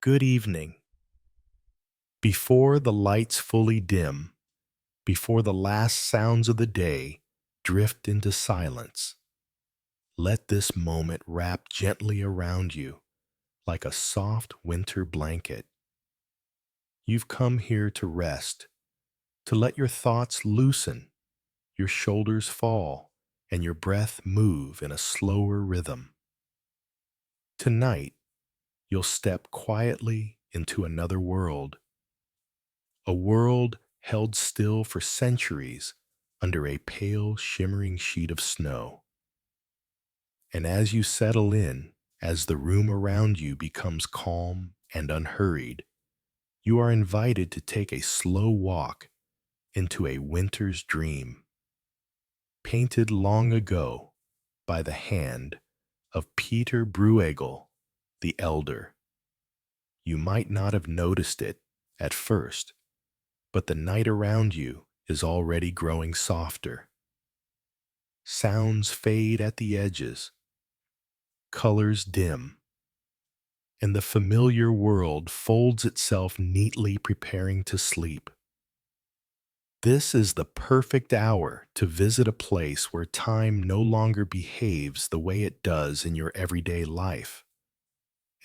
Good evening. Before the lights fully dim, before the last sounds of the day drift into silence, let this moment wrap gently around you like a soft winter blanket. You've come here to rest, to let your thoughts loosen, your shoulders fall, and your breath move in a slower rhythm. Tonight, you'll step quietly into another world, a world held still for centuries under a pale, shimmering sheet of snow. And as you settle in, as the room around you becomes calm and unhurried, you are invited to take a slow walk into a winter's dream, painted long ago by the hand of Peter Bruegel, the elder. You might not have noticed it at first, but the night around you is already growing softer. Sounds fade at the edges, colors dim, and the familiar world folds itself neatly preparing to sleep. This is the perfect hour to visit a place where time no longer behaves the way it does in your everyday life.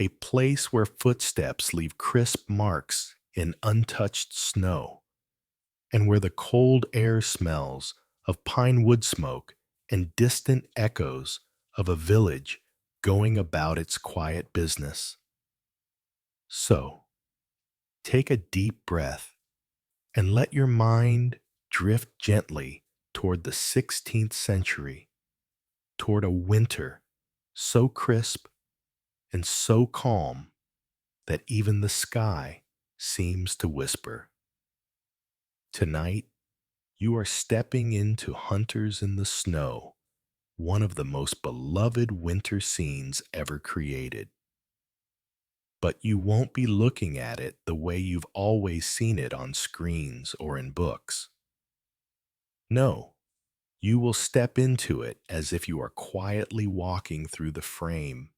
A place where footsteps leave crisp marks in untouched snow, and where the cold air smells of pine wood smoke and distant echoes of a village going about its quiet business. So, take a deep breath and let your mind drift gently toward the 16th century, toward a winter so crisp and so calm that even the sky seems to whisper. Tonight, you are stepping into Hunters in the Snow, one of the most beloved winter scenes ever created. But you won't be looking at it the way you've always seen it on screens or in books. No, you will step into it as if you are quietly walking through the frame,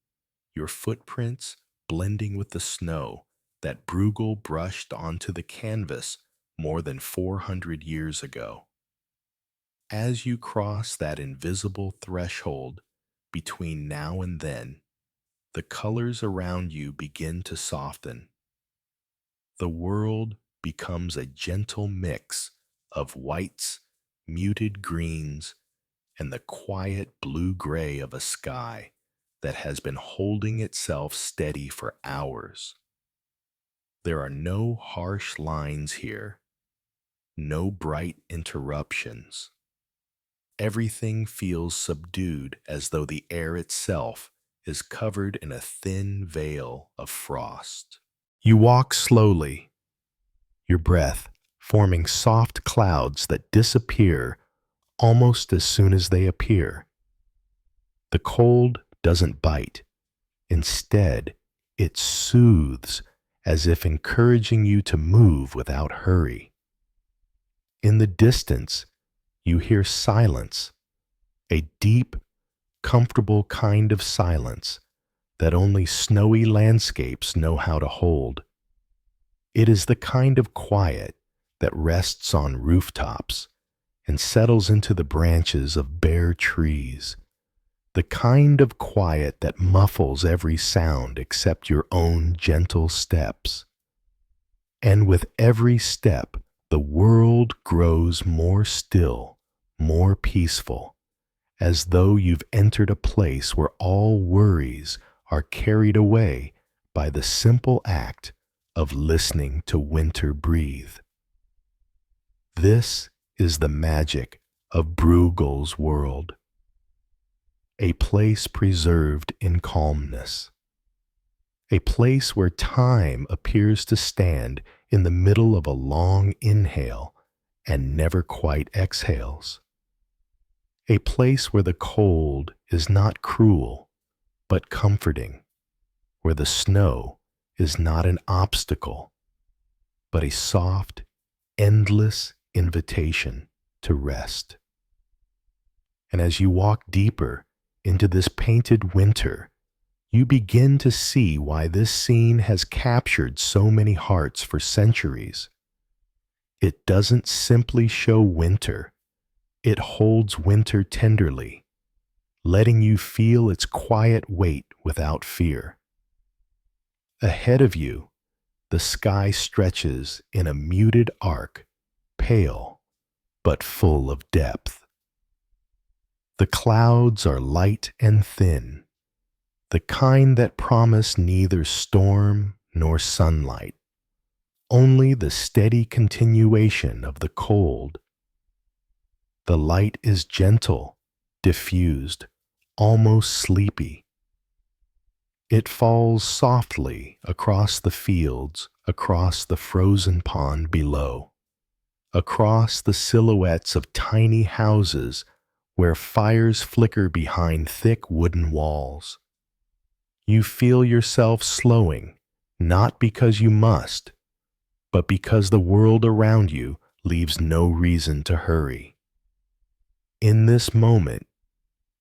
your footprints blending with the snow that Bruegel brushed onto the canvas more than 400 years ago. As you cross that invisible threshold between now and then, the colors around you begin to soften. The world becomes a gentle mix of whites, muted greens, and the quiet blue-gray of a sky that has been holding itself steady for hours. There are no harsh lines here, no bright interruptions. Everything feels subdued as though the air itself is covered in a thin veil of frost. You walk slowly, your breath forming soft clouds that disappear almost as soon as they appear. The cold doesn't bite. Instead, it soothes as if encouraging you to move without hurry. In the distance, you hear silence, a deep, comfortable kind of silence that only snowy landscapes know how to hold. It is the kind of quiet that rests on rooftops and settles into the branches of bare trees, the kind of quiet that muffles every sound except your own gentle steps. And with every step, the world grows more still, more peaceful, as though you've entered a place where all worries are carried away by the simple act of listening to winter breathe. This is the magic of Bruegel's world, a place preserved in calmness, a place where time appears to stand in the middle of a long inhale and never quite exhales, a place where the cold is not cruel but comforting, where the snow is not an obstacle but a soft, endless invitation to rest. And as you walk deeper into this painted winter, You begin to see why this scene has captured so many hearts for centuries. It doesn't simply show winter, it holds winter tenderly, letting you feel its quiet weight without fear. Ahead of you, the sky stretches in a muted arc, pale but full of depth. The clouds are light and thin, the kind that promise neither storm nor sunlight, only the steady continuation of the cold. The light is gentle, diffused, almost sleepy. It falls softly across the fields, across the frozen pond below, across the silhouettes of tiny houses where fires flicker behind thick wooden walls. You feel yourself slowing, not because you must, but because the world around you leaves no reason to hurry. In this moment,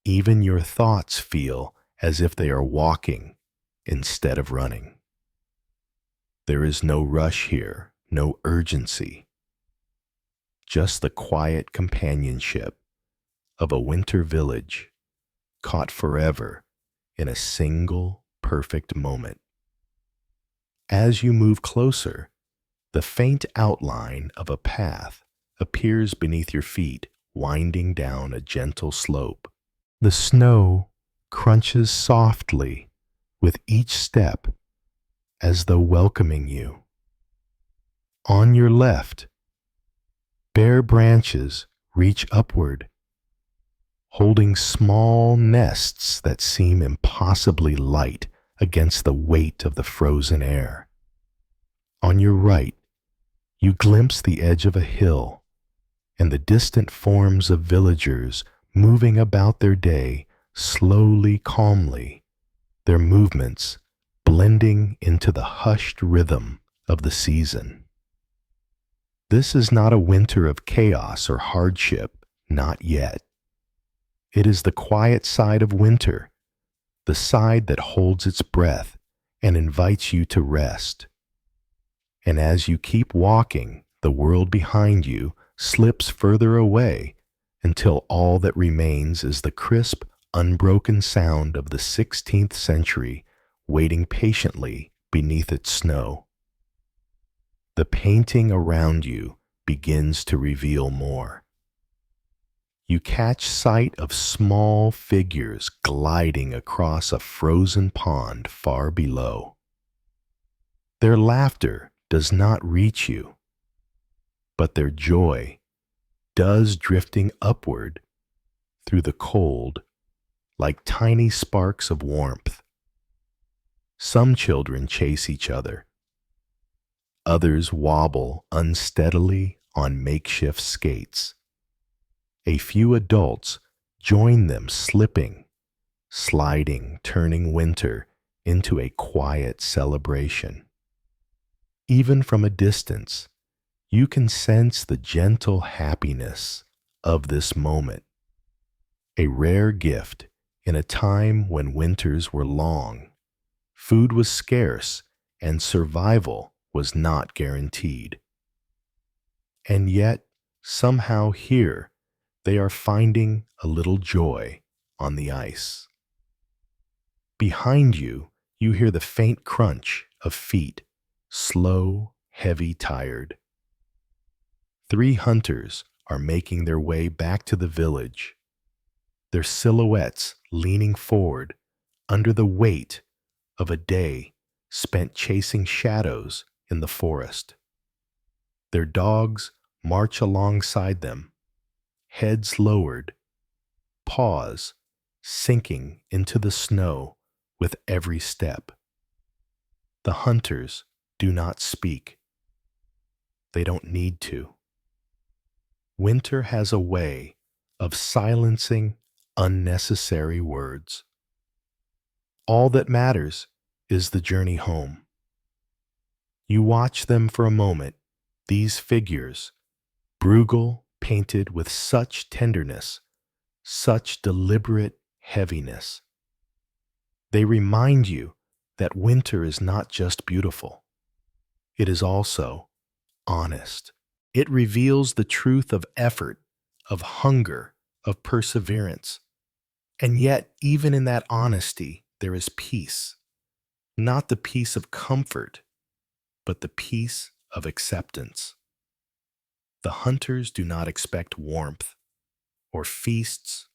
even your thoughts feel as if they are walking instead of running. There is no rush here, no urgency, just the quiet companionship of a winter village caught forever in a single perfect moment. As you move closer, the faint outline of a path appears beneath your feet, winding down a gentle slope. The snow crunches softly with each step as though welcoming you. On your left, bare branches reach upward, holding small nests that seem impossibly light against the weight of the frozen air. On your right, you glimpse the edge of a hill and the distant forms of villagers moving about their day slowly, calmly, their movements blending into the hushed rhythm of the season. This is not a winter of chaos or hardship, not yet. It is the quiet side of winter, the side that holds its breath and invites you to rest. And as you keep walking, the world behind you slips further away until all that remains is the crisp, unbroken sound of the 16th century waiting patiently beneath its snow. The painting around you begins to reveal more. You catch sight of small figures gliding across a frozen pond far below. Their laughter does not reach you, but their joy does, drifting upward through the cold like tiny sparks of warmth. Some children chase each other. Others wobble unsteadily on makeshift skates. A few adults join them, slipping, sliding, turning winter into a quiet celebration. Even from a distance, you can sense the gentle happiness of this moment, a rare gift in a time when winters were long, food was scarce, and survival was not guaranteed. And yet, somehow here, they are finding a little joy on the ice. Behind you, you hear the faint crunch of feet, slow, heavy, tired. 3 hunters are making their way back to the village, their silhouettes leaning forward under the weight of a day spent chasing shadows in the forest. Their dogs march alongside them, heads lowered, paws sinking into the snow with every step. The hunters do not speak. They don't need to. Winter has a way of silencing unnecessary words. All that matters is the journey home. You watch them for a moment, these figures, Bruegel painted with such tenderness, such deliberate heaviness. They remind you that winter is not just beautiful, it is also honest. It reveals the truth of effort, of hunger, of perseverance. And yet, even in that honesty, there is peace. Not the peace of comfort, but the peace of acceptance. The hunters do not expect warmth, or feasts,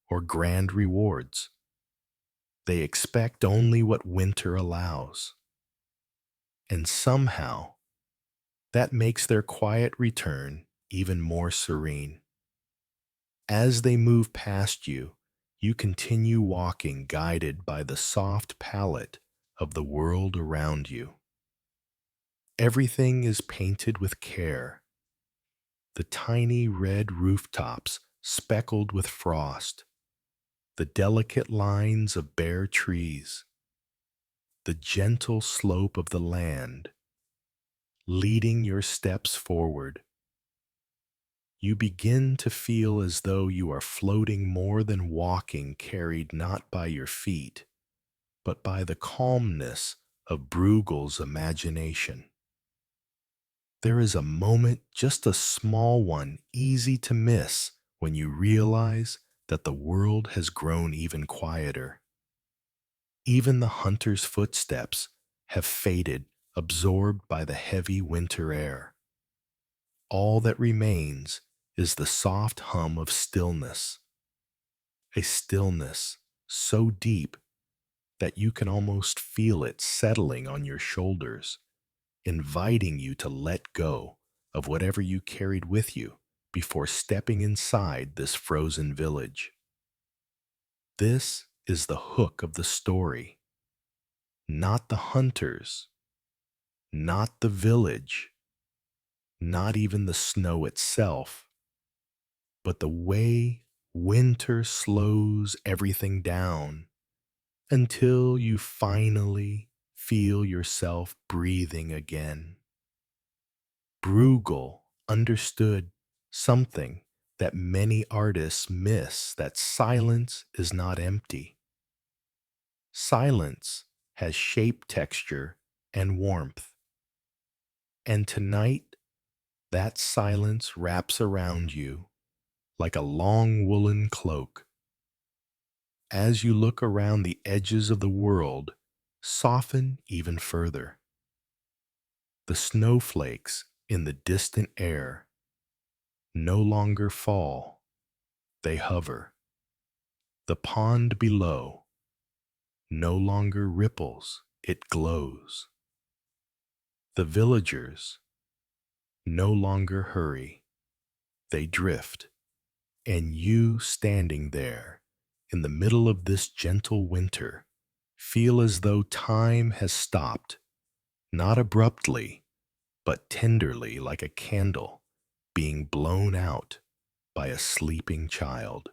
or grand rewards. They expect only what winter allows. And somehow, that makes their quiet return even more serene. As they move past you, you continue walking guided by the soft palette of the world around you. Everything is painted with care. The tiny red rooftops speckled with frost, the delicate lines of bare trees, the gentle slope of the land, leading your steps forward. You begin to feel as though you are floating more than walking, carried not by your feet, but by the calmness of Bruegel's imagination. There is a moment, just a small one, easy to miss, when you realize that the world has grown even quieter. Even the hunter's footsteps have faded, absorbed by the heavy winter air. All that remains is the soft hum of stillness, a stillness so deep that you can almost feel it settling on your shoulders, inviting you to let go of whatever you carried with you before stepping inside this frozen village. This is the hook of the story, not the hunters, not the village, not even the snow itself, but the way winter slows everything down until you finally feel yourself breathing again. Bruegel understood something that many artists miss, that silence is not empty. Silence has shape, texture, and warmth. And tonight, that silence wraps around you like a long woolen cloak. As you look around, the edges of the world soften even further. The snowflakes in the distant air no longer fall, they hover. The pond below no longer ripples, it glows. The villagers no longer hurry, they drift. And you, standing there in the middle of this gentle winter, feel as though time has stopped, not abruptly, but tenderly, like a candle being blown out by a sleeping child.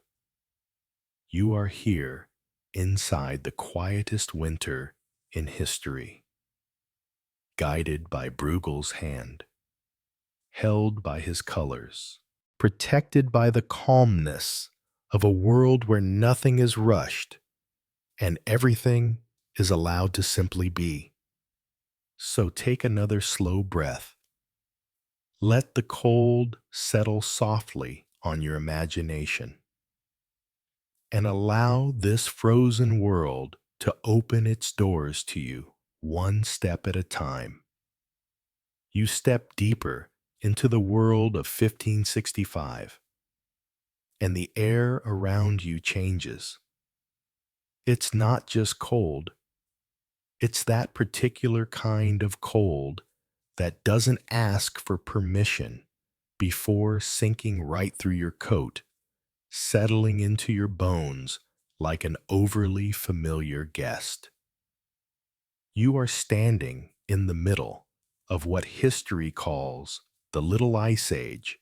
You are here inside the quietest winter in history, guided by Bruegel's hand, held by his colors, protected by the calmness of a world where nothing is rushed and everything is allowed to simply be. So take another slow breath. Let the cold settle softly on your imagination, and allow this frozen world to open its doors to you one step at a time. You step deeper into the world of 1565, and the air around you changes. It's not just cold, it's that particular kind of cold that doesn't ask for permission before sinking right through your coat, settling into your bones like an overly familiar guest. You are standing in the middle of what history calls the Little Ice Age,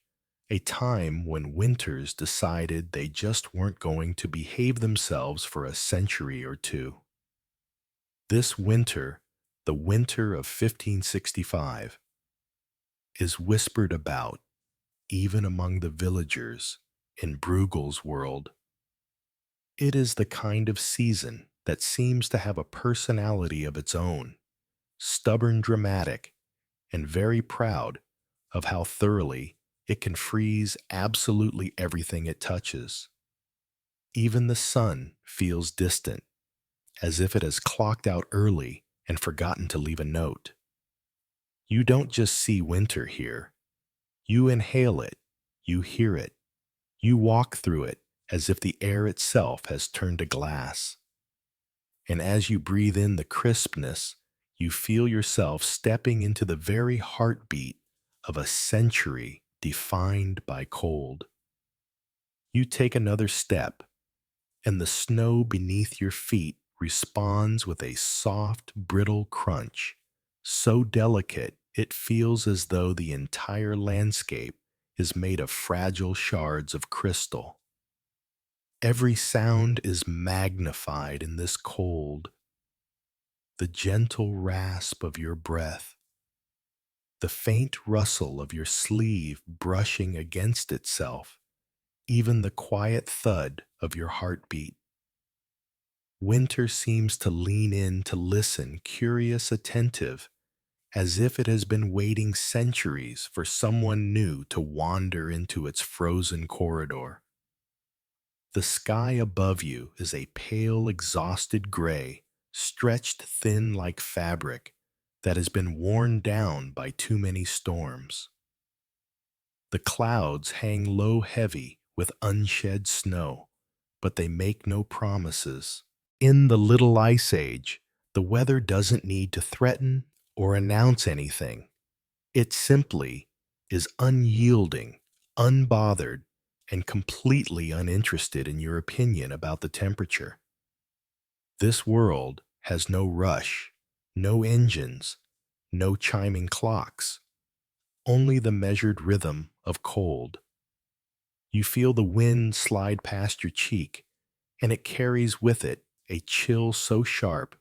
a time when winters decided they just weren't going to behave themselves for a century or two. This winter, the winter of 1565, is whispered about even among the villagers in Bruegel's world. It is the kind of season that seems to have a personality of its own, stubborn, dramatic, and very proud of how thoroughly it can freeze absolutely everything it touches. Even the sun feels distant, as if it has clocked out early and forgotten to leave a note. You don't just see winter here. You inhale it, you hear it, you walk through it as if the air itself has turned to glass. And as you breathe in the crispness, you feel yourself stepping into the very heartbeat of a century defined by cold. You take another step, and the snow beneath your feet responds with a soft, brittle crunch, so delicate it feels as though the entire landscape is made of fragile shards of crystal. Every sound is magnified in this cold. The gentle rasp of your breath, the faint rustle of your sleeve brushing against itself, even the quiet thud of your heartbeat. Winter seems to lean in to listen, curious, attentive, as if it has been waiting centuries for someone new to wander into its frozen corridor. The sky above you is a pale, exhausted gray, stretched thin like fabric that has been worn down by too many storms. The clouds hang low heavy with unshed snow, but they make no promises. In the Little Ice Age, the weather doesn't need to threaten or announce anything. It simply is unyielding, unbothered, and completely uninterested in your opinion about the temperature. This world has no rush, no engines, no chiming clocks, only the measured rhythm of cold. You feel the wind slide past your cheek, and it carries with it a chill so sharp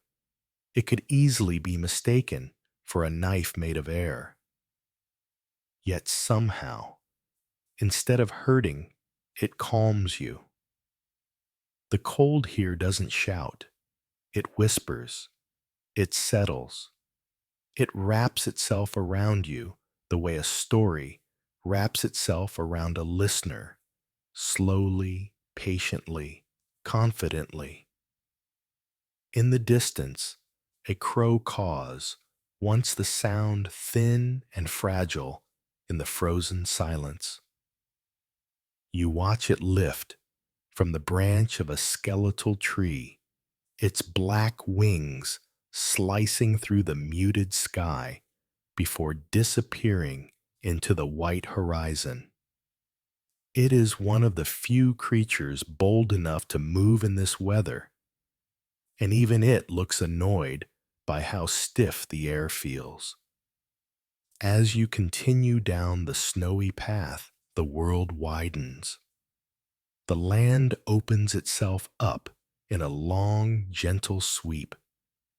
it could easily be mistaken for a knife made of air. Yet somehow, instead of hurting, it calms you. The cold here doesn't shout, it whispers, it settles, it wraps itself around you the way a story wraps itself around a listener, slowly, patiently, confidently. In the distance, a crow caws, once the sound thin and fragile in the frozen silence. You watch it lift from the branch of a skeletal tree, its black wings slicing through the muted sky before disappearing into the white horizon. It is one of the few creatures bold enough to move in this weather, and even it looks annoyed by how stiff the air feels. As you continue down the snowy path, the world widens. The land opens itself up in a long, gentle sweep,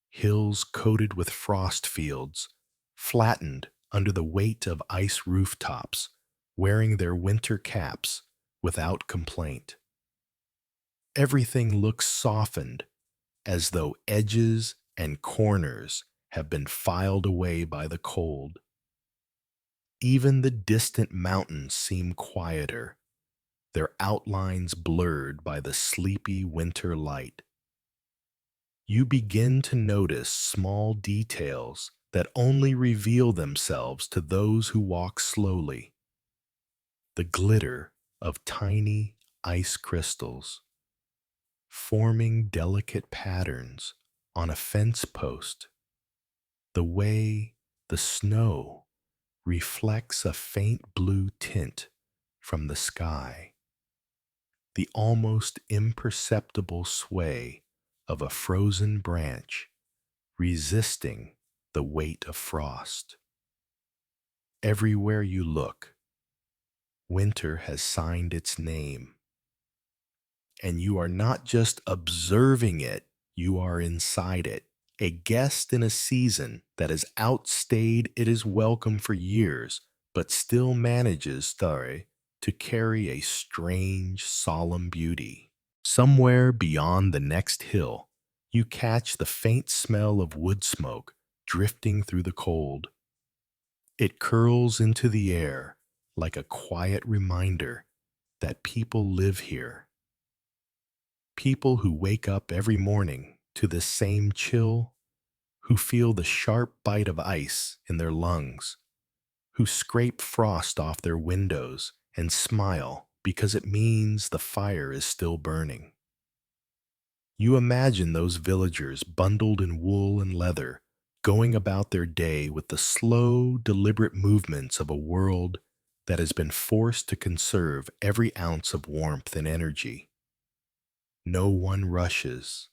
hills coated with frost fields, flattened under the weight of ice rooftops, wearing their winter caps without complaint. Everything looks softened, as though edges and corners have been filed away by the cold. Even the distant mountains seem quieter, their outlines blurred by the sleepy winter light. You begin to notice small details that only reveal themselves to those who walk slowly. The glitter of tiny ice crystals, forming delicate patterns on a fence post. The way the snow reflects a faint blue tint from the sky. The almost imperceptible sway of a frozen branch resisting the weight of frost. Everywhere you look, winter has signed its name. And you are not just observing it, you are inside it, a guest in a season that has outstayed its welcome for years, but still manages, to carry a strange, solemn beauty. Somewhere beyond the next hill, You catch the faint smell of wood smoke drifting through the cold. It curls into the air like a quiet reminder that people live here. People who wake up every morning to this same chill, who feel the sharp bite of ice in their lungs, who scrape frost off their windows and smile because it means the fire is still burning. You imagine those villagers bundled in wool and leather, going about their day with the slow, deliberate movements of a world that has been forced to conserve every ounce of warmth and energy. No one rushes.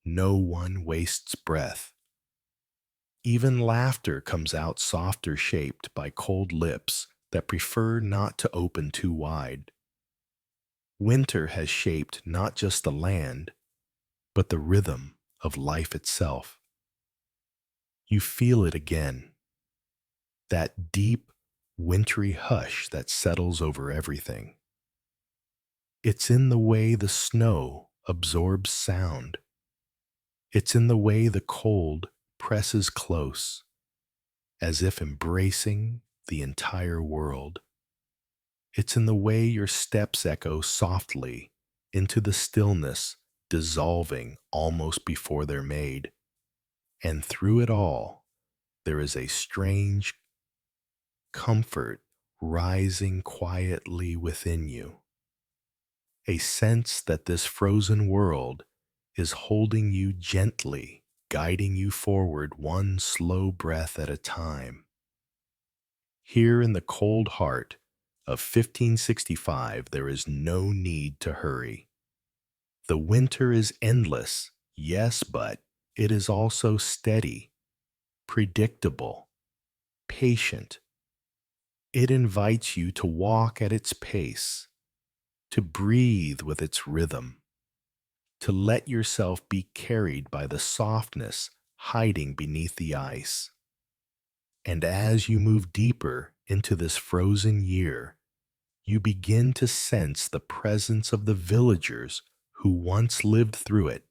No one wastes breath. Even laughter comes out softer shaped by cold lips that prefer not to open too wide. Winter has shaped not just the land, but the rhythm of life itself. You feel it again, that deep, wintry hush that settles over everything. It's in the way the snow absorbs sound. It's in the way the cold presses close, as if embracing the entire world. It's in the way your steps echo softly into the stillness, dissolving almost before they're made. And through it all, there is a strange comfort rising quietly within you, a sense that this frozen world is holding you gently, guiding you forward one slow breath at a time. Here in the cold heart of 1565, there is no need to hurry. The winter is endless, yes, but it is also steady, predictable, patient. It invites you to walk at its pace, to breathe with its rhythm, to let yourself be carried by the softness hiding beneath the ice. And as you move deeper into this frozen year, you begin to sense the presence of the villagers who once lived through it,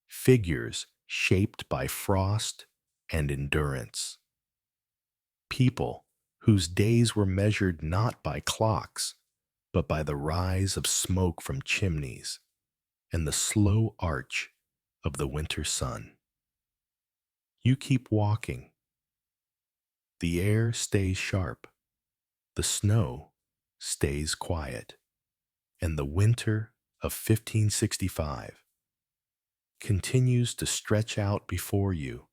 figures shaped by frost and endurance. People whose days were measured not by clocks, but by the rise of smoke from chimneys and the slow arch of the winter sun. You keep walking. The air stays sharp, the snow stays quiet, and the winter of 1565 continues to stretch out before you,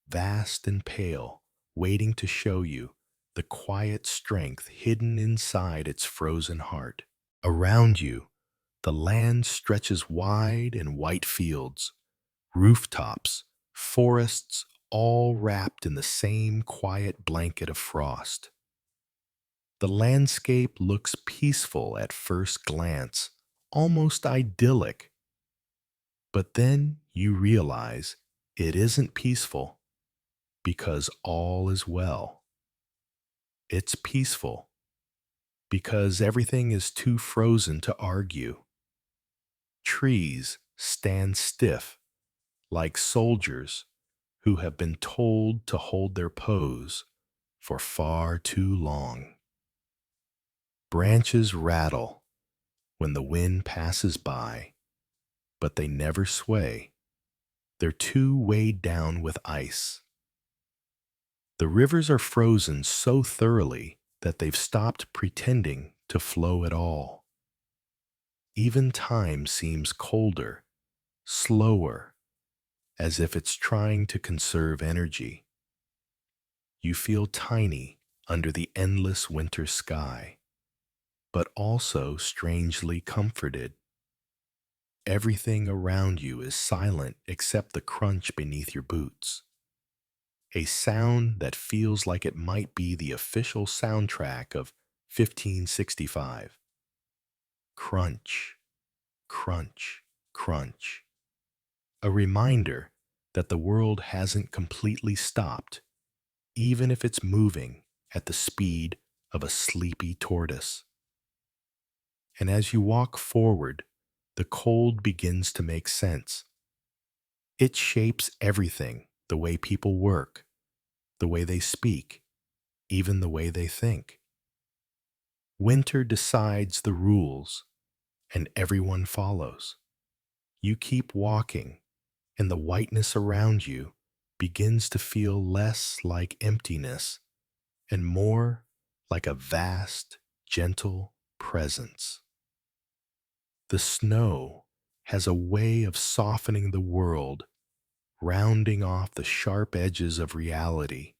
vast and pale, waiting to show you the quiet strength hidden inside its frozen heart. Around you, the land stretches wide in white fields, rooftops, forests, all wrapped in the same quiet blanket of frost. The landscape looks peaceful at first glance, almost idyllic. But then you realize it isn't peaceful because all is well. It's peaceful because everything is too frozen to argue. Trees stand stiff like soldiers who have been told to hold their pose for far too long. Branches rattle when the wind passes by, but they never sway. They're too weighed down with ice. The rivers are frozen so thoroughly that they've stopped pretending to flow at all. Even time seems colder, slower, as if it's trying to conserve energy. You feel tiny under the endless winter sky, but also strangely comforted. Everything around you is silent except the crunch beneath your boots, a sound that feels like it might be the official soundtrack of 1565. Crunch, crunch, crunch. A reminder that the world hasn't completely stopped, even if it's moving at the speed of a sleepy tortoise. And as you walk forward, the cold begins to make sense. It shapes everything, the way people work, the way they speak, even the way they think. Winter decides the rules, and everyone follows. You keep walking, and the whiteness around you begins to feel less like emptiness and more like a vast, gentle presence. The snow has a way of softening the world, rounding off the sharp edges of reality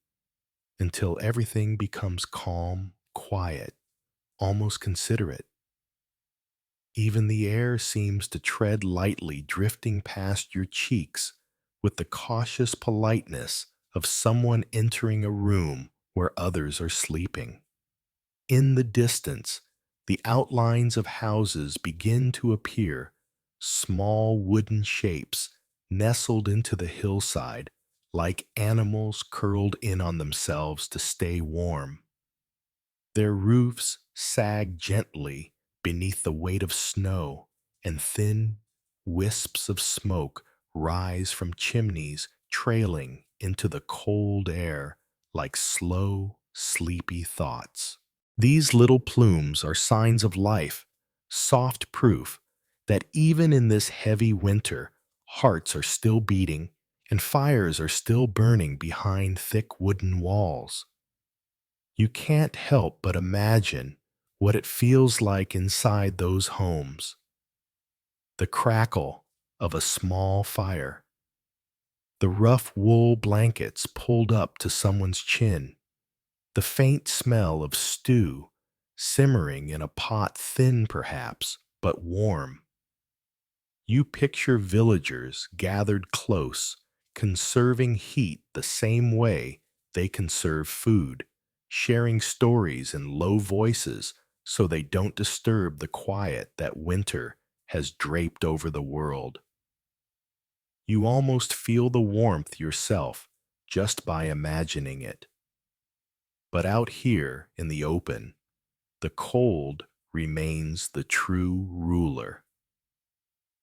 until everything becomes calm, quiet, almost considerate. Even the air seems to tread lightly, drifting past your cheeks with the cautious politeness of someone entering a room where others are sleeping. In the distance, the outlines of houses begin to appear, small wooden shapes nestled into the hillside like animals curled in on themselves to stay warm. Their roofs sag gently beneath the weight of snow, and thin wisps of smoke rise from chimneys, trailing into the cold air like slow, sleepy thoughts. These little plumes are signs of life, soft proof that even in this heavy winter, hearts are still beating and fires are still burning behind thick wooden walls. You can't help but imagine what it feels like inside those homes. The crackle of a small fire, the rough wool blankets pulled up to someone's chin, the faint smell of stew simmering in a pot thin perhaps, but warm. You picture villagers gathered close, conserving heat the same way they conserve food, sharing stories in low voices so they don't disturb the quiet that winter has draped over the world. You almost feel the warmth yourself just by imagining it. But out here in the open, the cold remains the true ruler.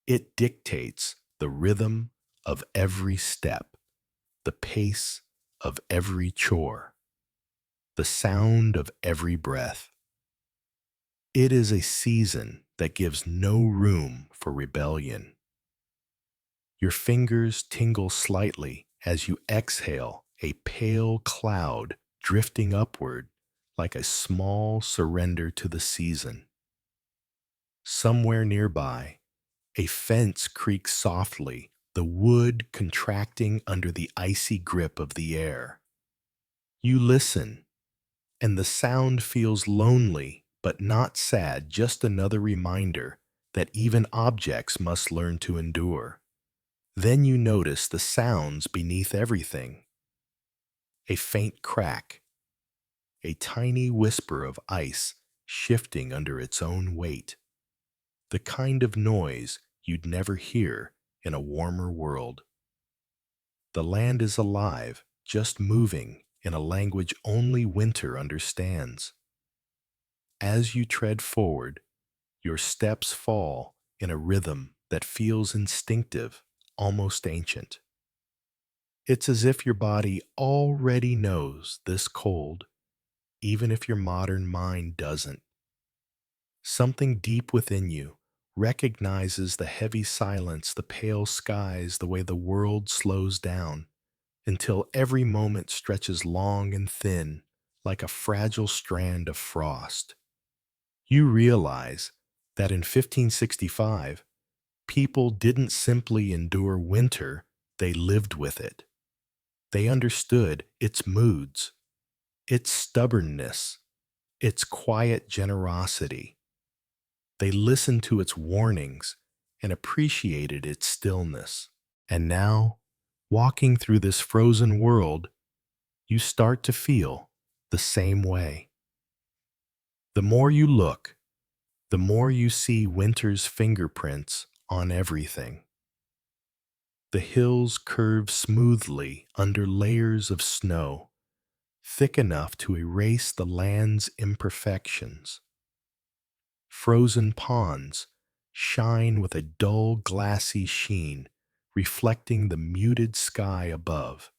It dictates the rhythm of every step, the pace of every chore, the sound of every breath. It is a season that gives no room for rebellion. Your fingers tingle slightly as you exhale a pale cloud drifting upward like a small surrender to the season. Somewhere nearby, a fence creaks softly, the wood contracting under the icy grip of the air. You listen, and the sound feels lonely but not sad, just another reminder that even objects must learn to endure. Then you notice the sounds beneath everything. A faint crack, a tiny whisper of ice shifting under its own weight. The kind of noise you'd never hear in a warmer world. The land is alive, just moving in a language only winter understands. As you tread forward, your steps fall in a rhythm that feels instinctive, almost ancient. It's as if your body already knows this cold, even if your modern mind doesn't. Something deep within you recognizes the heavy silence, the pale skies, the way the world slows down, until every moment stretches long and thin, like a fragile strand of frost. You realize that in 1565, people didn't simply endure winter, they lived with it. They understood its moods, its stubbornness, its quiet generosity. They listened to its warnings and appreciated its stillness. And now, walking through this frozen world, you start to feel the same way. The more you look, the more you see winter's fingerprints on everything. The hills curve smoothly under layers of snow, thick enough to erase the land's imperfections. Frozen ponds shine with a dull, glassy sheen, reflecting the muted sky above.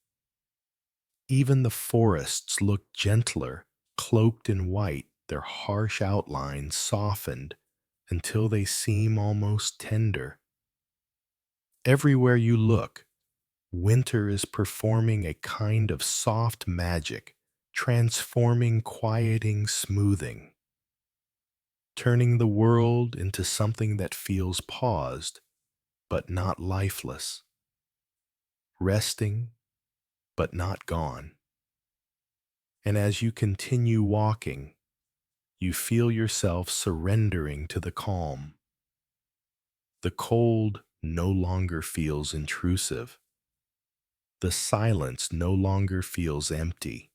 Even the forests look gentler, cloaked in white, their harsh outlines softened until they seem almost tender. Everywhere you look, winter is performing a kind of soft magic, transforming, quieting, smoothing, turning the world into something that feels paused, but not lifeless, resting, but not gone. And as you continue walking, you feel yourself surrendering to the calm. The cold no longer feels intrusive. The silence no longer feels empty.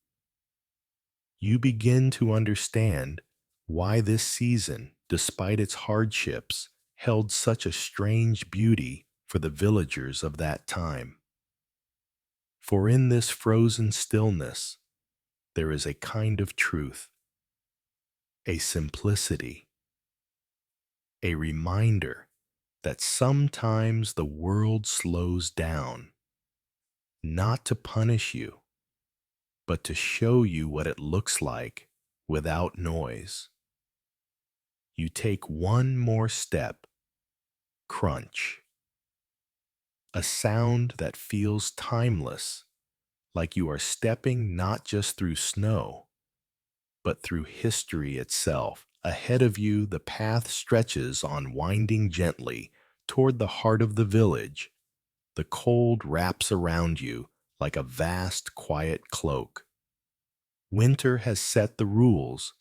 You begin to understand why this season, despite its hardships, held such a strange beauty for the villagers of that time. For in this frozen stillness, there is a kind of truth, a simplicity, a reminder that sometimes the world slows down, not to punish you, but to show you what it looks like without noise. You take one more step, crunch, a sound that feels timeless, like you are stepping not just through snow, but through history itself. Ahead of you, the path stretches on, winding gently toward the heart of the village. The cold wraps around you like a vast, quiet cloak. Winter has set the rules,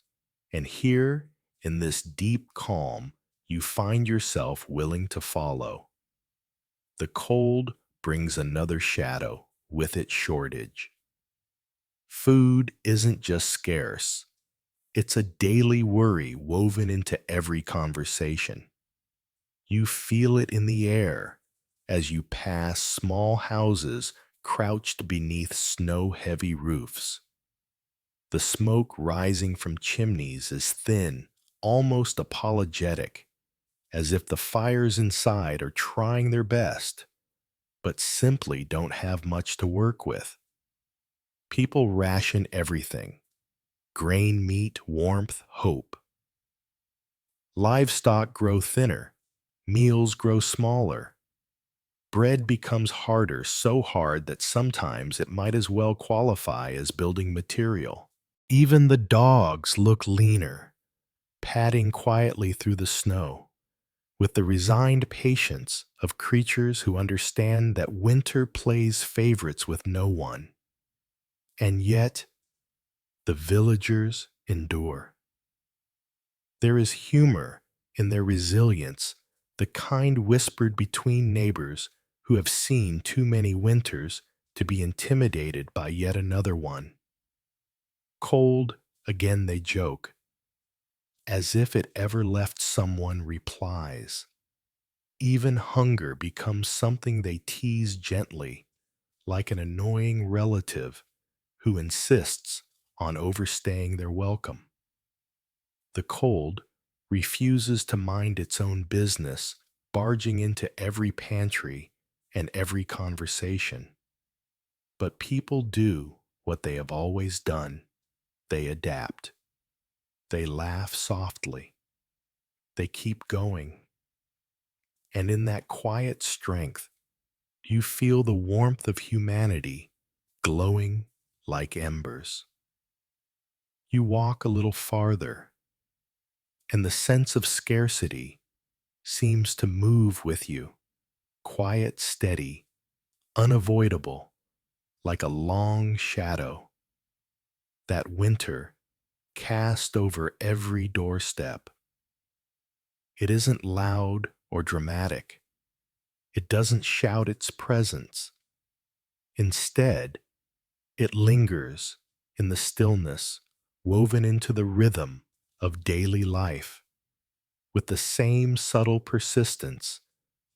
and here, in this deep calm, you find yourself willing to follow. The cold brings another shadow, with its shortage. Food isn't just scarce, it's a daily worry woven into every conversation. You feel it in the air as you pass small houses crouched beneath snow-heavy roofs. The smoke rising from chimneys is thin, almost apologetic, as if the fires inside are trying their best, but simply don't have much to work with. People ration everything: grain, meat, warmth, hope. Livestock grow thinner, meals grow smaller. Bread becomes harder, so hard that sometimes it might as well qualify as building material. Even the dogs look leaner, padding quietly through the snow, with the resigned patience of creatures who understand that winter plays favorites with no one. And yet, the villagers endure. There is humor in their resilience, the kind whispered between neighbors who have seen too many winters to be intimidated by yet another one. Cold, again they joke, as if it ever left someone replies. Even hunger becomes something they tease gently, like an annoying relative who insists on overstaying their welcome. The cold refuses to mind its own business, barging into every pantry and every conversation. But people do what they have always done. They adapt. They laugh softly. They keep going. And in that quiet strength, you feel the warmth of humanity glowing like embers. You walk a little farther, and the sense of scarcity seems to move with you, quiet, steady, unavoidable, like a long shadow that winter cast over every doorstep. It isn't loud or dramatic. It doesn't shout its presence. Instead, it lingers in the stillness, woven into the rhythm of daily life, with the same subtle persistence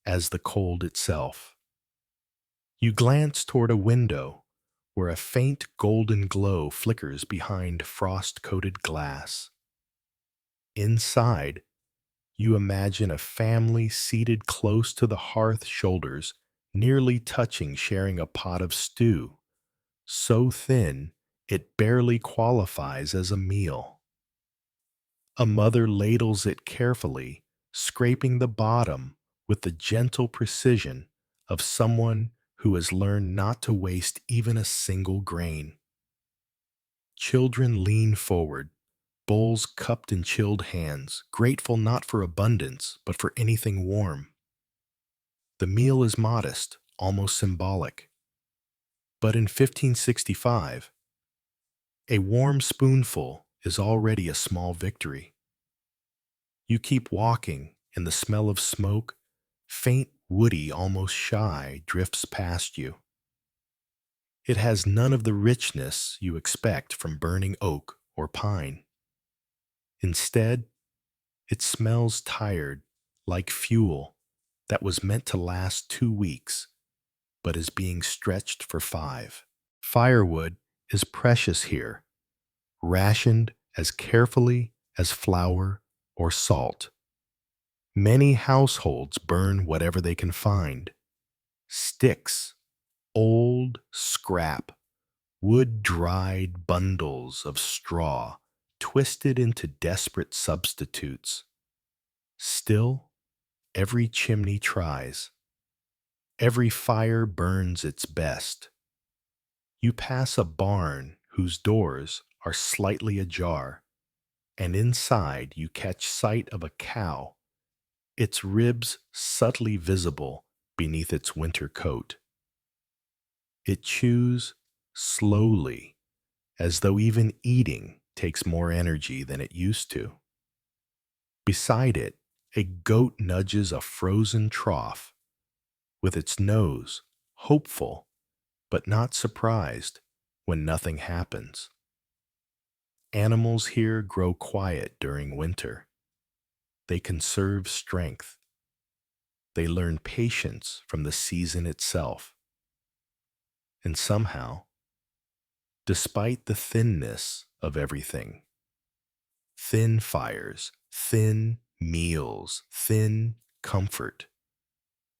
as the cold itself. You glance toward a window where a faint golden glow flickers behind frost-coated glass. Inside, you imagine a family seated close to the hearth shoulders, nearly touching sharing a pot of stew, so thin it barely qualifies as a meal. A mother ladles it carefully, scraping the bottom with the gentle precision of someone who has learned not to waste even a single grain. Children lean forward, bowls cupped in chilled hands, grateful not for abundance, but for anything warm. The meal is modest, almost symbolic. But in 1565, a warm spoonful is already a small victory. You keep walking, and the smell of smoke, faint, woody, almost shy, drifts past you. It has none of the richness you expect from burning oak or pine. Instead, it smells tired, like fuel that was meant to last 2 weeks, but is being stretched for 5. Firewood is precious here, rationed as carefully as flour or salt. Many households burn whatever they can find: sticks, old scrap, wood-dried bundles of straw twisted into desperate substitutes. Still, every chimney tries. Every fire burns its best. You pass a barn whose doors are slightly ajar, and inside you catch sight of a cow, its ribs subtly visible beneath its winter coat. It chews slowly, as though even eating takes more energy than it used to. Beside it, a goat nudges a frozen trough, with its nose hopeful but not surprised when nothing happens. Animals here grow quiet during winter. They conserve strength. They learn patience from the season itself. And somehow, despite the thinness of everything, thin fires, thin meals, thin comfort,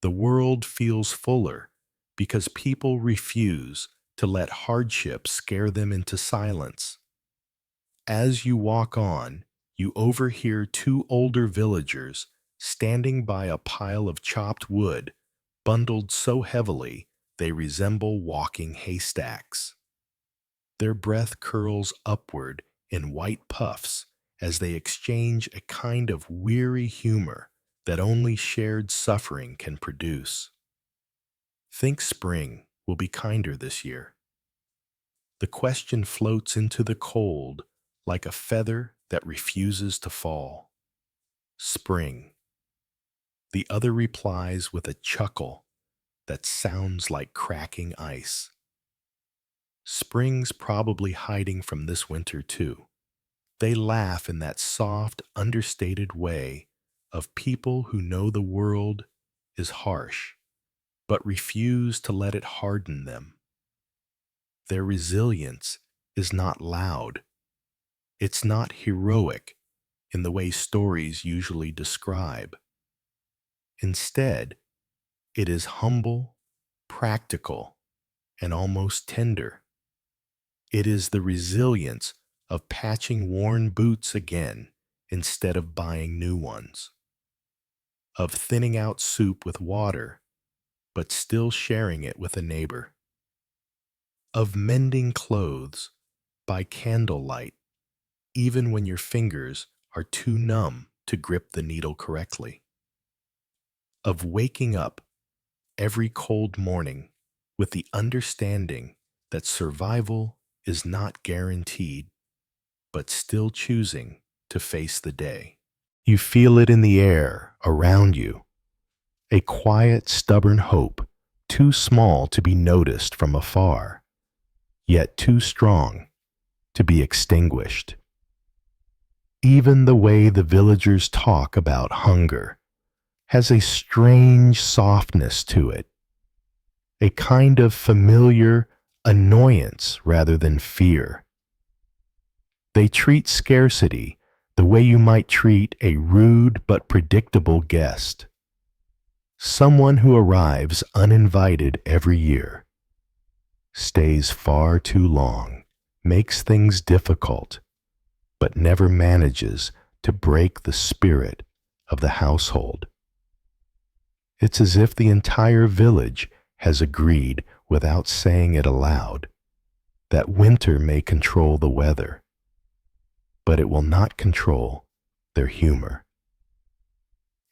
the world feels fuller because people refuse to let hardship scare them into silence. As you walk on, you overhear 2 older villagers standing by a pile of chopped wood, bundled so heavily they resemble walking haystacks. Their breath curls upward in white puffs as they exchange a kind of weary humor that only shared suffering can produce. Think spring will be kinder this year. The question floats into the cold like a feather that refuses to fall. Spring. The other replies with a chuckle that sounds like cracking ice. Spring's probably hiding from this winter too. They laugh in that soft, understated way of people who know the world is harsh, but refuse to let it harden them. Their resilience is not loud. It's not heroic in the way stories usually describe. Instead, it is humble, practical, and almost tender. It is the resilience of patching worn boots again instead of buying new ones, of thinning out soup with water but still sharing it with a neighbor, of mending clothes by candlelight even when your fingers are too numb to grip the needle correctly, of waking up every cold morning with the understanding that survival is not guaranteed, but still choosing to face the day. You feel it in the air around you, a quiet, stubborn hope, too small to be noticed from afar, yet too strong to be extinguished. Even the way the villagers talk about hunger has a strange softness to it, a kind of familiar annoyance rather than fear. They treat scarcity the way you might treat a rude but predictable guest. Someone who arrives uninvited every year, stays far too long, makes things difficult, but never manages to break the spirit of the household. It's as if the entire village has agreed without saying it aloud that winter may control the weather, but it will not control their humor.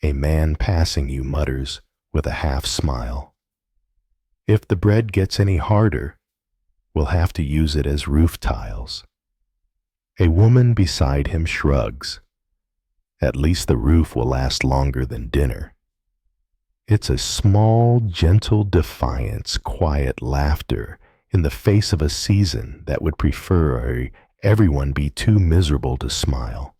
A man passing you mutters with a half smile, "If the bread gets any harder, we'll have to use it as roof tiles." A woman beside him shrugs, "At least the roof will last longer than dinner." It's a small, gentle defiance, quiet laughter in the face of a season that would prefer everyone be too miserable to smile.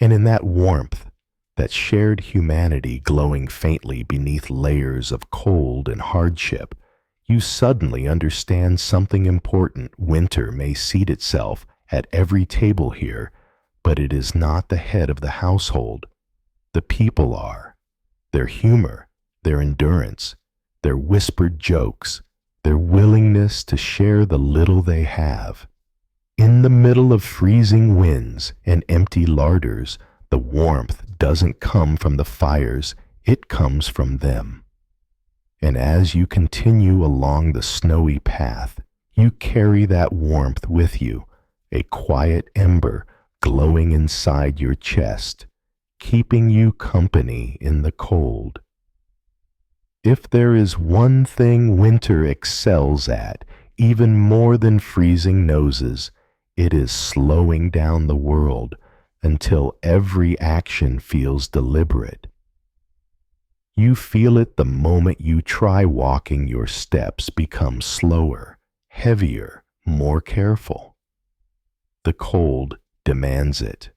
And in that warmth, that shared humanity glowing faintly beneath layers of cold and hardship, you suddenly understand something important. Winter may seat itself at every table here, but it is not the head of the household. The people are. Their humor, their endurance, their whispered jokes, their willingness to share the little they have. In the middle of freezing winds and empty larders, the warmth doesn't come from the fires, it comes from them. And as you continue along the snowy path, you carry that warmth with you, a quiet ember glowing inside your chest, keeping you company in the cold. If there is one thing winter excels at, even more than freezing noses, it is slowing down the world until every action feels deliberate. You feel it the moment you try walking. Your steps become slower, heavier, more careful. The cold demands it.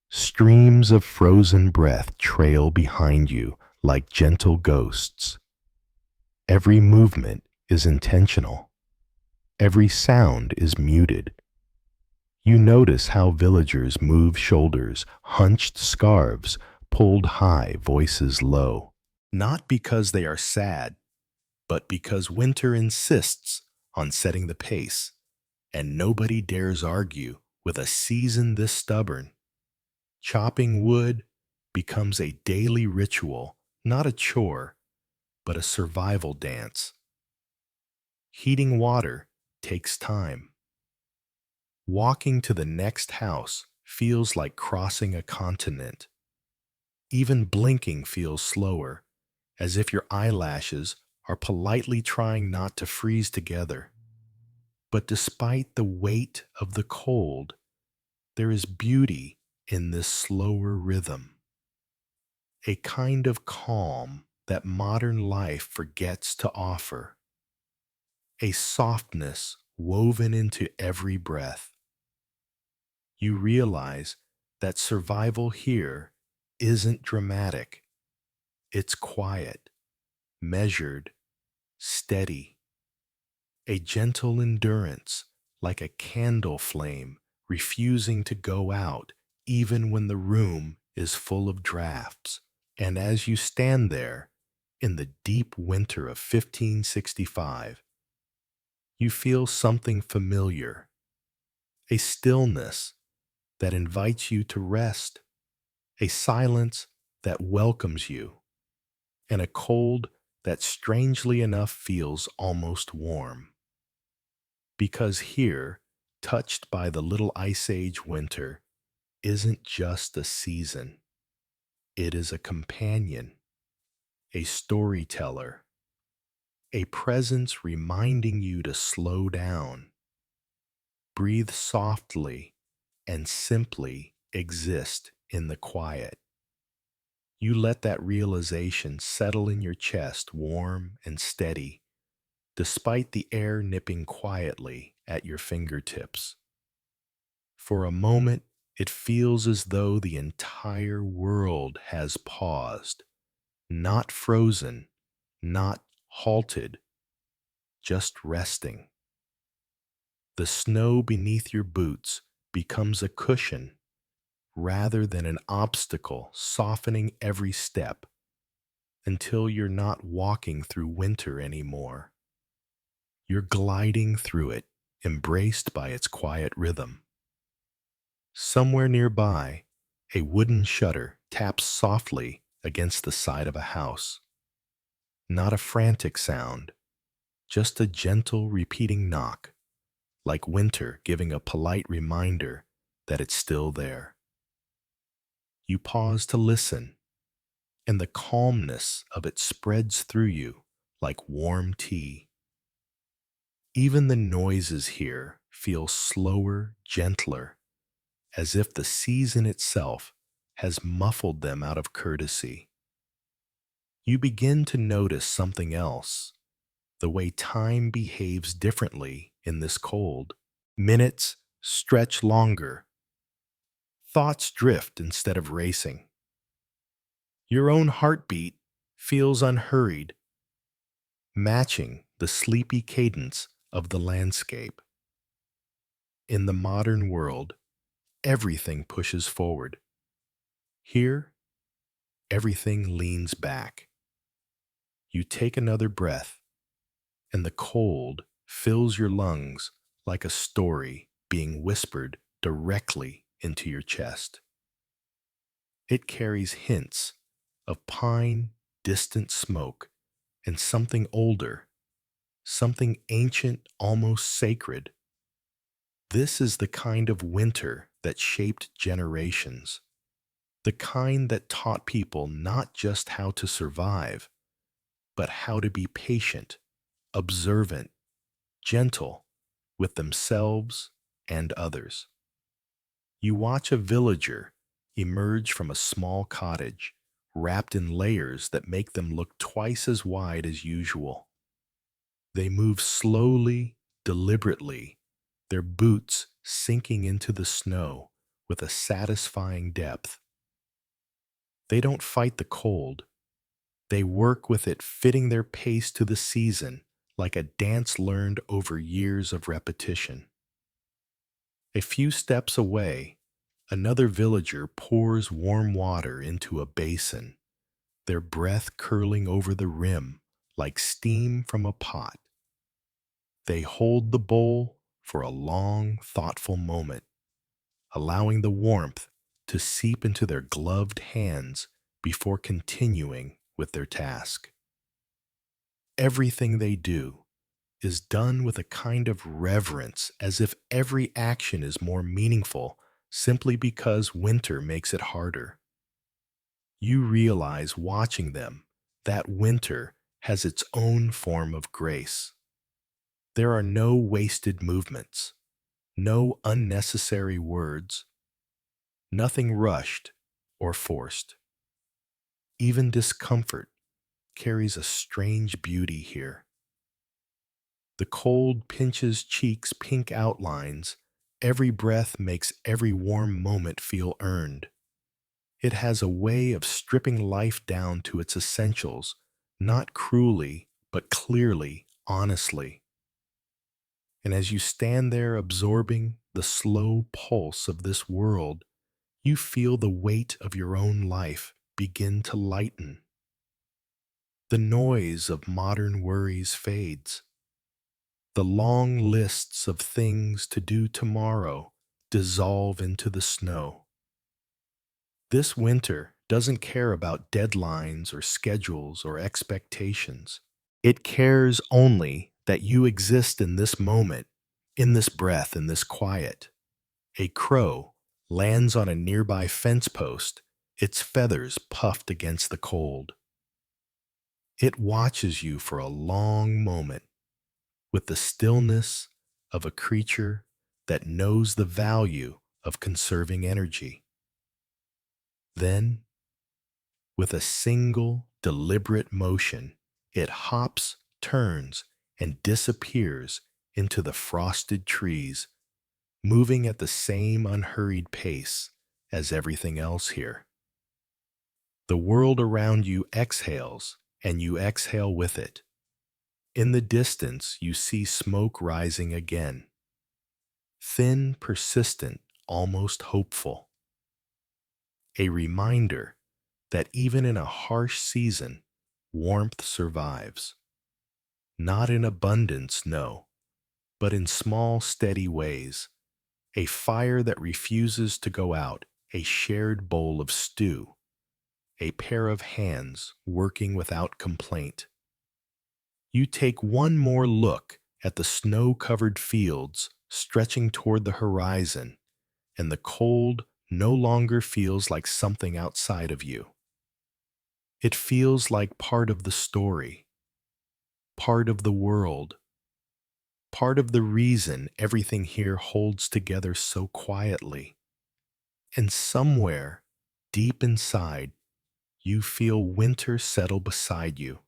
Streams of frozen breath trail behind you like gentle ghosts. Every movement is intentional. Every sound is muted. You notice how villagers move shoulders, hunched scarves, pulled high, voices low. Not because they are sad, but because winter insists on setting the pace, and nobody dares argue with a season this stubborn. Chopping wood becomes a daily ritual, not a chore, but a survival dance. Heating water takes time. Walking to the next house feels like crossing a continent. Even blinking feels slower, as if your eyelashes are politely trying not to freeze together. But despite the weight of the cold, there is beauty in this slower rhythm. A kind of calm that modern life forgets to offer. A softness woven into every breath. You realize that survival here isn't dramatic. It's quiet, measured, steady. A gentle endurance, like a candle flame refusing to go out even when the room is full of drafts. And as you stand there in the deep winter of 1565, you feel something familiar, a stillness that invites you to rest, a silence that welcomes you, and a cold that strangely enough feels almost warm. Because here, touched by the little ice age winter, isn't just a season. It is a companion, a storyteller, a presence reminding you to slow down, breathe softly, and simply exist in the quiet. You let that realization settle in your chest, warm and steady, despite the air nipping quietly at your fingertips. For a moment, it feels as though the entire world has paused, not frozen, not halted, just resting. The snow beneath your boots becomes a cushion rather than an obstacle, softening every step. until you're not walking through winter anymore. You're gliding through it, embraced by its quiet rhythm. Somewhere nearby, a wooden shutter taps softly against the side of a house. Not a frantic sound, just a gentle repeating knock, like winter giving a polite reminder that it's still there. You pause to listen, and the calmness of it spreads through you like warm tea. Even the noises here feel slower, gentler, as if the season itself has muffled them out of courtesy. You begin to notice something else, the way time behaves differently in this cold. Minutes stretch longer, thoughts drift instead of racing. Your own heartbeat feels unhurried, matching the sleepy cadence of the landscape. In the modern world, everything pushes forward. Here, everything leans back. You take another breath, and the cold fills your lungs like a story being whispered directly into your chest. It carries hints of pine, distant smoke, and something older, something ancient, almost sacred. This is the kind of winter that shaped generations, the kind that taught people not just how to survive, but how to be patient, observant, gentle with themselves and others. You watch a villager emerge from a small cottage, wrapped in layers that make them look twice as wide as usual. They move slowly, deliberately, their boots sinking into the snow with a satisfying depth. They don't fight the cold. They work with it, fitting their pace to the season like a dance learned over years of repetition. A few steps away, another villager pours warm water into a basin, their breath curling over the rim like steam from a pot. They hold the bowl for a long, thoughtful moment, allowing the warmth to seep into their gloved hands before continuing with their task. Everything they do is done with a kind of reverence, as if every action is more meaningful simply because winter makes it harder. You realize watching them that winter has its own form of grace. There are no wasted movements, no unnecessary words, nothing rushed or forced. Even discomfort carries a strange beauty here. The cold pinches cheeks' pink outlines. Every breath makes every warm moment feel earned. It has a way of stripping life down to its essentials, not cruelly, but clearly, honestly. And as you stand there absorbing the slow pulse of this world, you feel the weight of your own life begin to lighten. The noise of modern worries fades. The long lists of things to do tomorrow dissolve into the snow. This winter doesn't care about deadlines or schedules or expectations. It cares only that you exist in this moment, in this breath, in this quiet. A crow lands on a nearby fence post, its feathers puffed against the cold. It watches you for a long moment with the stillness of a creature that knows the value of conserving energy. Then, with a single deliberate motion, it hops, turns, and disappears into the frosted trees, moving at the same unhurried pace as everything else here. The world around you exhales, and you exhale with it. In the distance, you see smoke rising again. Thin, persistent, almost hopeful. A reminder that even in a harsh season, warmth survives. Not in abundance, no, but in small, steady ways. A fire that refuses to go out, a shared bowl of stew, a pair of hands working without complaint. You take one more look at the snow-covered fields stretching toward the horizon, and the cold no longer feels like something outside of you. It feels like part of the story, part of the world, part of the reason everything here holds together so quietly. And somewhere, deep inside, you feel winter settle beside you,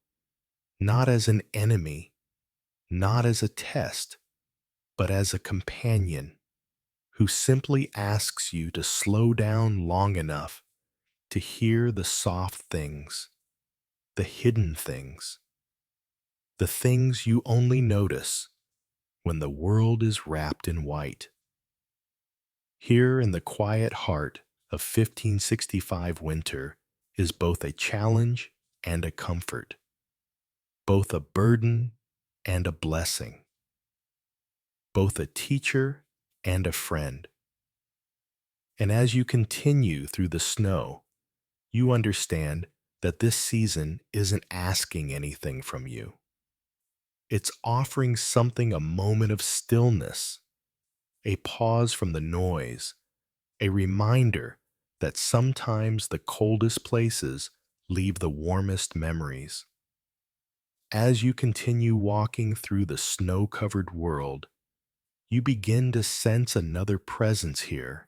not as an enemy, not as a test, but as a companion who simply asks you to slow down long enough to hear the soft things, the hidden things, the things you only notice when the world is wrapped in white. Here in the quiet heart of 1565 winter is both a challenge and a comfort, both a burden and a blessing, both a teacher and a friend. And as you continue through the snow, you understand that this season isn't asking anything from you. It's offering something, a moment of stillness, a pause from the noise, a reminder that sometimes the coldest places leave the warmest memories. As you continue walking through the snow-covered world, you begin to sense another presence here,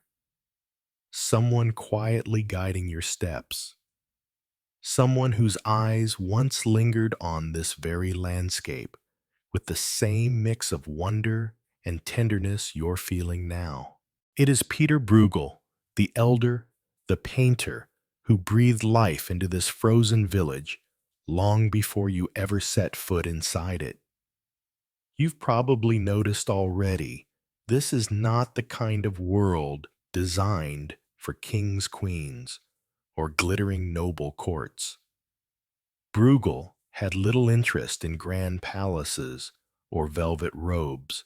someone quietly guiding your steps, someone whose eyes once lingered on this very landscape with the same mix of wonder and tenderness you're feeling now. It is Peter Bruegel, the elder, the painter, who breathed life into this frozen village long before you ever set foot inside it. You've probably noticed already, this is not the kind of world designed for kings, queens, or glittering noble courts. Bruegel had little interest in grand palaces or velvet robes.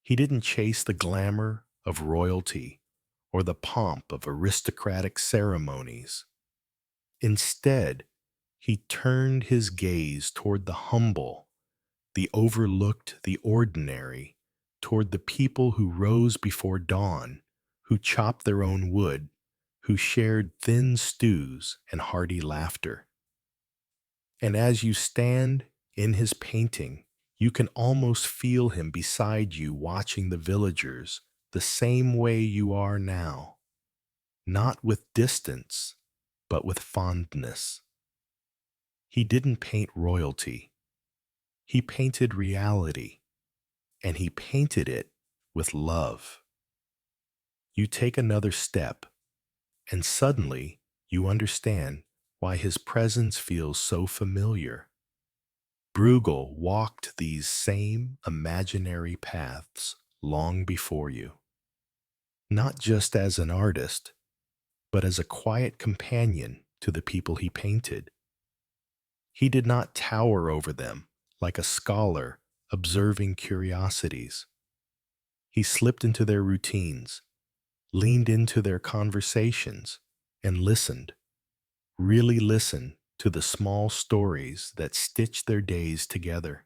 He didn't chase the glamour of royalty or the pomp of aristocratic ceremonies. Instead, he turned his gaze toward the humble, the overlooked, the ordinary, toward the people who rose before dawn, who chopped their own wood, who shared thin stews and hearty laughter. And as you stand in his painting, you can almost feel him beside you watching the villagers the same way you are now, not with distance, but with fondness. He didn't paint royalty. He painted reality, and he painted it with love. You take another step, and suddenly you understand why his presence feels so familiar. Bruegel walked these same imaginary paths long before you, not just as an artist, but as a quiet companion to the people he painted. He did not tower over them like a scholar observing curiosities. He slipped into their routines, leaned into their conversations, and listened, really listened to the small stories that stitched their days together.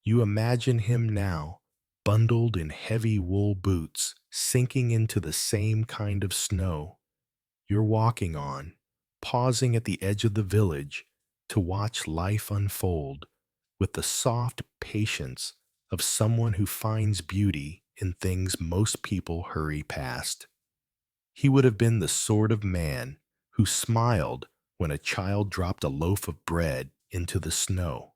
You imagine him now, bundled in heavy wool boots, sinking into the same kind of snow you're walking on, pausing at the edge of the village to watch life unfold with the soft patience of someone who finds beauty in things most people hurry past. He would have been the sort of man who smiled when a child dropped a loaf of bread into the snow,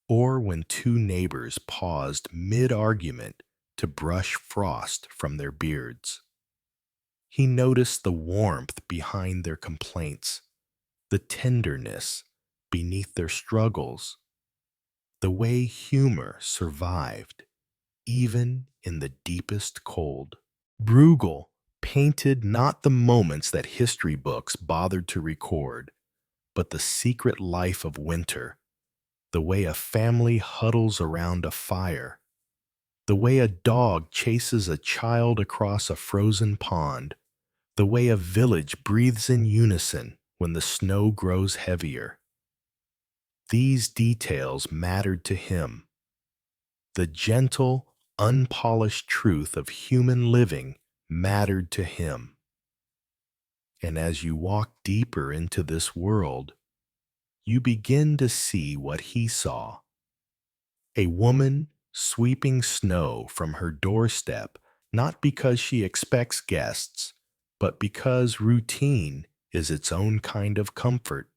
or when two neighbors paused mid-argument to brush frost from their beards. He noticed the warmth behind their complaints, the tenderness beneath their struggles, the way humor survived, even in the deepest cold. Bruegel painted not the moments that history books bothered to record, but the secret life of winter, the way a family huddles around a fire, the way a dog chases a child across a frozen pond, the way a village breathes in unison when the snow grows heavier. These details mattered to him. The gentle, unpolished truth of human living mattered to him. And as you walk deeper into this world, you begin to see what he saw. A woman sweeping snow from her doorstep, not because she expects guests, but because routine is its own kind of comfort.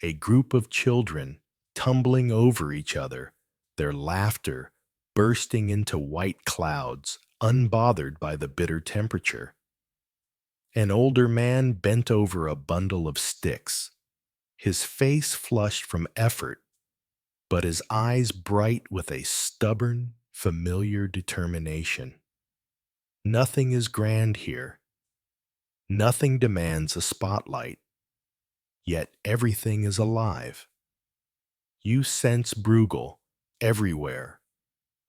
A group of children tumbling over each other, their laughter bursting into white clouds, unbothered by the bitter temperature. An older man bent over a bundle of sticks, his face flushed from effort, but his eyes bright with a stubborn, familiar determination. Nothing is grand here. Nothing demands a spotlight. Yet everything is alive. You sense Bruegel everywhere,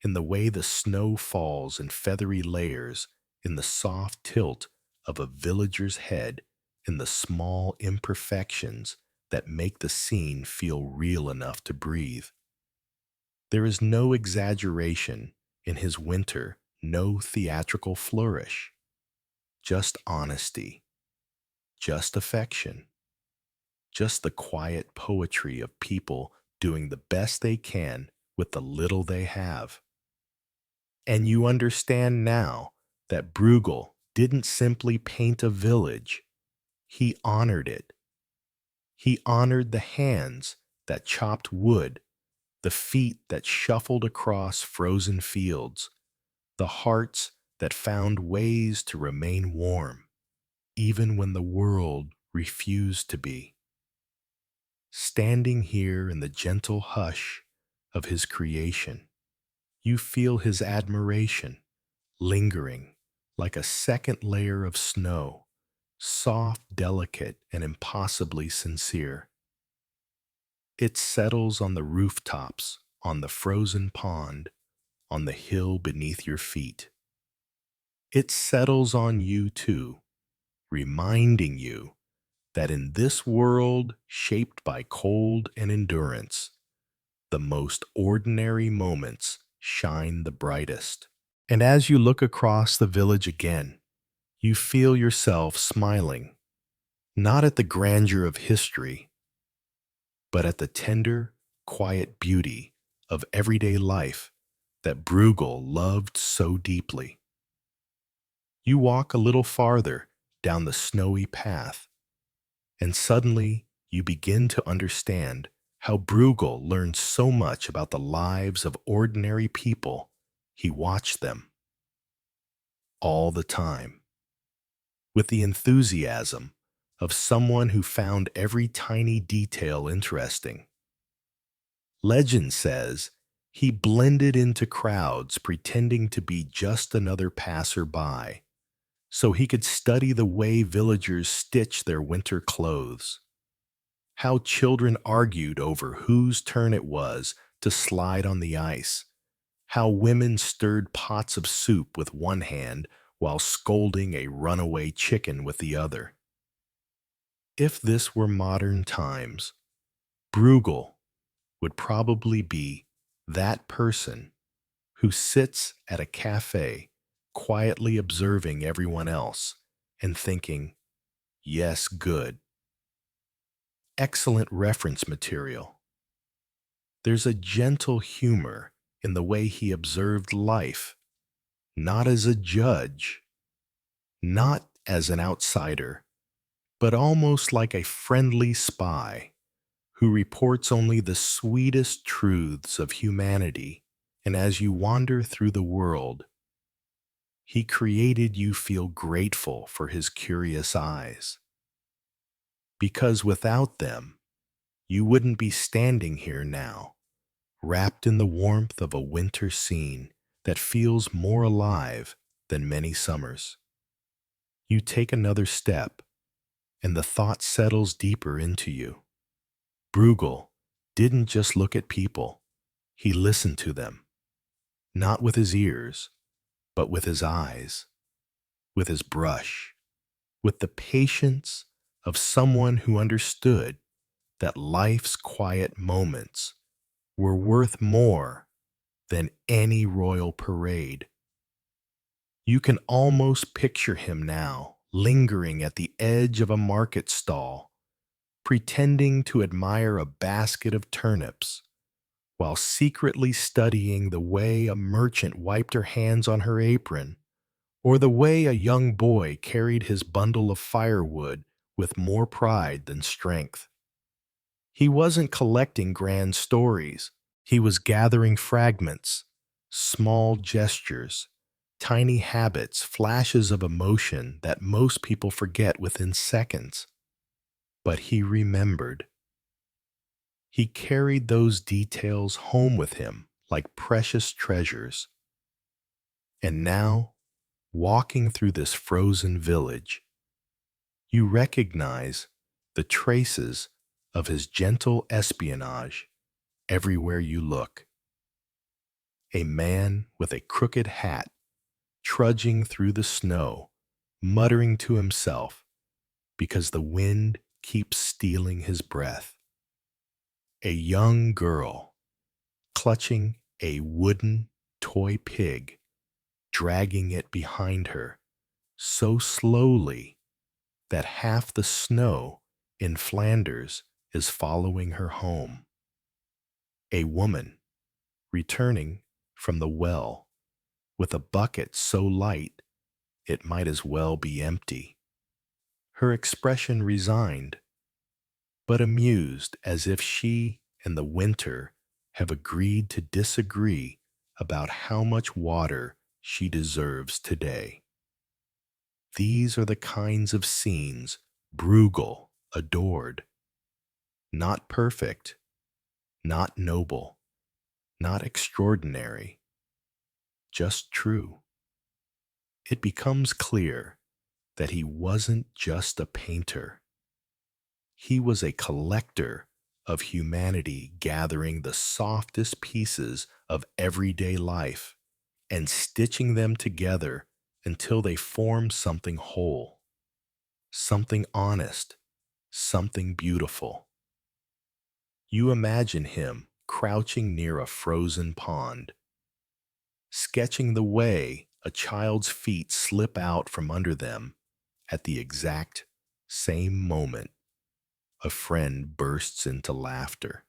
in the way the snow falls in feathery layers, in the soft tilt of a villager's head, in the small imperfections that make the scene feel real enough to breathe. There is no exaggeration in his winter, no theatrical flourish, just honesty, just affection, just the quiet poetry of people doing the best they can with the little they have. And you understand now that Bruegel didn't simply paint a village, he honored it. He honored the hands that chopped wood, the feet that shuffled across frozen fields, the hearts that found ways to remain warm, even when the world refused to be. Standing here in the gentle hush of his creation, you feel his admiration lingering like a second layer of snow, soft, delicate, and impossibly sincere. It settles on the rooftops, on the frozen pond, on the hill beneath your feet. It settles on you too, reminding you that in this world shaped by cold and endurance, the most ordinary moments shine the brightest. And as you look across the village again, you feel yourself smiling, not at the grandeur of history, but at the tender, quiet beauty of everyday life that Bruegel loved so deeply. You walk a little farther down the snowy path, and suddenly you begin to understand how Bruegel learned so much about the lives of ordinary people. He watched them all the time, with the enthusiasm of someone who found every tiny detail interesting. Legend says he blended into crowds pretending to be just another passerby, so he could study the way villagers stitch their winter clothes, how children argued over whose turn it was to slide on the ice, how women stirred pots of soup with one hand while scolding a runaway chicken with the other. If this were modern times, Bruegel would probably be that person who sits at a cafe quietly observing everyone else and thinking, yes, good. Excellent reference material. There's a gentle humor in the way he observed life, not as a judge, not as an outsider, but almost like a friendly spy who reports only the sweetest truths of humanity. And as you wander through the world, he created you feel grateful for his curious eyes. Because without them, you wouldn't be standing here now, wrapped in the warmth of a winter scene that feels more alive than many summers. You take another step, and the thought settles deeper into you. Bruegel didn't just look at people, he listened to them, not with his ears, but with his eyes, with his brush, with the patience of someone who understood that life's quiet moments were worth more than any royal parade. You can almost picture him now, lingering at the edge of a market stall, pretending to admire a basket of turnips, while secretly studying the way a merchant wiped her hands on her apron, or the way a young boy carried his bundle of firewood with more pride than strength. He wasn't collecting grand stories. He was gathering fragments, small gestures, tiny habits, flashes of emotion that most people forget within seconds. But he remembered. He carried those details home with him like precious treasures. And now, walking through this frozen village, you recognize the traces of his gentle espionage everywhere you look. A man with a crooked hat, trudging through the snow, muttering to himself because the wind keeps stealing his breath. A young girl, clutching a wooden toy pig, dragging it behind her so slowly that half the snow in Flanders is following her home. A woman returning from the well with a bucket so light it might as well be empty. Her expression resigned, but amused, as if she and the winter have agreed to disagree about how much water she deserves today. These are the kinds of scenes Bruegel adored. Not perfect, not noble, not extraordinary, just true. It becomes clear that he wasn't just a painter. He was a collector of humanity, gathering the softest pieces of everyday life and stitching them together until they form something whole, something honest, something beautiful. You imagine him crouching near a frozen pond, sketching the way a child's feet slip out from under them at the exact same moment a friend bursts into laughter,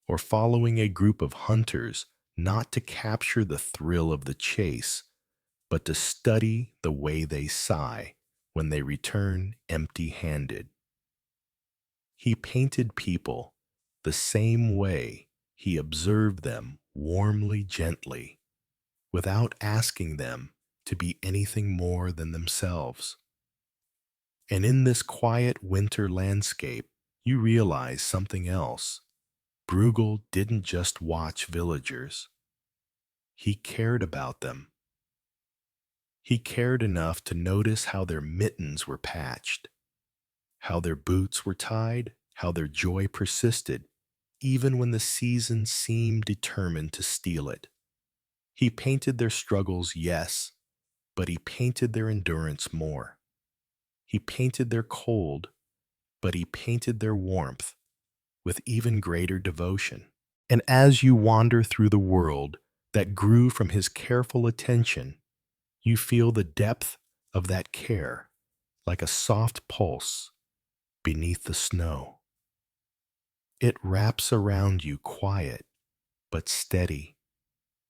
or following a group of hunters not to capture the thrill of the chase, but to study the way they sigh when they return empty-handed. He painted people the same way he observed them, warmly, gently, without asking them to be anything more than themselves. And in this quiet winter landscape, you realize something else. Bruegel didn't just watch villagers. He cared about them. He cared enough to notice how their mittens were patched, how their boots were tied, how their joy persisted, even when the season seemed determined to steal it. He painted their struggles, yes, but he painted their endurance more. He painted their cold, but he painted their warmth with even greater devotion. And as you wander through the world that grew from his careful attention, you feel the depth of that care like a soft pulse beneath the snow. It wraps around you quiet but steady,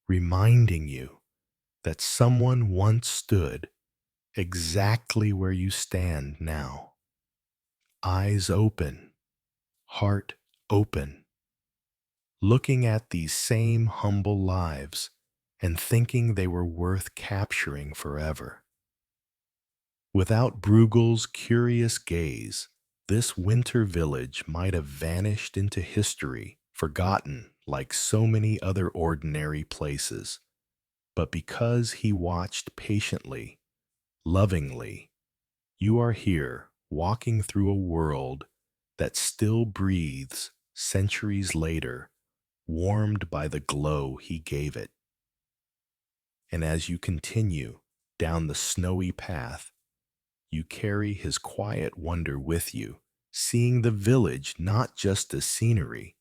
reminding you that someone once stood exactly where you stand now. Eyes open, heart open, looking at these same humble lives and thinking they were worth capturing forever. Without Bruegel's curious gaze, this winter village might have vanished into history, forgotten like so many other ordinary places. But because he watched patiently, lovingly, you are here walking through a world that still breathes centuries later, warmed by the glow he gave it. And as you continue down the snowy path, you carry his quiet wonder with you, seeing the village not just as scenery,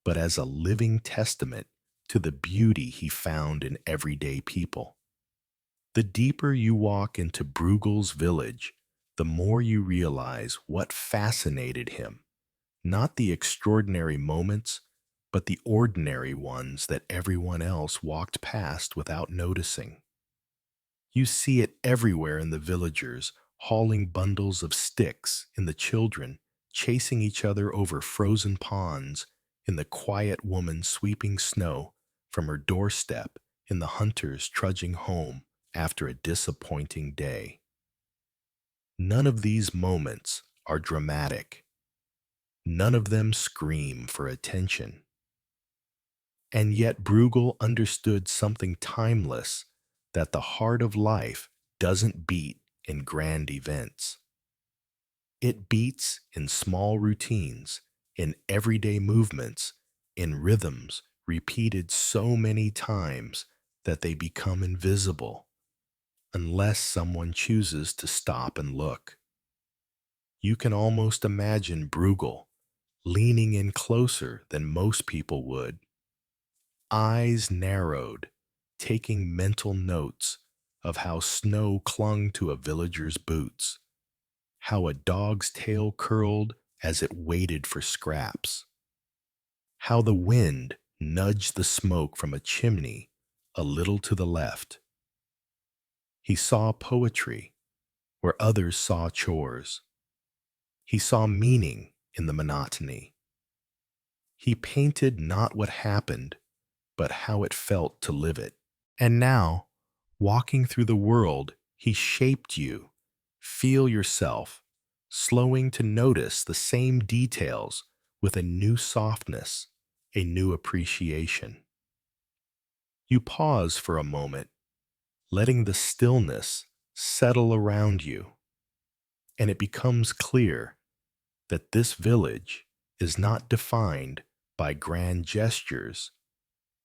but as a living testament to the beauty he found in everyday people. The deeper you walk into Bruegel's village, the more you realize what fascinated him, not the extraordinary moments, but the ordinary ones that everyone else walked past without noticing. You see it everywhere in the villagers hauling bundles of sticks, in the children chasing each other over frozen ponds, in the quiet woman sweeping snow from her doorstep, in the hunters trudging home after a disappointing day. None of these moments are dramatic. None of them scream for attention. And yet Bruegel understood something timeless, that the heart of life doesn't beat in grand events. It beats in small routines, in everyday movements, in rhythms repeated so many times that they become invisible, unless someone chooses to stop and look. You can almost imagine Bruegel leaning in closer than most people would, eyes narrowed, taking mental notes of how snow clung to a villager's boots, how a dog's tail curled as it waited for scraps, how the wind nudged the smoke from a chimney a little to the left. He saw poetry where others saw chores. He saw meaning in the monotony. He painted not what happened, but how it felt to live it. And now, walking through the world, he shaped you. Feel yourself, slowing to notice the same details with a new softness, a new appreciation. You pause for a moment, letting the stillness settle around you, and it becomes clear that this village is not defined by grand gestures,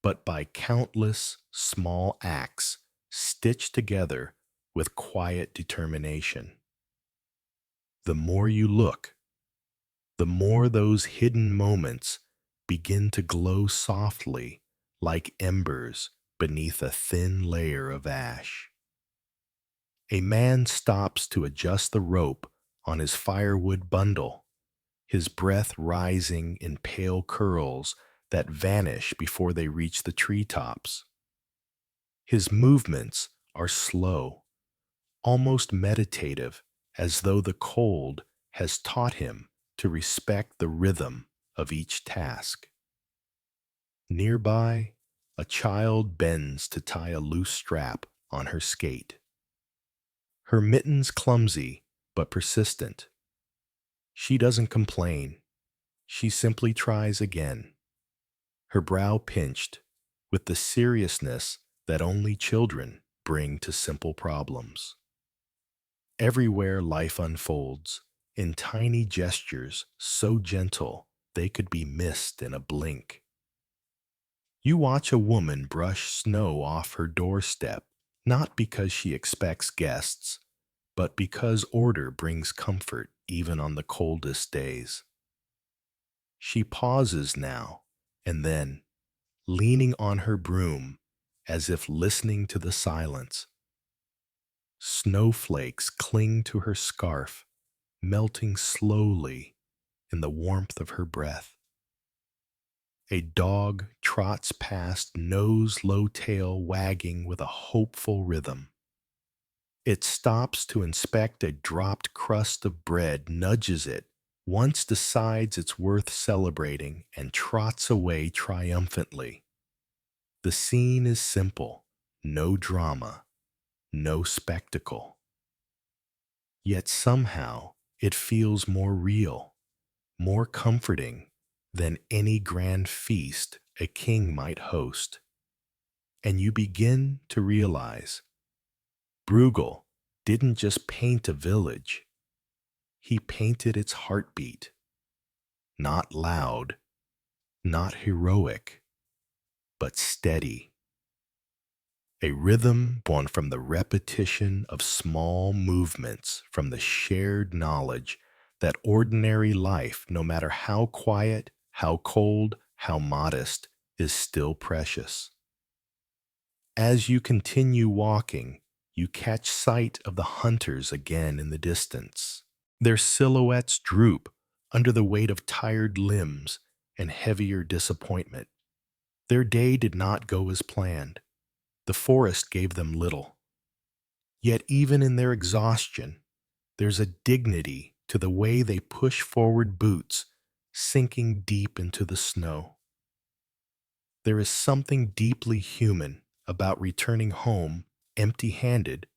but by countless small acts stitched together with quiet determination. The more you look, the more those hidden moments begin to glow softly like embers beneath a thin layer of ash. A man stops to adjust the rope on his firewood bundle, his breath rising in pale curls that vanish before they reach the treetops. His movements are slow, almost meditative, as though the cold has taught him to respect the rhythm of each task. Nearby, a child bends to tie a loose strap on her skate. Her mittens clumsy but persistent. She doesn't complain. She simply tries again, her brow pinched with the seriousness that only children bring to simple problems. Everywhere life unfolds, in tiny gestures so gentle they could be missed in a blink. You watch a woman brush snow off her doorstep, not because she expects guests, but because order brings comfort even on the coldest days. She pauses now and then, leaning on her broom as if listening to the silence. Snowflakes cling to her scarf, melting slowly in the warmth of her breath. A dog trots past, nose low, tail wagging with a hopeful rhythm. It stops to inspect a dropped crust of bread, nudges it, once decides it's worth celebrating, and trots away triumphantly. The scene is simple, no drama, no spectacle. Yet somehow it feels more real, more comforting than any grand feast a king might host. And you begin to realize Bruegel didn't just paint a village, He painted its heartbeat, not loud, not heroic, but steady. A rhythm born from the repetition of small movements, from the shared knowledge that ordinary life, no matter how quiet, how cold, how modest, is still precious. As you continue walking, you catch sight of the hunters again in the distance. Their silhouettes droop under the weight of tired limbs and heavier disappointment. Their day did not go as planned. The forest gave them little. Yet even in their exhaustion, there's a dignity to the way they push forward boots, sinking deep into the snow. There is something deeply human about returning home empty-handed,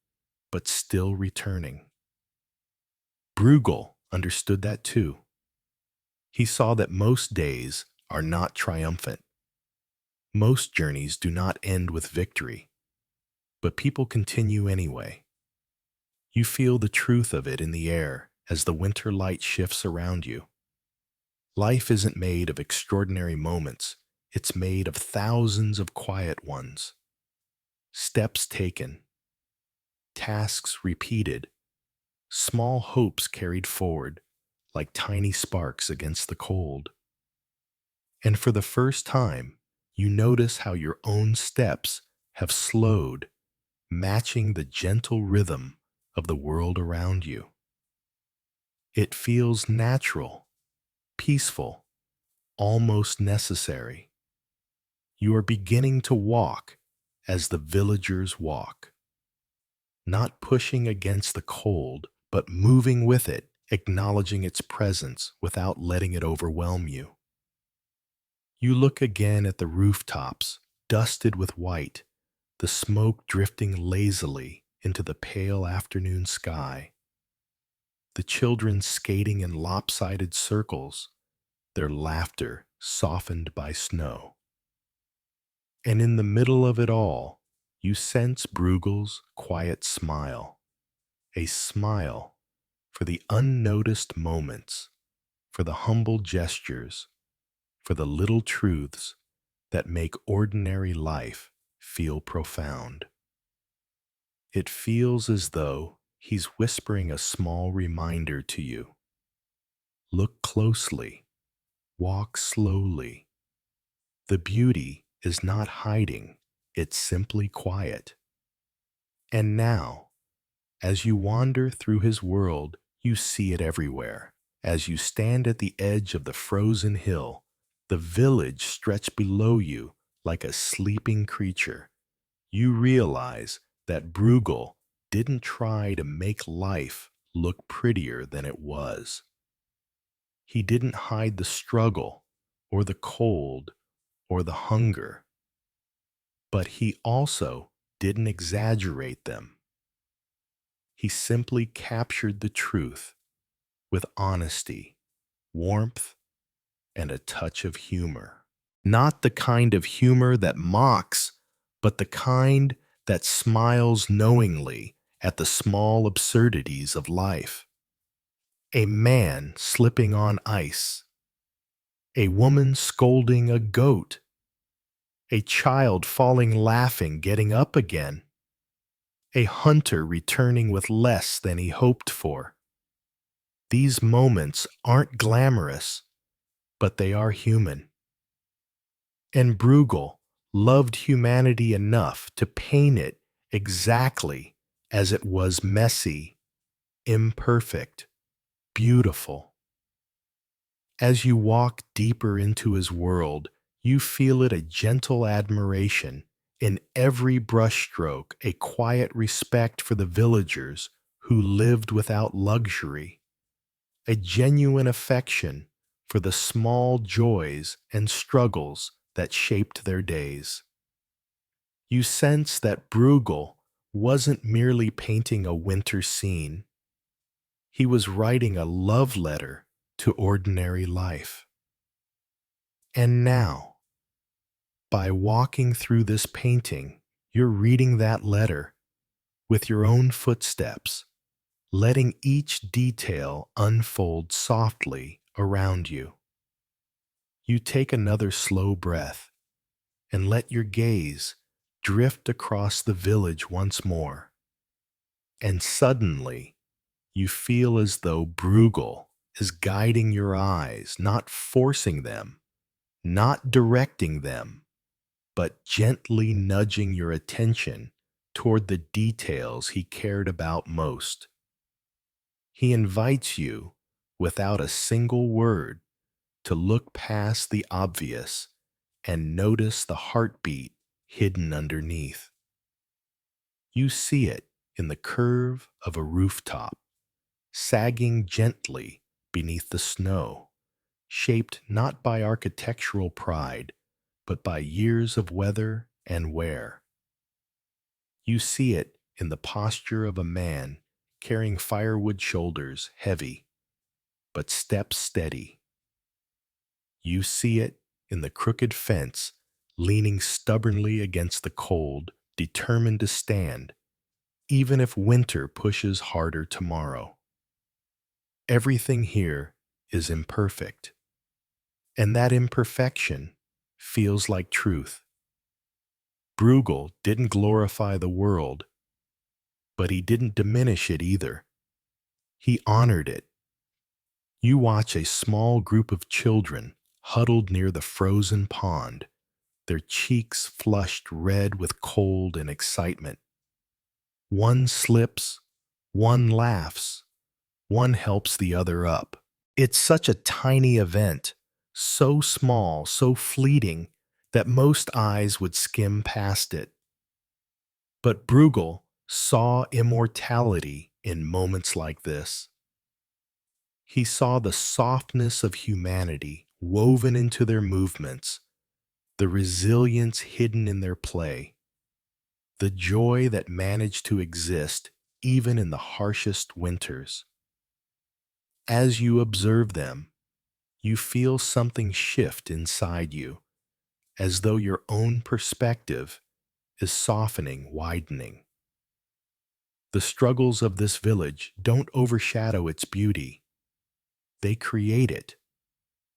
but still returning. Bruegel understood that too. He saw that most days are not triumphant. Most journeys do not end with victory, but people continue anyway. You feel the truth of it in the air as the winter light shifts around you. Life isn't made of extraordinary moments. It's made of thousands of quiet ones. Steps taken, tasks repeated, small hopes carried forward like tiny sparks against the cold. And for the first time, you notice how your own steps have slowed, matching the gentle rhythm of the world around you. It feels natural, peaceful, almost necessary. You are beginning to walk as the villagers walk, not pushing against the cold, but moving with it, acknowledging its presence without letting it overwhelm you. You look again at the rooftops, dusted with white, the smoke drifting lazily into the pale afternoon sky. The children skating in lopsided circles, their laughter softened by snow. And in the middle of it all, you sense Bruegel's quiet smile, a smile for the unnoticed moments, for the humble gestures, for the little truths that make ordinary life feel profound. It feels as though he's whispering a small reminder to you. Look closely, walk slowly. The beauty is not hiding, it's simply quiet. And now, as you wander through his world, you see it everywhere. As you stand at the edge of the frozen hill, the village stretched below you like a sleeping creature. You realize that Bruegel didn't try to make life look prettier than it was. He didn't hide the struggle or the cold or the hunger, but he also didn't exaggerate them. He simply captured the truth with honesty, warmth, and a touch of humor. Not the kind of humor that mocks, but the kind that smiles knowingly at the small absurdities of life. A man slipping on ice, a woman scolding a goat, a child falling laughing, getting up again, a hunter returning with less than he hoped for. These moments aren't glamorous, but they are human. And Bruegel loved humanity enough to paint it exactly as it was: messy, imperfect, beautiful. As you walk deeper into his world, you feel it a gentle admiration, in every brushstroke a quiet respect for the villagers who lived without luxury, a genuine affection for the small joys and struggles that shaped their days. You sense that Bruegel wasn't merely painting a winter scene. He was writing a love letter to ordinary life. And now, by walking through this painting, you're reading that letter with your own footsteps, letting each detail unfold softly around you. You take another slow breath and let your gaze drift across the village once more. And suddenly, you feel as though Bruegel is guiding your eyes, not forcing them, not directing them, but gently nudging your attention toward the details he cared about most. He invites you, without a single word, to look past the obvious and notice the heartbeat hidden underneath. You see it in the curve of a rooftop, sagging gently beneath the snow, shaped not by architectural pride, but by years of weather and wear. You see it in the posture of a man carrying firewood shoulders heavy, but steps steady. You see it in the crooked fence leaning stubbornly against the cold, determined to stand, even if winter pushes harder tomorrow. Everything here is imperfect, and that imperfection feels like truth. Bruegel didn't glorify the world, but he didn't diminish it either. He honored it. You watch a small group of children huddled near the frozen pond, their cheeks flushed red with cold and excitement. One slips, one laughs, one helps the other up. It's such a tiny event, so small, so fleeting, that most eyes would skim past it. But Bruegel saw immortality in moments like this. He saw the softness of humanity woven into their movements, the resilience hidden in their play, the joy that managed to exist even in the harshest winters. As you observe them, you feel something shift inside you, as though your own perspective is softening, widening. The struggles of this village don't overshadow its beauty. They create it.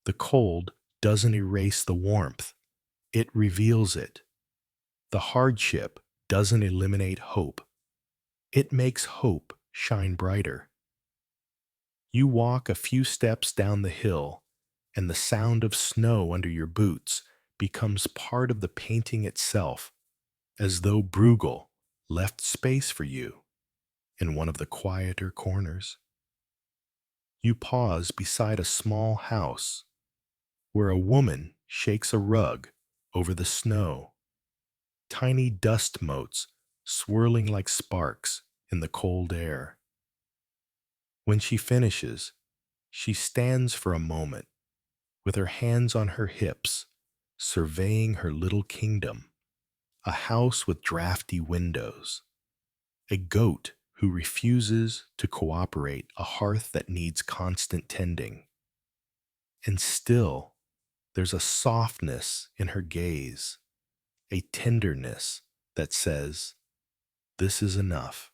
The cold doesn't erase the warmth. It reveals it. The hardship doesn't eliminate hope. It makes hope shine brighter. You walk a few steps down the hill, and the sound of snow under your boots becomes part of the painting itself, as though Bruegel left space for you in one of the quieter corners. You pause beside a small house where a woman shakes a rug over the snow, tiny dust motes swirling like sparks in the cold air. When she finishes, she stands for a moment with her hands on her hips, surveying her little kingdom, a house with drafty windows, a goat who refuses to cooperate, a hearth that needs constant tending. And still, there's a softness in her gaze, a tenderness that says, "This is enough.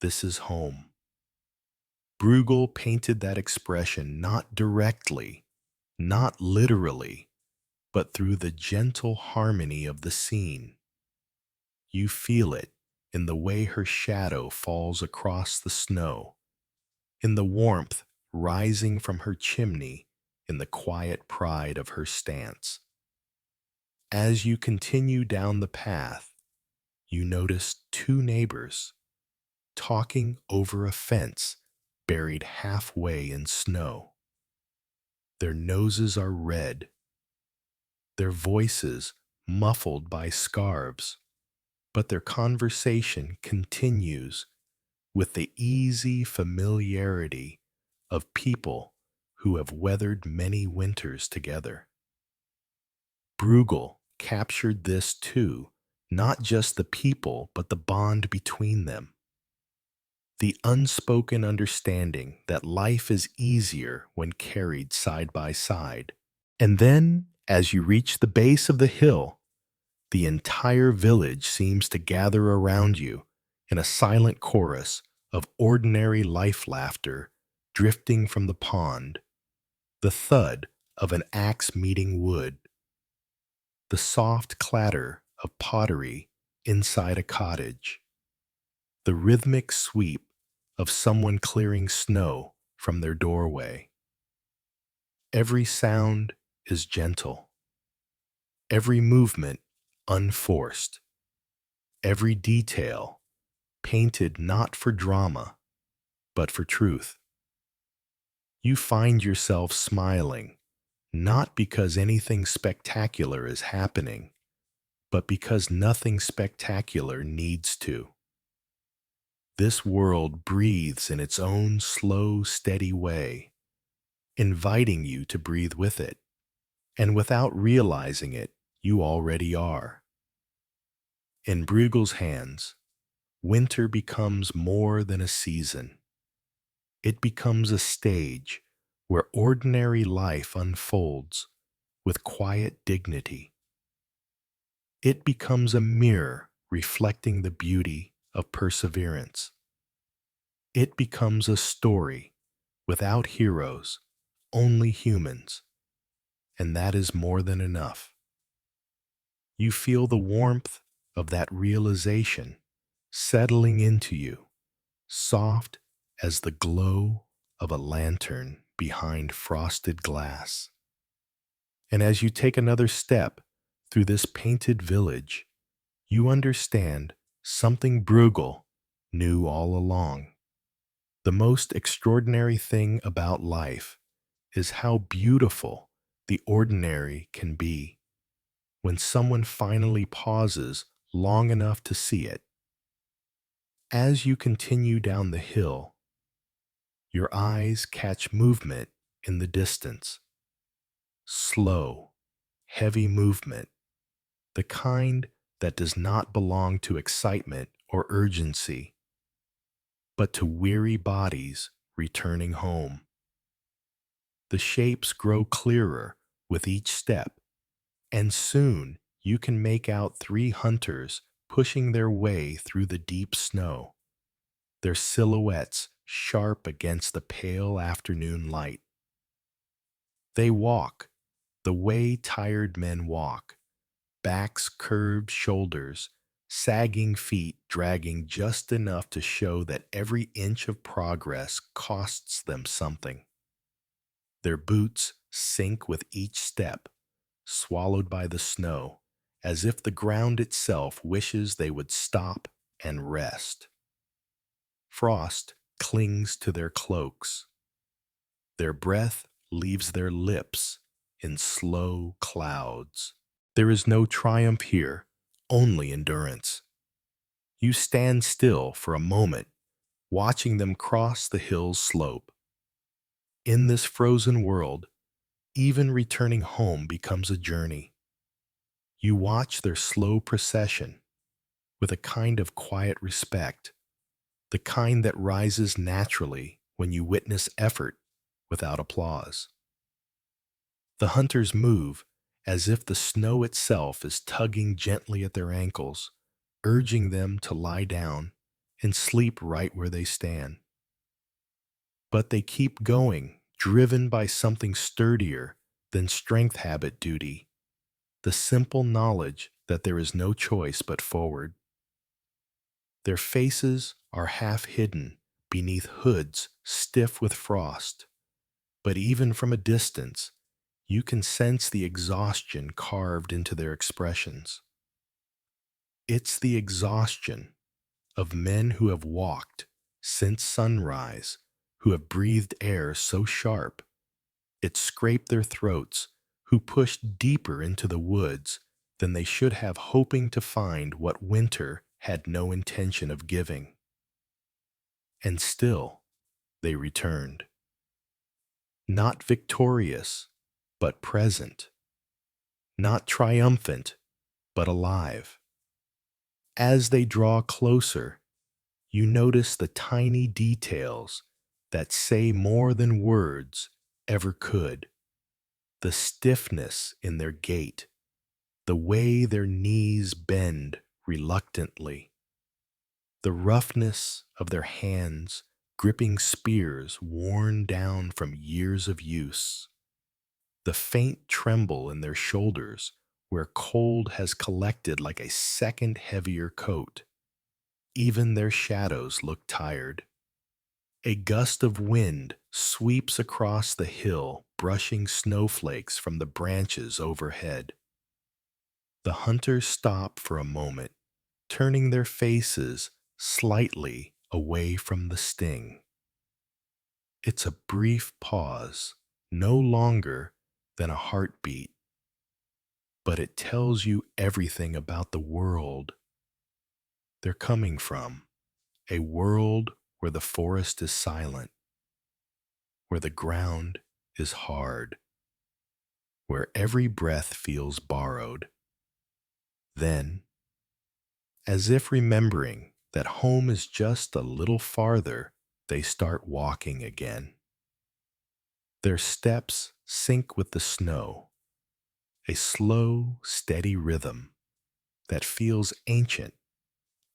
This is home." Bruegel painted that expression not directly, not literally, but through the gentle harmony of the scene. You feel it in the way her shadow falls across the snow, in the warmth rising from her chimney, in the quiet pride of her stance. As you continue down the path, you notice two neighbors talking over a fence buried halfway in snow. Their noses are red, their voices muffled by scarves, but their conversation continues with the easy familiarity of people who have weathered many winters together. Bruegel captured this too, not just the people, but the bond between them. The unspoken understanding that life is easier when carried side by side. And then, as you reach the base of the hill, the entire village seems to gather around you in a silent chorus of ordinary life laughter drifting from the pond, the thud of an axe meeting wood, the soft clatter of pottery inside a cottage, the rhythmic sweep of someone clearing snow from their doorway. Every sound is gentle, every movement unforced, every detail painted not for drama, but for truth. You find yourself smiling, not because anything spectacular is happening, but because nothing spectacular needs to. This world breathes in its own slow, steady way, inviting you to breathe with it. And without realizing it, you already are. In Bruegel's hands, winter becomes more than a season. It becomes a stage where ordinary life unfolds with quiet dignity. It becomes a mirror reflecting the beauty of perseverance. It becomes a story without heroes, only humans, and that is more than enough. You feel the warmth of that realization settling into you, soft as the glow of a lantern behind frosted glass. And as you take another step through this painted village, you understand something Bruegel knew all along. The most extraordinary thing about life is how beautiful the ordinary can be when someone finally pauses long enough to see it. As you continue down the hill, your eyes catch movement in the distance. Slow, heavy movement, the kind that does not belong to excitement or urgency, but to weary bodies returning home. The shapes grow clearer with each step, and soon you can make out three hunters pushing their way through the deep snow, their silhouettes sharp against the pale afternoon light. They walk the way tired men walk, backs curved shoulders, sagging feet dragging just enough to show that every inch of progress costs them something. Their boots sink with each step, swallowed by the snow, as if the ground itself wishes they would stop and rest. Frost clings to their cloaks. Their breath leaves their lips in slow clouds. There is no triumph here, only endurance. You stand still for a moment, watching them cross the hill's slope. In this frozen world, even returning home becomes a journey. You watch their slow procession with a kind of quiet respect, the kind that rises naturally when you witness effort without applause. The hunters move as if the snow itself is tugging gently at their ankles, urging them to lie down and sleep right where they stand. But they keep going, driven by something sturdier than strength habit duty, the simple knowledge that there is no choice but forward. Their faces are half hidden beneath hoods stiff with frost, but even from a distance, you can sense the exhaustion carved into their expressions. It's the exhaustion of men who have walked since sunrise, who have breathed air so sharp it scraped their throats, who pushed deeper into the woods than they should have, hoping to find what winter had no intention of giving. And still they returned. Not victorious, but present. Not triumphant, but alive. As they draw closer, you notice the tiny details that say more than words ever could. The stiffness in their gait, the way their knees bend reluctantly, the roughness of their hands gripping spears worn down from years of use, the faint tremble in their shoulders where cold has collected like a second heavier coat. Even their shadows look tired. A gust of wind sweeps across the hill, brushing snowflakes from the branches overhead. The hunters stop for a moment, turning their faces slightly away from the sting. It's a brief pause, no longer than a heartbeat, but it tells you everything about the world they're coming from, a world where the forest is silent, where the ground is hard, where every breath feels borrowed. Then, as if remembering that home is just a little farther, they start walking again. Their steps sync with the snow, a slow, steady rhythm that feels ancient,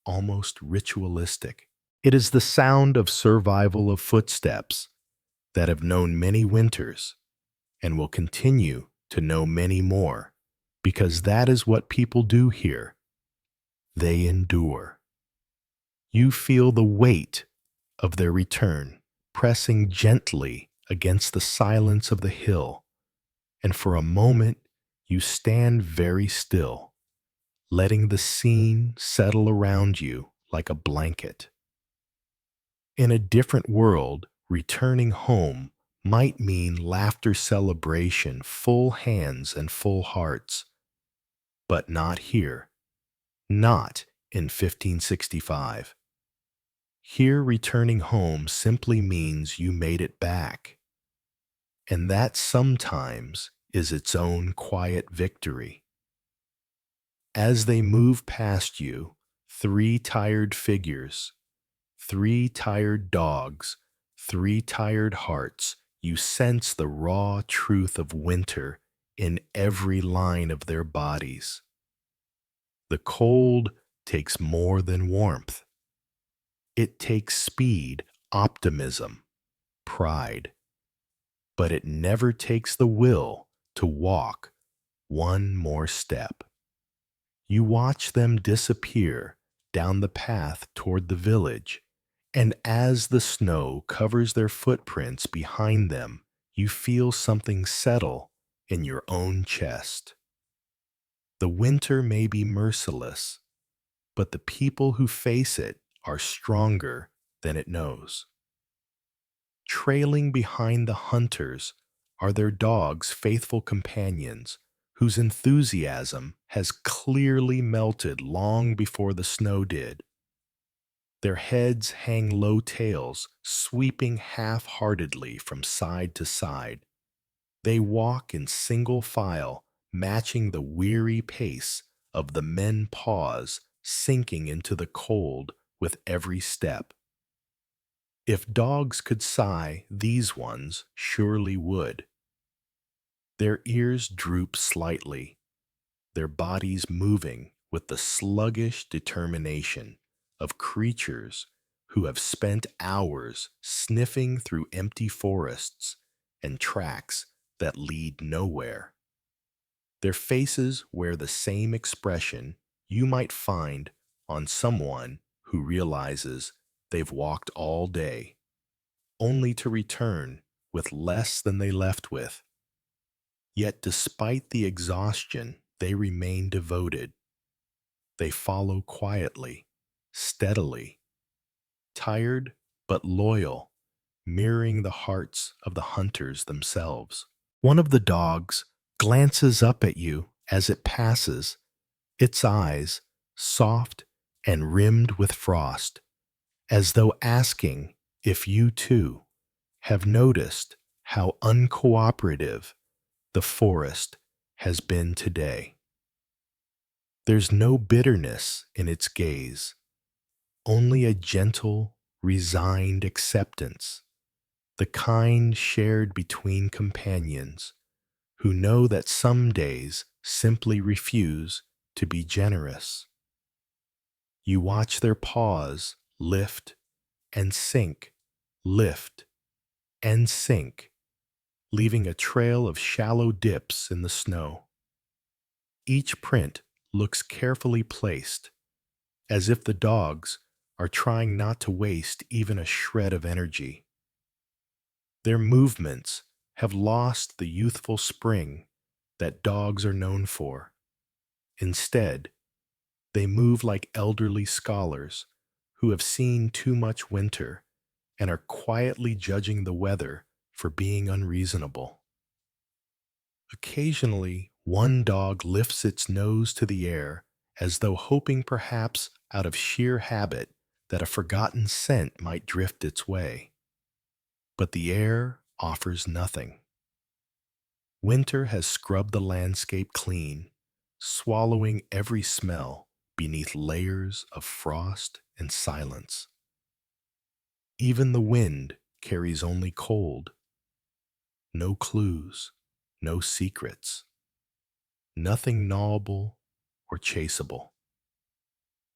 almost ritualistic. It is the sound of survival of footsteps that have known many winters and will continue to know many more, because that is what people do here. They endure. You feel the weight of their return pressing gently against the silence of the hill, and for a moment you stand very still, letting the scene settle around you like a blanket. In a different world, returning home might mean laughter, celebration, full hands and full hearts. But not here. Not in 1565. Here, returning home simply means you made it back. And that sometimes is its own quiet victory. As they move past you, three tired figures, three tired dogs, three tired hearts, you sense the raw truth of winter in every line of their bodies. The cold takes more than warmth. It takes speed, optimism, pride. But it never takes the will to walk one more step. You watch them disappear down the path toward the village, and as the snow covers their footprints behind them, you feel something settle in your own chest. The winter may be merciless, but the people who face it are stronger than it knows. Trailing behind the hunters are their dogs' faithful companions, whose enthusiasm has clearly melted long before the snow did. Their heads hang low tails, sweeping half-heartedly from side to side. They walk in single file, matching the weary pace of the men paws, sinking into the cold with every step. If dogs could sigh, these ones surely would. Their ears droop slightly, their bodies moving with the sluggish determination of creatures who have spent hours sniffing through empty forests and tracks that lead nowhere. Their faces wear the same expression you might find on someone who realizes they've walked all day, only to return with less than they left with. Yet despite the exhaustion, they remain devoted. They follow quietly, steadily, tired but loyal, mirroring the hearts of the hunters themselves. One of the dogs glances up at you as it passes, its eyes soft and rimmed with frost, as though asking if you too have noticed how uncooperative the forest has been today. There's no bitterness in its gaze, only a gentle, resigned acceptance, the kind shared between companions who know that some days simply refuse to be generous. You watch their paws lift and sink, lift and sink, leaving a trail of shallow dips in the snow. Each print looks carefully placed, as if the dogs are trying not to waste even a shred of energy. Their movements have lost the youthful spring that dogs are known for. Instead, they move like elderly scholars who have seen too much winter and are quietly judging the weather for being unreasonable. Occasionally, one dog lifts its nose to the air as though hoping perhaps out of sheer habit that a forgotten scent might drift its way. But the air offers nothing. Winter has scrubbed the landscape clean, swallowing every smell beneath layers of frost and silence. Even the wind carries only cold. No clues, no secrets, nothing gnawable or chaseable.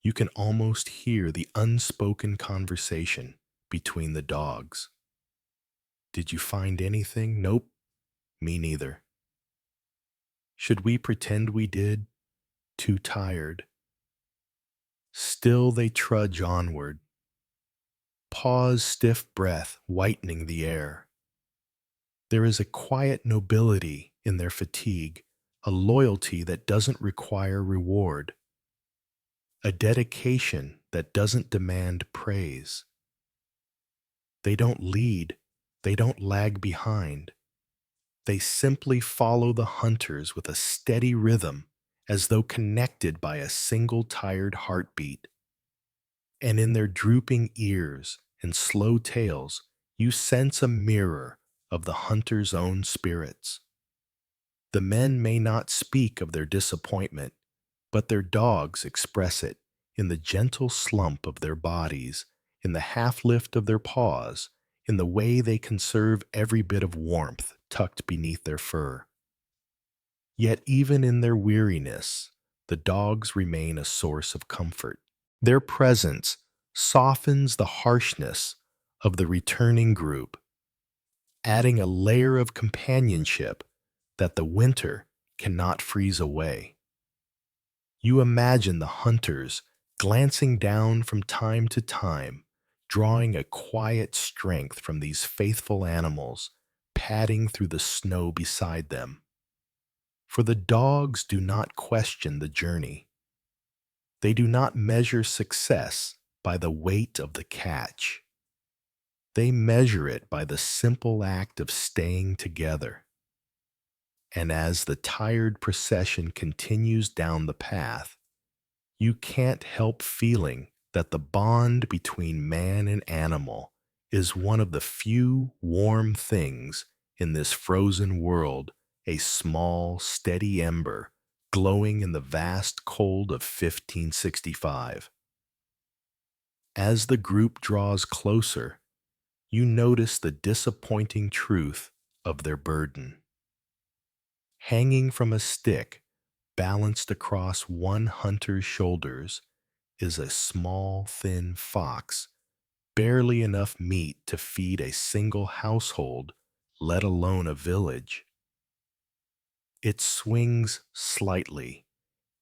You can almost hear the unspoken conversation between the dogs. Did you find anything? Nope, me neither. Should we pretend we did? Too tired. Still they trudge onward. Pause, stiff breath whitening the air. There is a quiet nobility in their fatigue, a loyalty that doesn't require reward, a dedication that doesn't demand praise. They don't lead, they don't lag behind. They simply follow the hunters with a steady rhythm, as though connected by a single tired heartbeat. And in their drooping ears and slow tails, you sense a mirror of the hunter's own spirits. The men may not speak of their disappointment, but their dogs express it in the gentle slump of their bodies, in the half lift of their paws, in the way they conserve every bit of warmth tucked beneath their fur. Yet even in their weariness, the dogs remain a source of comfort. Their presence softens the harshness of the returning group, adding a layer of companionship that the winter cannot freeze away. You imagine the hunters glancing down from time to time, drawing a quiet strength from these faithful animals, padding through the snow beside them. For the dogs do not question the journey. They do not measure success by the weight of the catch. They measure it by the simple act of staying together. And as the tired procession continues down the path, you can't help feeling that the bond between man and animal is one of the few warm things in this frozen world, a small, steady ember glowing in the vast cold of 1565. As the group draws closer, you notice the disappointing truth of their burden. Hanging from a stick, balanced across one hunter's shoulders, is a small, thin fox, barely enough meat to feed a single household, let alone a village. It swings slightly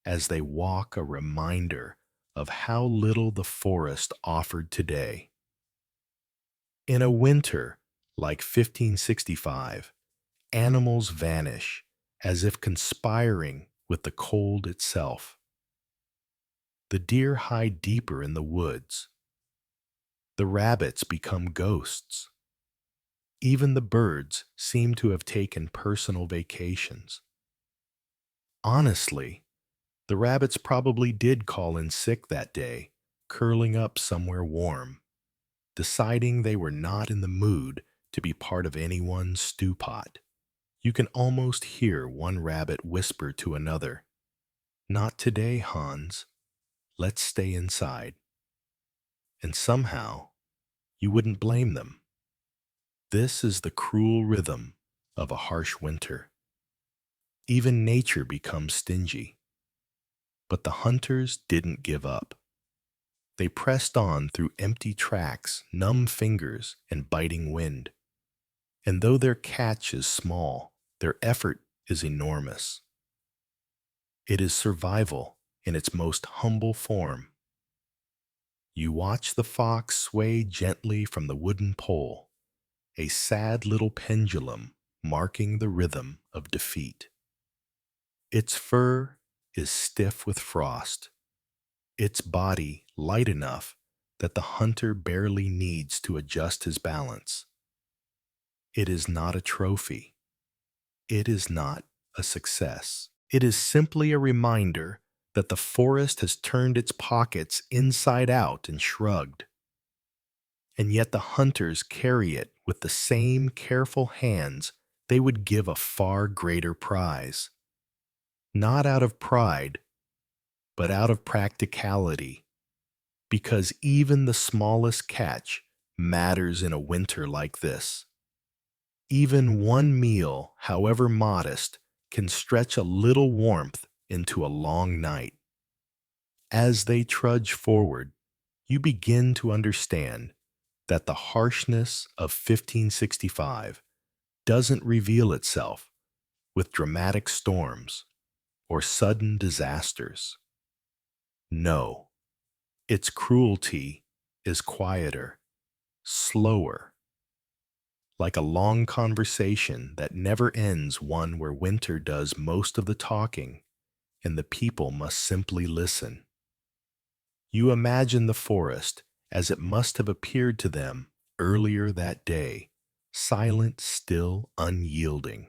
as they walk, a reminder of how little the forest offered today. In a winter like 1565, animals vanish as if conspiring with the cold itself. The deer hide deeper in the woods. The rabbits become ghosts. Even the birds seem to have taken personal vacations. Honestly, the rabbits probably did call in sick that day, curling up somewhere warm, deciding they were not in the mood to be part of anyone's stew pot. You can almost hear one rabbit whisper to another, "Not today, Hans. Let's stay inside." And somehow, you wouldn't blame them. This is the cruel rhythm of a harsh winter. Even nature becomes stingy. But the hunters didn't give up. They pressed on through empty tracks, numb fingers, and biting wind. And though their catch is small, their effort is enormous. It is survival in its most humble form. You watch the fox sway gently from the wooden pole, a sad little pendulum marking the rhythm of defeat. Its fur is stiff with frost, its body light enough that the hunter barely needs to adjust his balance. It is not a trophy. It is not a success. It is simply a reminder that the forest has turned its pockets inside out and shrugged. And yet the hunters carry it with the same careful hands they would give a far greater prize. Not out of pride, but out of practicality, because even the smallest catch matters in a winter like this. Even one meal, however modest, can stretch a little warmth into a long night. As they trudge forward, you begin to understand that the harshness of 1565 doesn't reveal itself with dramatic storms or sudden disasters. No, its cruelty is quieter, slower, like a long conversation that never ends, one where winter does most of the talking and the people must simply listen. You imagine the forest as it must have appeared to them earlier that day, silent, still, unyielding.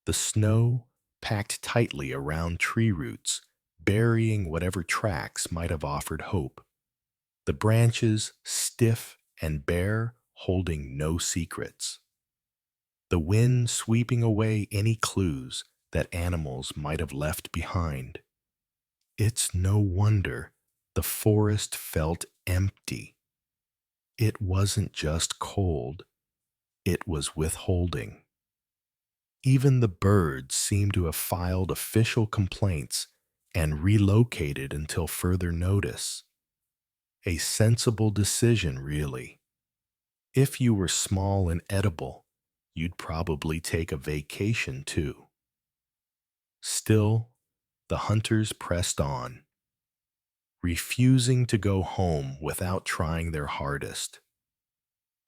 The snow packed tightly around tree roots, burying whatever tracks might have offered hope. The branches stiff and bare, holding no secrets. The wind sweeping away any clues that animals might have left behind. It's no wonder the forest felt empty. It wasn't just cold, it was withholding. Even the birds seemed to have filed official complaints and relocated until further notice. A sensible decision, really. If you were small and edible, you'd probably take a vacation too. Still, the hunters pressed on, refusing to go home without trying their hardest.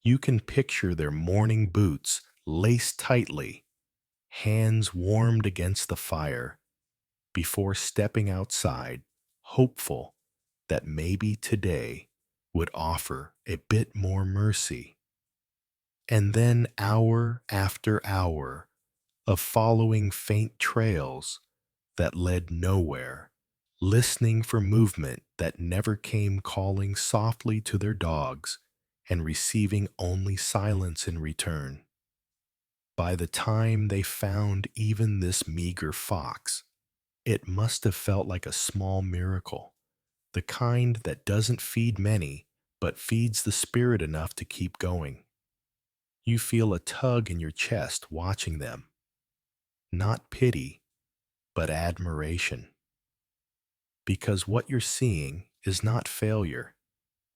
You can picture their morning boots laced tightly, hands warmed against the fire, before stepping outside, hopeful that maybe today would offer a bit more mercy. And then hour after hour of following faint trails that led nowhere, listening for movement that never came, calling softly to their dogs and receiving only silence in return. By the time they found even this meager fox, it must have felt like a small miracle, the kind that doesn't feed many, but feeds the spirit enough to keep going. You feel a tug in your chest watching them. Not pity, but admiration. Because what you're seeing is not failure,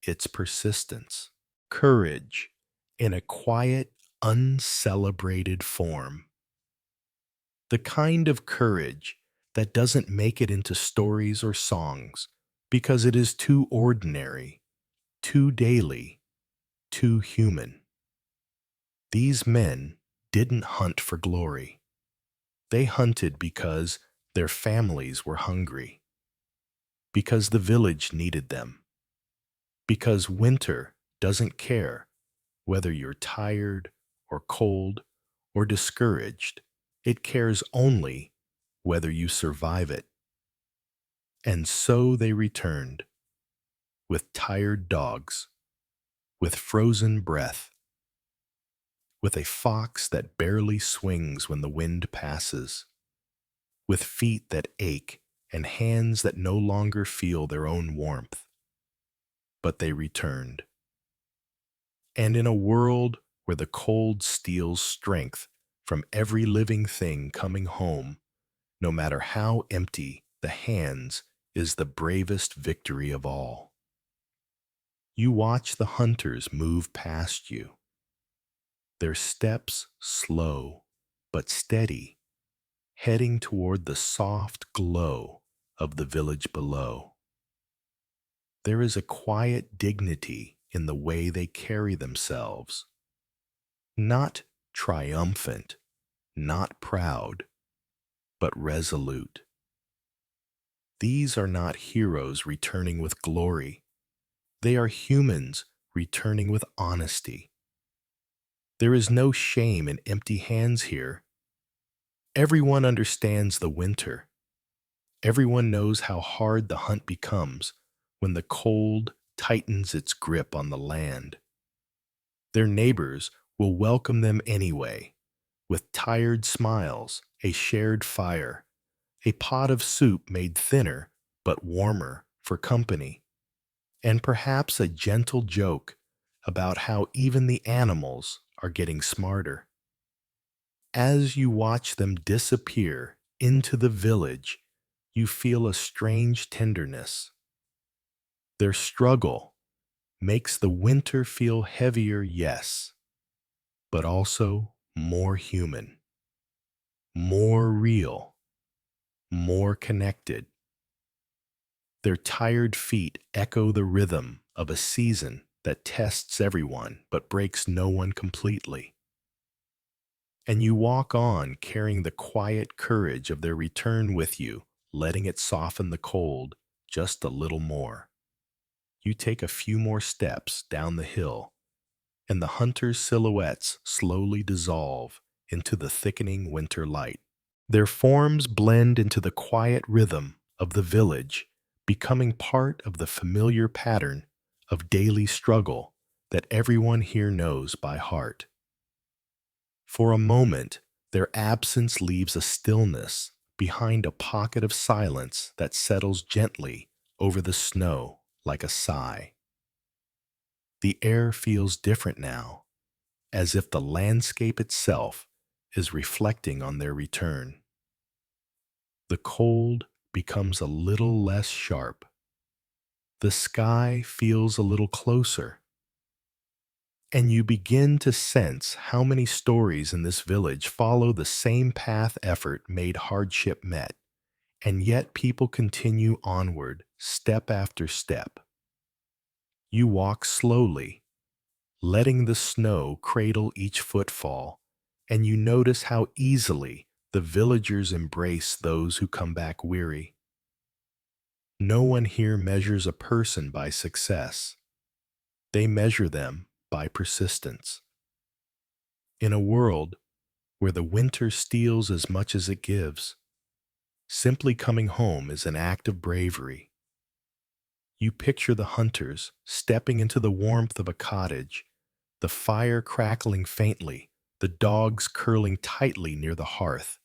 it's persistence. Courage in a quiet, uncelebrated form. The kind of courage that doesn't make it into stories or songs because it is too ordinary, too daily, too human. These men didn't hunt for glory. They hunted because their families were hungry, because the village needed them, because winter doesn't care whether you're tired or cold or discouraged. It cares only whether you survive it. And so they returned, with tired dogs, with frozen breath, with a fox that barely swings when the wind passes, with feet that ache and hands that no longer feel their own warmth. But they returned. And in a world where the cold steals strength from every living thing coming home, no matter how empty the hands is the bravest victory of all. You watch the hunters move past you, their steps slow but steady, heading toward the soft glow of the village below. There is a quiet dignity in the way they carry themselves, not triumphant, not proud, but resolute. These are not heroes returning with glory. They are humans returning with honesty. There is no shame in empty hands here. Everyone understands the winter. Everyone knows how hard the hunt becomes when the cold tightens its grip on the land. Their neighbors will welcome them anyway, with tired smiles, a shared fire, a pot of soup made thinner but warmer for company, and perhaps a gentle joke about how even the animals are getting smarter. As you watch them disappear into the village, you feel a strange tenderness. Their struggle makes the winter feel heavier, yes, but also more human, more real, more connected. Their tired feet echo the rhythm of a season that tests everyone but breaks no one completely. And you walk on carrying the quiet courage of their return with you, letting it soften the cold just a little more. You take a few more steps down the hill, and the hunters' silhouettes slowly dissolve into the thickening winter light. Their forms blend into the quiet rhythm of the village, becoming part of the familiar pattern of daily struggle that everyone here knows by heart. For a moment, their absence leaves a stillness behind a pocket of silence that settles gently over the snow like a sigh. The air feels different now, as if the landscape itself is reflecting on their return. The cold becomes a little less sharp. The sky feels a little closer, and you begin to sense how many stories in this village follow the same path effort made hardship met, and yet people continue onward, step after step. You walk slowly, letting the snow cradle each footfall, and you notice how easily the villagers embrace those who come back weary. No one here measures a person by success. They measure them by persistence. In a world where the winter steals as much as it gives, simply coming home is an act of bravery. You picture the hunters stepping into the warmth of a cottage, the fire crackling faintly, the dogs curling tightly near the hearth,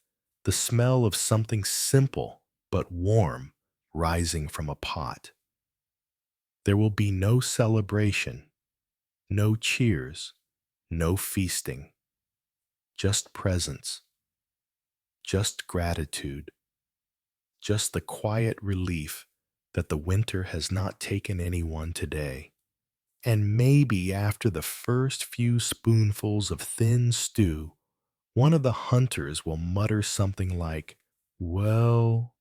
the smell of something simple but warm rising from a pot. There will be no celebration, no cheers, no feasting, just presence, just gratitude, just the quiet relief that the winter has not taken anyone today. And maybe after the first few spoonfuls of thin stew, one of the hunters will mutter something like, "Well,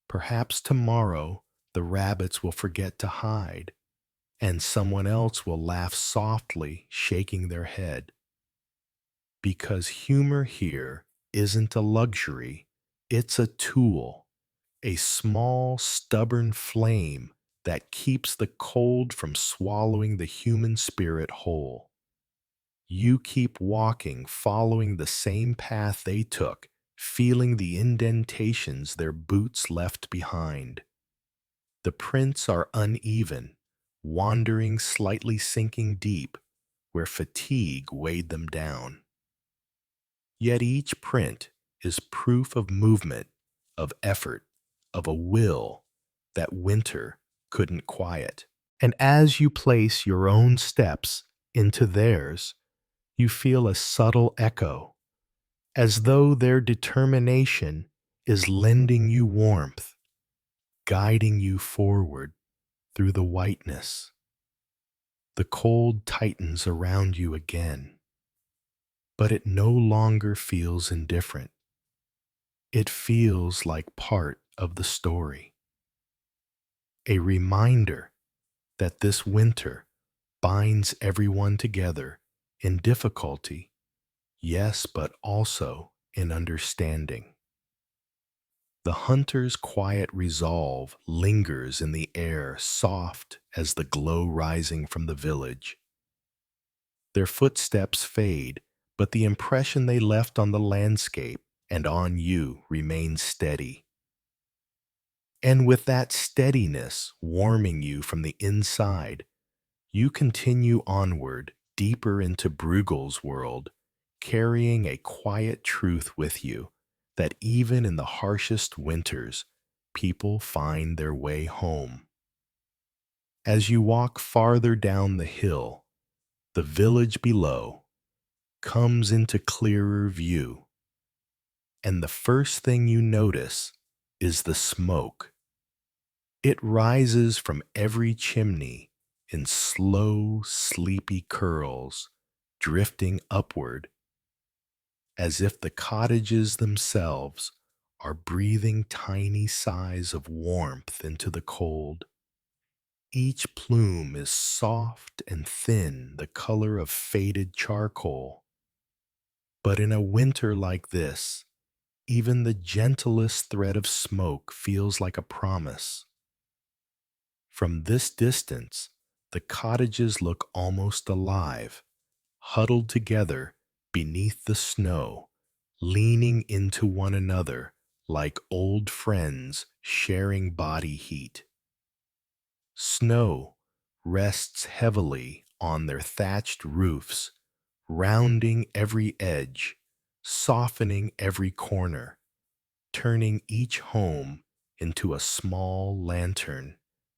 perhaps tomorrow the rabbits will forget to hide," and someone else will laugh softly, shaking their head. Because humor here isn't a luxury, it's a tool, a small, stubborn flame that keeps the cold from swallowing the human spirit whole. You keep walking, following the same path they took, feeling the indentations their boots left behind. The prints are uneven, wandering, slightly sinking deep, where fatigue weighed them down. Yet each print is proof of movement, of effort, of a will that winter couldn't quiet. And as you place your own steps into theirs, you feel a subtle echo, as though their determination is lending you warmth, guiding you forward through the whiteness. The cold tightens around you again, but it no longer feels indifferent. It feels like part of the story, a reminder that this winter binds everyone together in difficulty, yes, but also in understanding. The hunter's quiet resolve lingers in the air, soft as the glow rising from the village. Their footsteps fade, but the impression they left on the landscape and on you remains steady. And with that steadiness warming you from the inside, you continue onward, deeper into Bruegel's world, carrying a quiet truth with you that even in the harshest winters, people find their way home. As you walk farther down the hill, the village below comes into clearer view, and the first thing you notice is the smoke. It rises from every chimney in slow, sleepy curls, drifting upward, as if the cottages themselves are breathing tiny sighs of warmth into the cold. Each plume is soft and thin, the color of faded charcoal. But in a winter like this, even the gentlest thread of smoke feels like a promise. From this distance, the cottages look almost alive, huddled together beneath the snow, leaning into one another like old friends sharing body heat. Snow rests heavily on their thatched roofs, rounding every edge, softening every corner, turning each home into a small lantern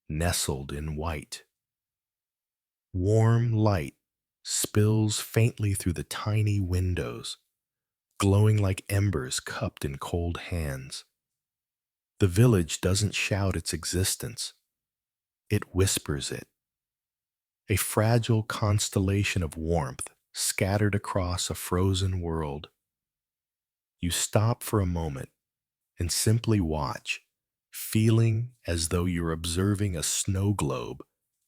nestled in white. Warm light spills faintly through the tiny windows, glowing like embers cupped in cold hands. The village doesn't shout its existence, it whispers it. A fragile constellation of warmth scattered across a frozen world. You stop for a moment and simply watch, feeling as though you're observing a snow globe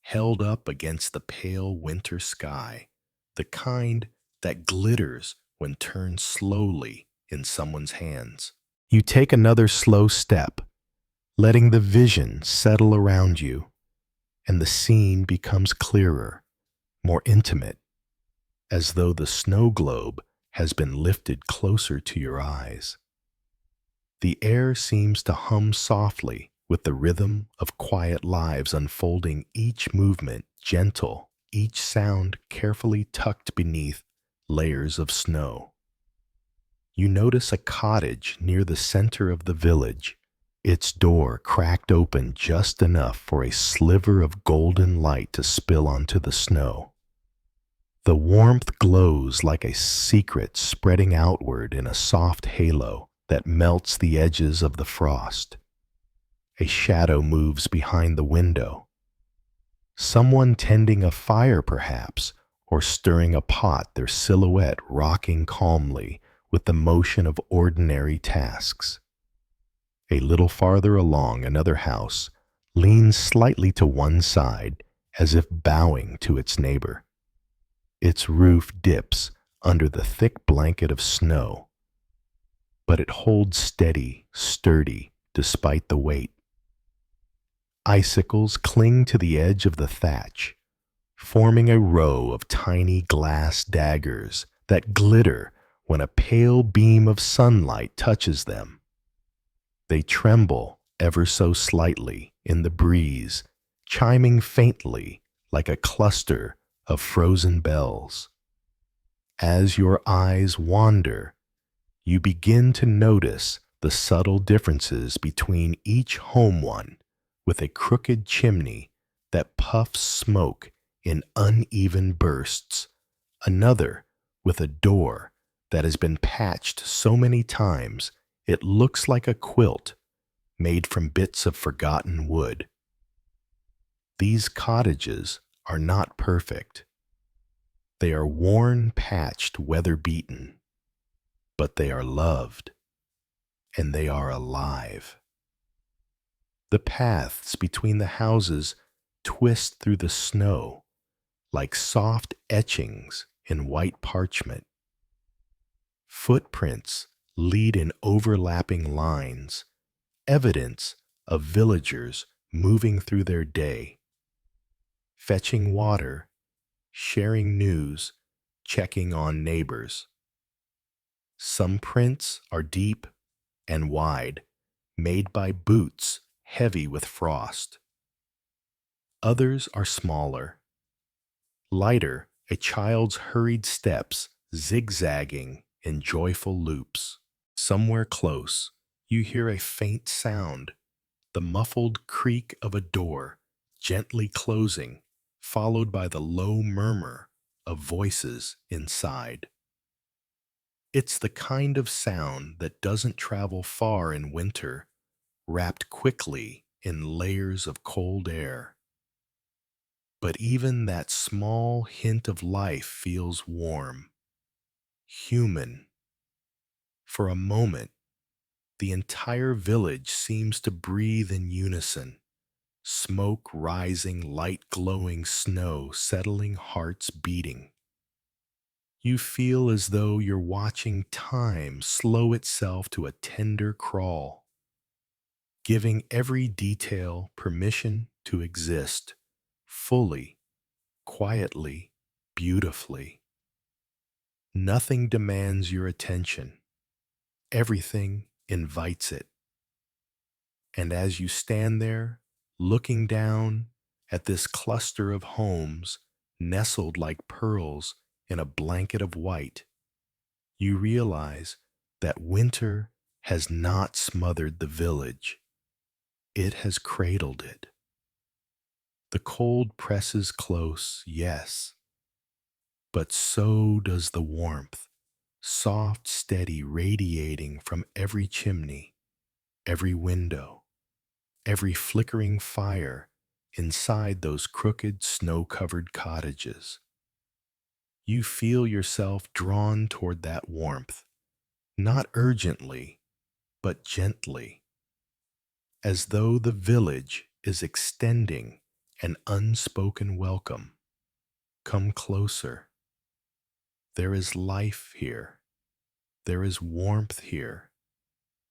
held up against the pale winter sky, the kind that glitters when turned slowly in someone's hands. You take another slow step, letting the vision settle around you, and the scene becomes clearer, more intimate, as though the snow globe has been lifted closer to your eyes. The air seems to hum softly with the rhythm of quiet lives unfolding, each movement gentle, each sound carefully tucked beneath layers of snow. You notice a cottage near the center of the village, its door cracked open just enough for a sliver of golden light to spill onto the snow. The warmth glows like a secret spreading outward in a soft halo that melts the edges of the frost. A shadow moves behind the window. Someone tending a fire, perhaps, or stirring a pot, their silhouette rocking calmly with the motion of ordinary tasks. A little farther along, another house leans slightly to one side as if bowing to its neighbor. Its roof dips under the thick blanket of snow, but it holds steady, sturdy, despite the weight. Icicles cling to the edge of the thatch, forming a row of tiny glass daggers that glitter when a pale beam of sunlight touches them. They tremble ever so slightly in the breeze, chiming faintly like a cluster of frozen bells. As your eyes wander, you begin to notice the subtle differences between each home, one with a crooked chimney that puffs smoke in uneven bursts, another with a door that has been patched so many times it looks like a quilt made from bits of forgotten wood. These cottages are not perfect. They are worn, patched, weather-beaten, but they are loved, and they are alive. The paths between the houses twist through the snow like soft etchings in white parchment. Footprints lead in overlapping lines, evidence of villagers moving through their day, fetching water, sharing news, checking on neighbors. Some prints are deep and wide, made by boots heavy with frost. Others are smaller, lighter, a child's hurried steps zigzagging in joyful loops. Somewhere close, you hear a faint sound, the muffled creak of a door gently closing, followed by the low murmur of voices inside. It's the kind of sound that doesn't travel far in winter, wrapped quickly in layers of cold air. But even that small hint of life feels warm, human. For a moment, the entire village seems to breathe in unison. Smoke rising, light glowing, snow settling, hearts beating. You feel as though you're watching time slow itself to a tender crawl, giving every detail permission to exist, fully, quietly, beautifully. Nothing demands your attention. Everything invites it. And as you stand there, looking down at this cluster of homes nestled like pearls in a blanket of white, you realize that winter has not smothered the village. It has cradled it. The cold presses close, yes, but so does the warmth, soft, steady, radiating from every chimney, every window, every flickering fire inside those crooked, snow-covered cottages. You feel yourself drawn toward that warmth, not urgently, but gently, as though the village is extending an unspoken welcome. Come closer. There is life here. There is warmth here.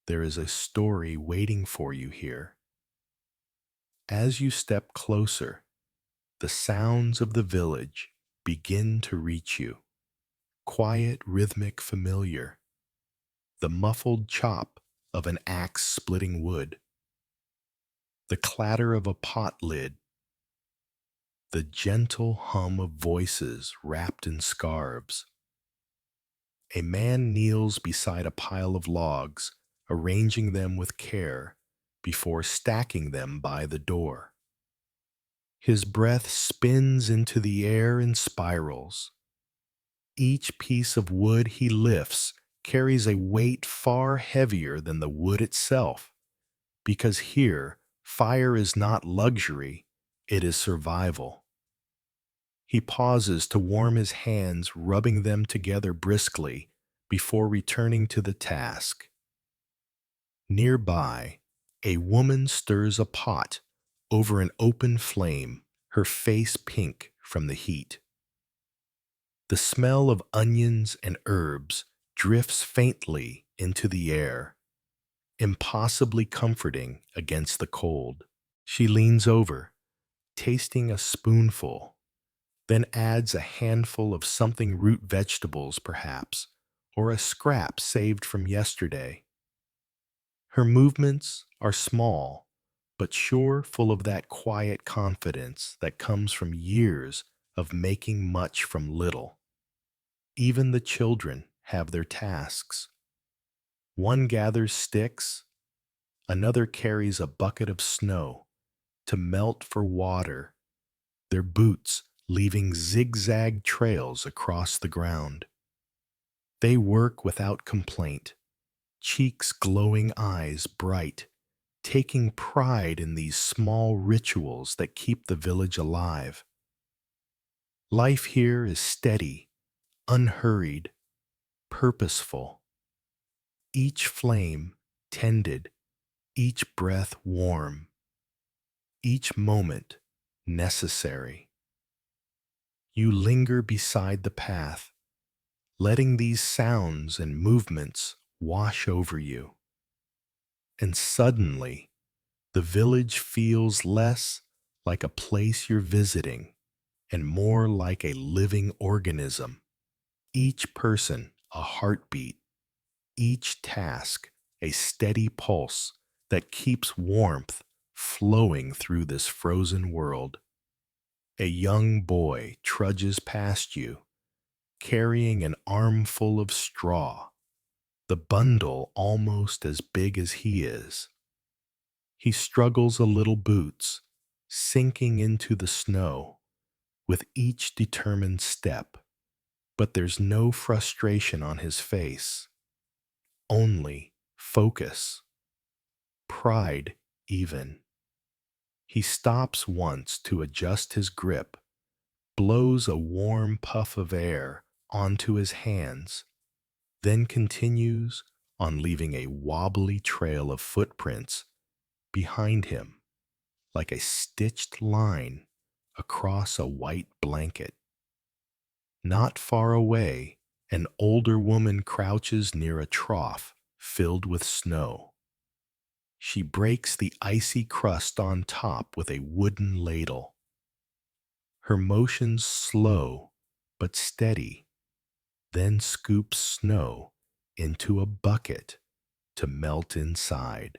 There is a story waiting for you here. As you step closer, the sounds of the village begin to reach you. Quiet, rhythmic, familiar. The muffled chop of an axe splitting wood. The clatter of a pot lid. The gentle hum of voices wrapped in scarves. A man kneels beside a pile of logs, arranging them with care before stacking them by the door. His breath spins into the air in spirals. Each piece of wood he lifts carries a weight far heavier than the wood itself, because here, fire is not luxury, it is survival. He pauses to warm his hands, rubbing them together briskly before returning to the task. Nearby, a woman stirs a pot over an open flame, her face pink from the heat. The smell of onions and herbs drifts faintly into the air, impossibly comforting against the cold. She leans over, tasting a spoonful, then adds a handful of something root vegetables perhaps, or a scrap saved from yesterday. Her movements are small, but sure, full of that quiet confidence that comes from years of making much from little. Even the children have their tasks. One gathers sticks, another carries a bucket of snow to melt for water, their boots leaving zigzag trails across the ground. They work without complaint, cheeks glowing, eyes bright, taking pride in these small rituals that keep the village alive. Life here is steady, unhurried, purposeful. Each flame tended, each breath warm, each moment necessary. You linger beside the path, letting these sounds and movements wash over you. And suddenly, the village feels less like a place you're visiting and more like a living organism. Each person a heartbeat, each task a steady pulse that keeps warmth flowing through this frozen world. A young boy trudges past you, carrying an armful of straw, the bundle almost as big as he is. He struggles a little boots, sinking into the snow with each determined step, but there's no frustration on his face, only focus, pride even. He stops once to adjust his grip, blows a warm puff of air onto his hands, then continues on, leaving a wobbly trail of footprints behind him like a stitched line across a white blanket. Not far away, an older woman crouches near a trough filled with snow. She breaks the icy crust on top with a wooden ladle. Her motions slow but steady, then scoops snow into a bucket to melt inside.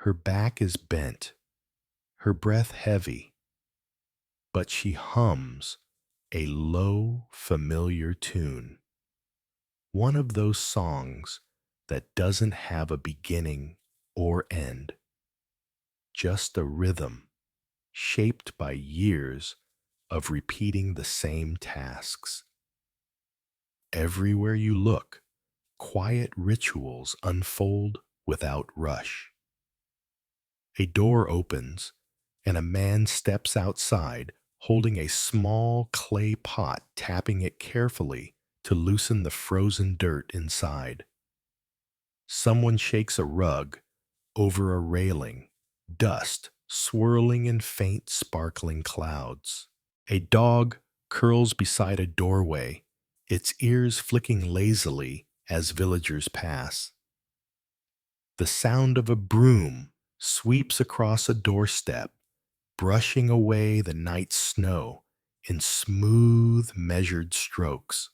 Her back is bent, her breath heavy, but she hums a low, familiar tune. One of those songs that doesn't have a beginning or end, just a rhythm shaped by years of repeating the same tasks. Everywhere you look, quiet rituals unfold without rush. A door opens, and a man steps outside holding a small clay pot, tapping it carefully to loosen the frozen dirt inside. Someone shakes a rug over a railing, dust swirling in faint sparkling clouds. A dog curls beside a doorway, its ears flicking lazily as villagers pass. The sound of a broom sweeps across a doorstep, brushing away the night's snow in smooth, measured strokes.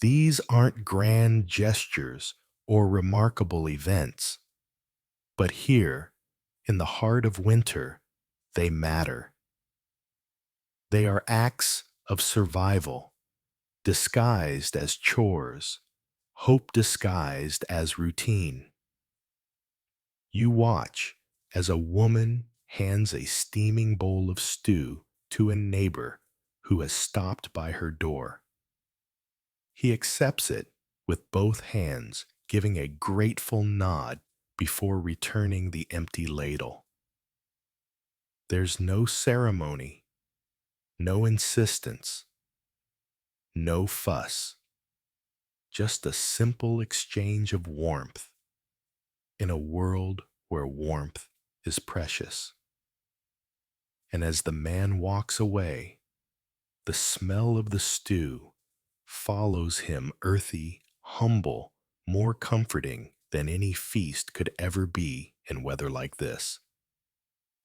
These aren't grand gestures or remarkable events, but here, in the heart of winter, they matter. They are acts of survival, disguised as chores, hope disguised as routine. You watch as a woman hands a steaming bowl of stew to a neighbor who has stopped by her door. He accepts it with both hands, giving a grateful nod before returning the empty ladle. There's no ceremony, no insistence, no fuss, just a simple exchange of warmth in a world where warmth is precious. And as the man walks away, the smell of the stew follows him, earthy, humble, more comforting than any feast could ever be in weather like this.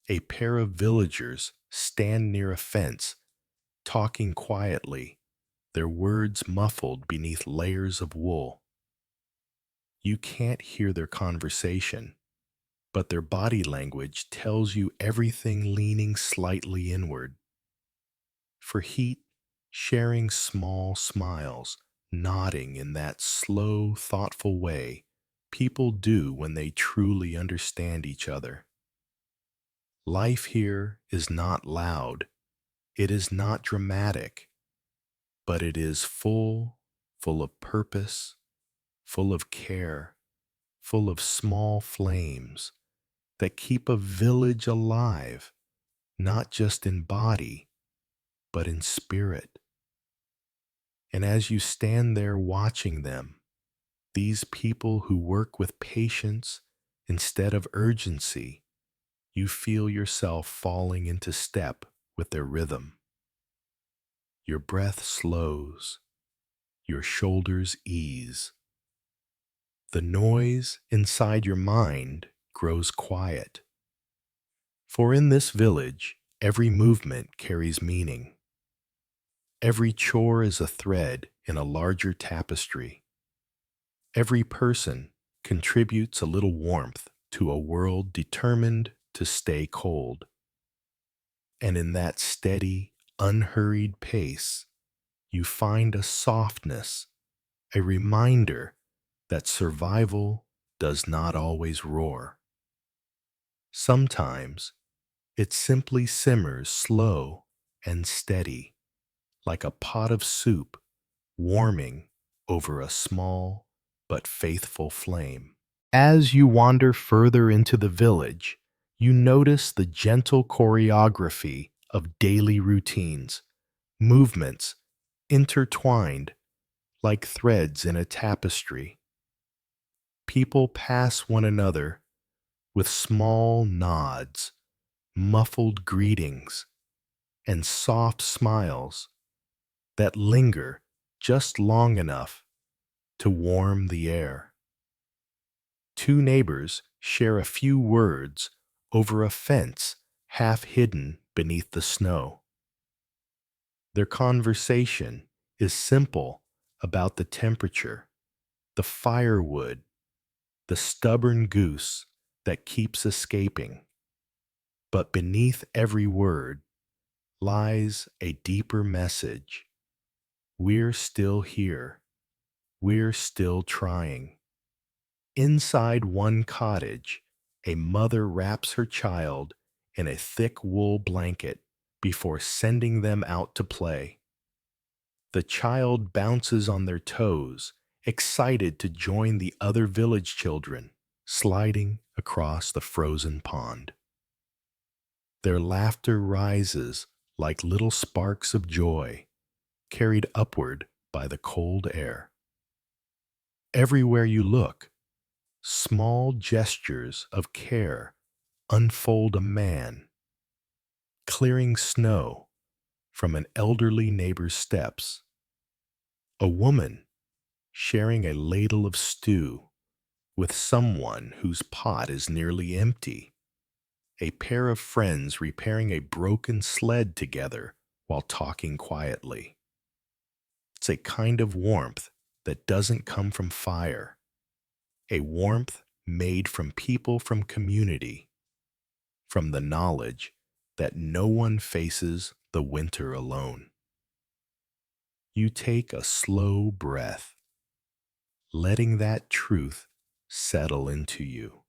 A pair of villagers stand near a fence, talking quietly, their words muffled beneath layers of wool. You can't hear their conversation, but their body language tells you everything, leaning slightly inward. For heat, sharing small smiles, nodding in that slow, thoughtful way people do when they truly understand each other. Life here is not loud, it is not dramatic, but it is full, full of purpose, full of care, full of small flames that keep a village alive, not just in body, but in spirit. And as you stand there watching them, these people who work with patience instead of urgency, you feel yourself falling into step with their rhythm. Your breath slows, your shoulders ease. The noise inside your mind grows quiet. For in this village, every movement carries meaning. Every chore is a thread in a larger tapestry. Every person contributes a little warmth to a world determined to stay cold. And in that steady, unhurried pace, you find a softness, a reminder that survival does not always roar. Sometimes it simply simmers slow and steady, like a pot of soup warming over a small but faithful flame. As you wander further into the village, you notice the gentle choreography of daily routines, movements intertwined like threads in a tapestry. People pass one another with small nods, muffled greetings, and soft smiles that linger just long enough to warm the air. Two neighbors share a few words over a fence half hidden beneath the snow. Their conversation is simple about the temperature, the firewood, the stubborn goose that keeps escaping. But beneath every word lies a deeper message. We're still here. We're still trying. Inside one cottage, a mother wraps her child in a thick wool blanket before sending them out to play. The child bounces on their toes, excited to join the other village children, sliding across the frozen pond. Their laughter rises like little sparks of joy, carried upward by the cold air. Everywhere you look, small gestures of care unfold: a man clearing snow from an elderly neighbor's steps, a woman sharing a ladle of stew with someone whose pot is nearly empty, a pair of friends repairing a broken sled together while talking quietly. It's a kind of warmth that doesn't come from fire, a warmth made from people, from community, from the knowledge that no one faces the winter alone. You take a slow breath, letting that truth settle into you,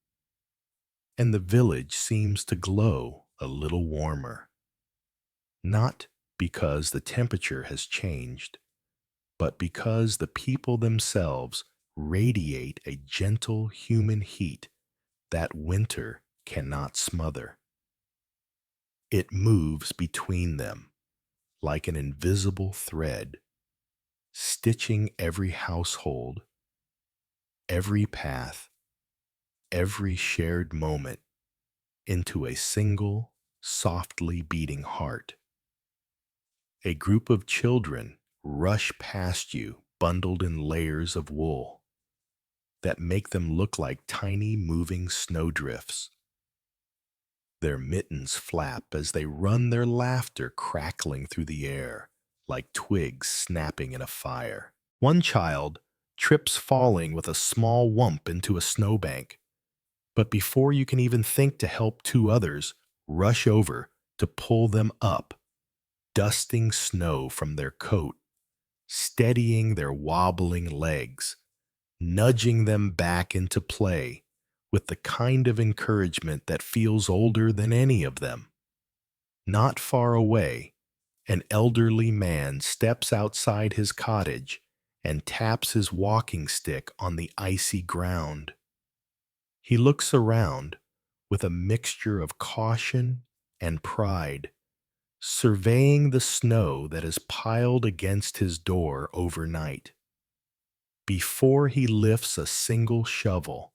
and the village seems to glow a little warmer, not because the temperature has changed, but because the people themselves radiate a gentle human heat that winter cannot smother. It moves between them like an invisible thread, stitching every household, every path, every shared moment into a single, softly beating heart. A group of children rush past you, bundled in layers of wool that make them look like tiny moving snowdrifts. Their mittens flap as they run, their laughter crackling through the air like twigs snapping in a fire. One child trips, falling with a small whump into a snowbank, but before you can even think to help, two others rush over to pull them up, dusting snow from their coat, steadying their wobbling legs, nudging them back into play with the kind of encouragement that feels older than any of them. Not far away, an elderly man steps outside his cottage and taps his walking stick on the icy ground. He looks around with a mixture of caution and pride, surveying the snow that is piled against his door overnight. Before he lifts a single shovel,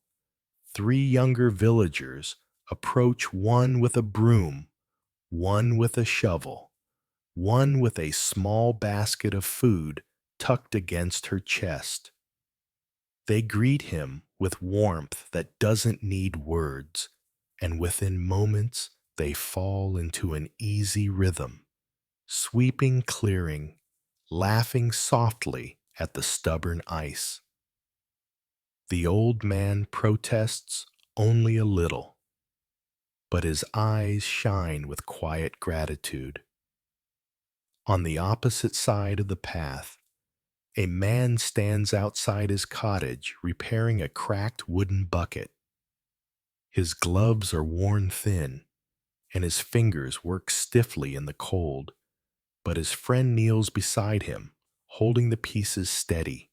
three younger villagers approach, one with a broom, one with a shovel, one with a small basket of food tucked against her chest. They greet him with warmth that doesn't need words, and within moments they fall into an easy rhythm, sweeping, clearing, laughing softly at the stubborn ice. The old man protests only a little, but his eyes shine with quiet gratitude. On the opposite side of the path, a man stands outside his cottage repairing a cracked wooden bucket. His gloves are worn thin, and his fingers work stiffly in the cold, but his friend kneels beside him, holding the pieces steady,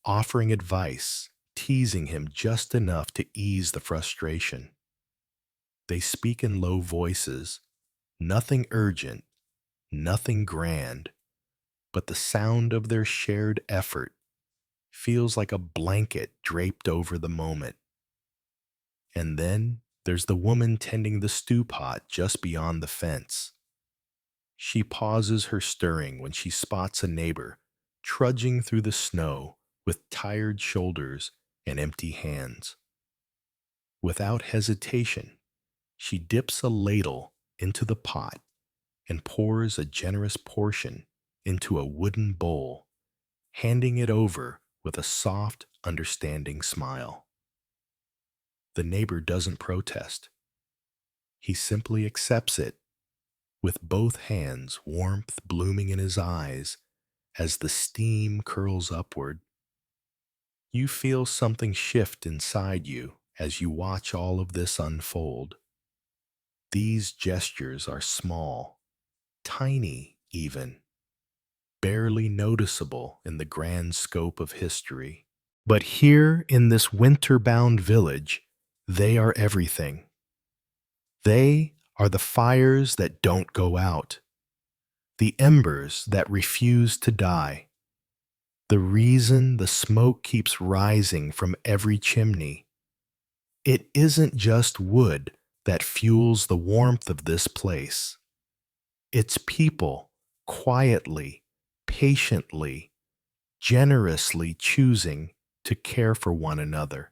offering advice, teasing him just enough to ease the frustration. They speak in low voices, nothing urgent, nothing grand, but the sound of their shared effort feels like a blanket draped over the moment. And then there's the woman tending the stew pot just beyond the fence. She pauses her stirring when she spots a neighbor trudging through the snow with tired shoulders and empty hands. Without hesitation, she dips a ladle into the pot and pours a generous portion into a wooden bowl, handing it over with a soft, understanding smile. The neighbor doesn't protest. He simply accepts it, with both hands, warmth blooming in his eyes as the steam curls upward. You feel something shift inside you as you watch all of this unfold. These gestures are small, tiny even, barely noticeable in the grand scope of history. But here in this winter-bound village, they are everything. They are the fires that don't go out, the embers that refuse to die, the reason the smoke keeps rising from every chimney. It isn't just wood that fuels the warmth of this place. It's people quietly, patiently, generously choosing to care for one another.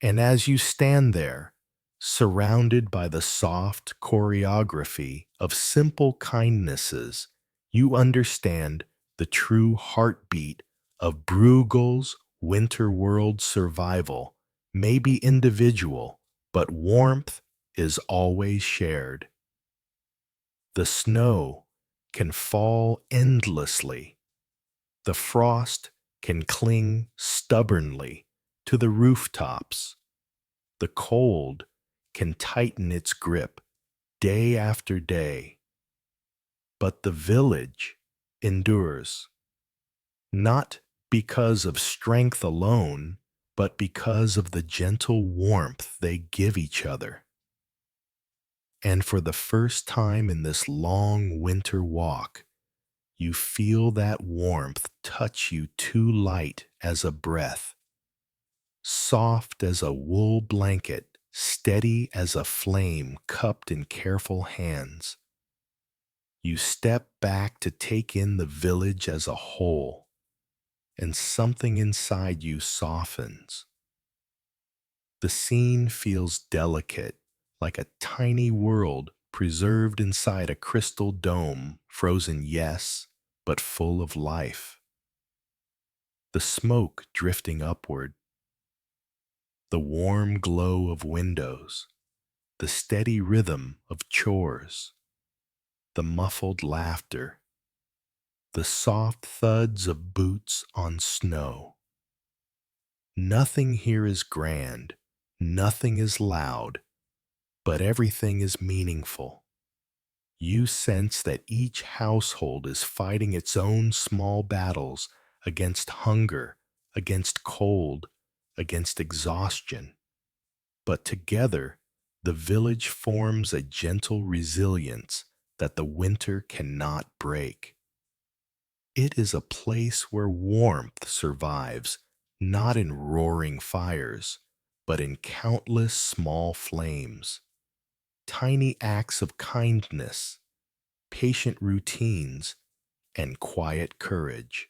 And as you stand there, surrounded by the soft choreography of simple kindnesses, you understand the true heartbeat of Bruegel's winter world survival may be individual, but warmth is always shared. The snow can fall endlessly. The frost can cling stubbornly to the rooftops. The cold can tighten its grip day after day. But the village endures, not because of strength alone, but because of the gentle warmth they give each other. And for the first time in this long winter walk, you feel that warmth touch you too light as a breath, soft as a wool blanket, steady as a flame cupped in careful hands. You step back to take in the village as a whole, and something inside you softens. The scene feels delicate, like a tiny world preserved inside a crystal dome, frozen, yes, but full of life. The smoke drifting upward, the warm glow of windows, the steady rhythm of chores, the muffled laughter, the soft thuds of boots on snow. Nothing here is grand, nothing is loud, but everything is meaningful. You sense that each household is fighting its own small battles against hunger, against cold, against exhaustion. But together, the village forms a gentle resilience that the winter cannot break. It is a place where warmth survives, not in roaring fires, but in countless small flames, tiny acts of kindness, patient routines, and quiet courage.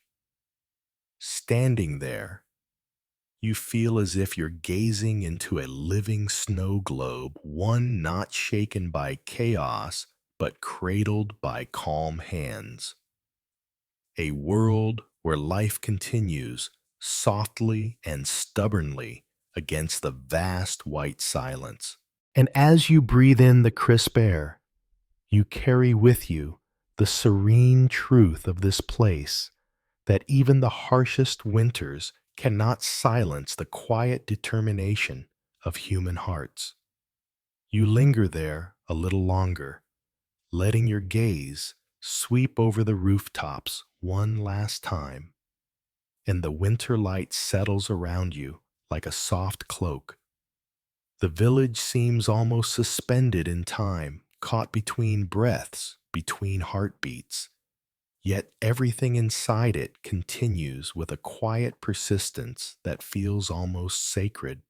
Standing there, you feel as if you're gazing into a living snow globe, one not shaken by chaos, but cradled by calm hands. A world where life continues softly and stubbornly against the vast white silence. And as you breathe in the crisp air, you carry with you the serene truth of this place, that even the harshest winters cannot silence the quiet determination of human hearts. You linger there a little longer, letting your gaze sweep over the rooftops one last time, and the winter light settles around you like a soft cloak. The village seems almost suspended in time, caught between breaths, between heartbeats. Yet everything inside it continues with a quiet persistence that feels almost sacred.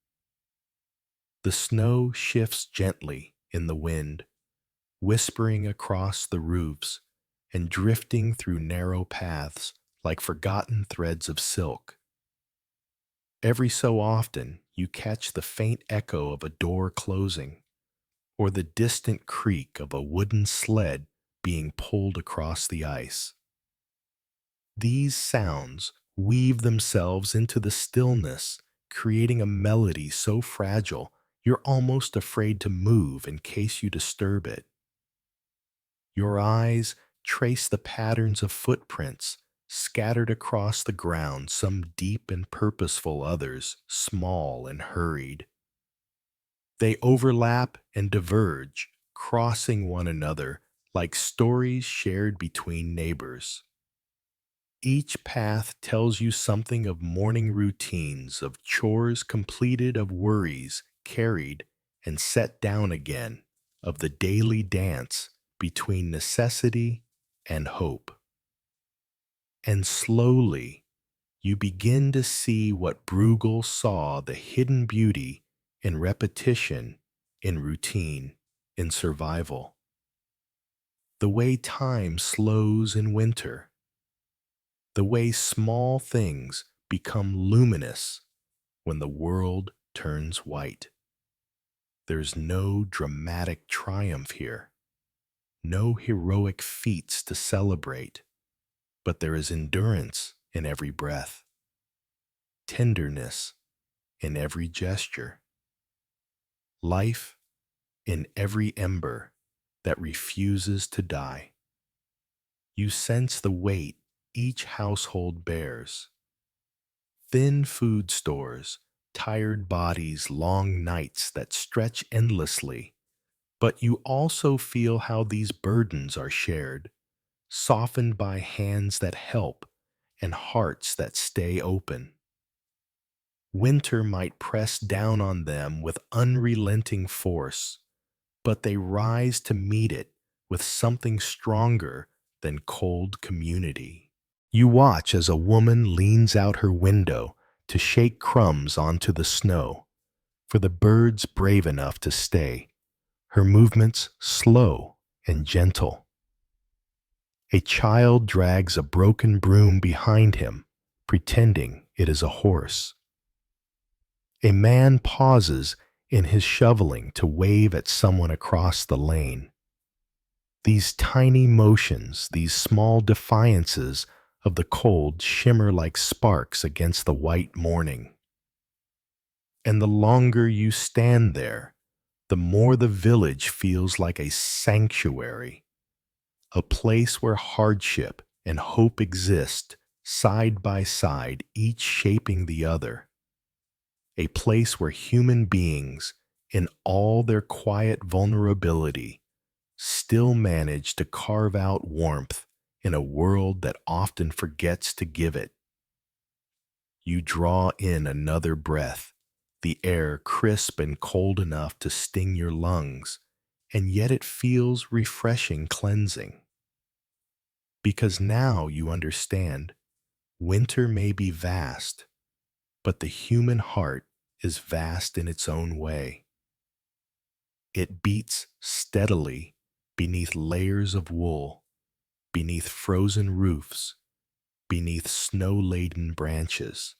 The snow shifts gently in the wind, whispering across the roofs and drifting through narrow paths like forgotten threads of silk. Every so often, you catch the faint echo of a door closing or the distant creak of a wooden sled being pulled across the ice. These sounds weave themselves into the stillness, creating a melody so fragile you're almost afraid to move in case you disturb it. Your eyes trace the patterns of footprints scattered across the ground, some deep and purposeful, others small and hurried. They overlap and diverge, crossing one another like stories shared between neighbors. Each path tells you something of morning routines, of chores completed, of worries carried and set down again, of the daily dance between necessity and hope. And slowly, you begin to see what Bruegel saw: the hidden beauty in repetition, in routine, in survival. The way time slows in winter, the way small things become luminous when the world turns white. There's no dramatic triumph here, no heroic feats to celebrate, but there is endurance in every breath, tenderness in every gesture, life in every ember that refuses to die. You sense the weight each household bears: thin food stores, tired bodies, long nights that stretch endlessly. But you also feel how these burdens are shared, softened by hands that help and hearts that stay open. Winter might press down on them with unrelenting force, but they rise to meet it with something stronger than cold community. You watch as a woman leans out her window to shake crumbs onto the snow for the birds brave enough to stay, her movements slow and gentle. A child drags a broken broom behind him, pretending it is a horse. A man pauses in his shoveling to wave at someone across the lane. These tiny motions, these small defiances of the cold, shimmer like sparks against the white morning. And the longer you stand there, the more the village feels like a sanctuary, a place where hardship and hope exist side by side, each shaping the other. A place where human beings, in all their quiet vulnerability, still manage to carve out warmth in a world that often forgets to give it. You draw in another breath, the air crisp and cold enough to sting your lungs, and yet it feels refreshing, cleansing. Because now you understand winter may be vast, but the human heart is vast in its own way. It beats steadily beneath layers of wool, beneath frozen roofs, beneath snow-laden branches.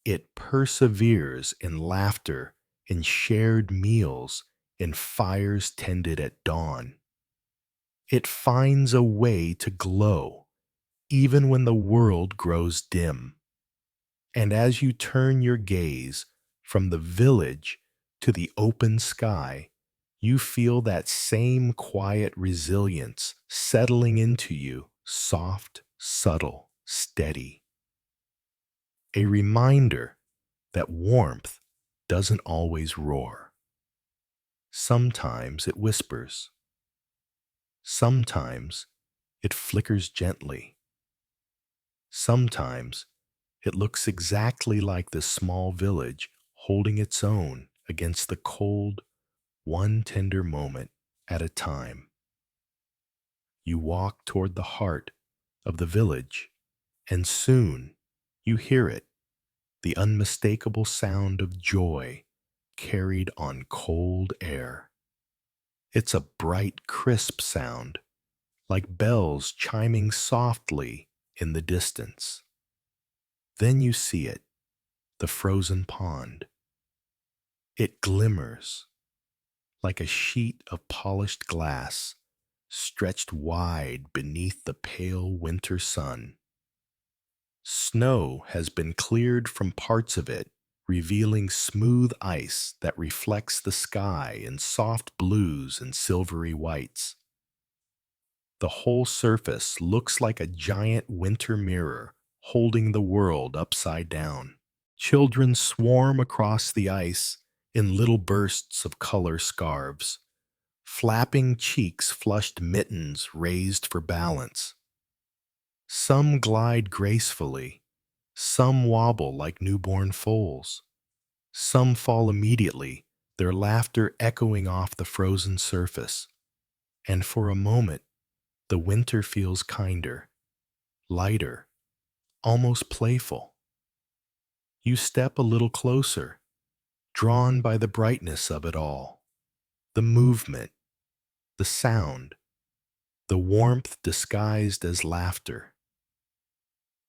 It perseveres in laughter, in shared meals, in fires tended at dawn. It finds a way to glow, even when the world grows dim. And as you turn your gaze from the village to the open sky, you feel that same quiet resilience settling into you, soft, subtle, steady. A reminder that warmth doesn't always roar. Sometimes it whispers. Sometimes it flickers gently. Sometimes it looks exactly like this small village holding its own against the cold, one tender moment at a time. You walk toward the heart of the village, and soon you hear it, the unmistakable sound of joy carried on cold air. It's a bright, crisp sound, like bells chiming softly in the distance. Then you see it, the frozen pond. It glimmers like a sheet of polished glass stretched wide beneath the pale winter sun. Snow has been cleared from parts of it, revealing smooth ice that reflects the sky in soft blues and silvery whites. The whole surface looks like a giant winter mirror holding the world upside down. Children swarm across the ice in little bursts of color scarves, flapping cheeks, flushed mittens raised for balance. Some glide gracefully, some wobble like newborn foals. Some fall immediately, their laughter echoing off the frozen surface. And for a moment, the winter feels kinder, lighter, almost playful. You step a little closer, drawn by the brightness of it all, the movement, the sound, the warmth disguised as laughter.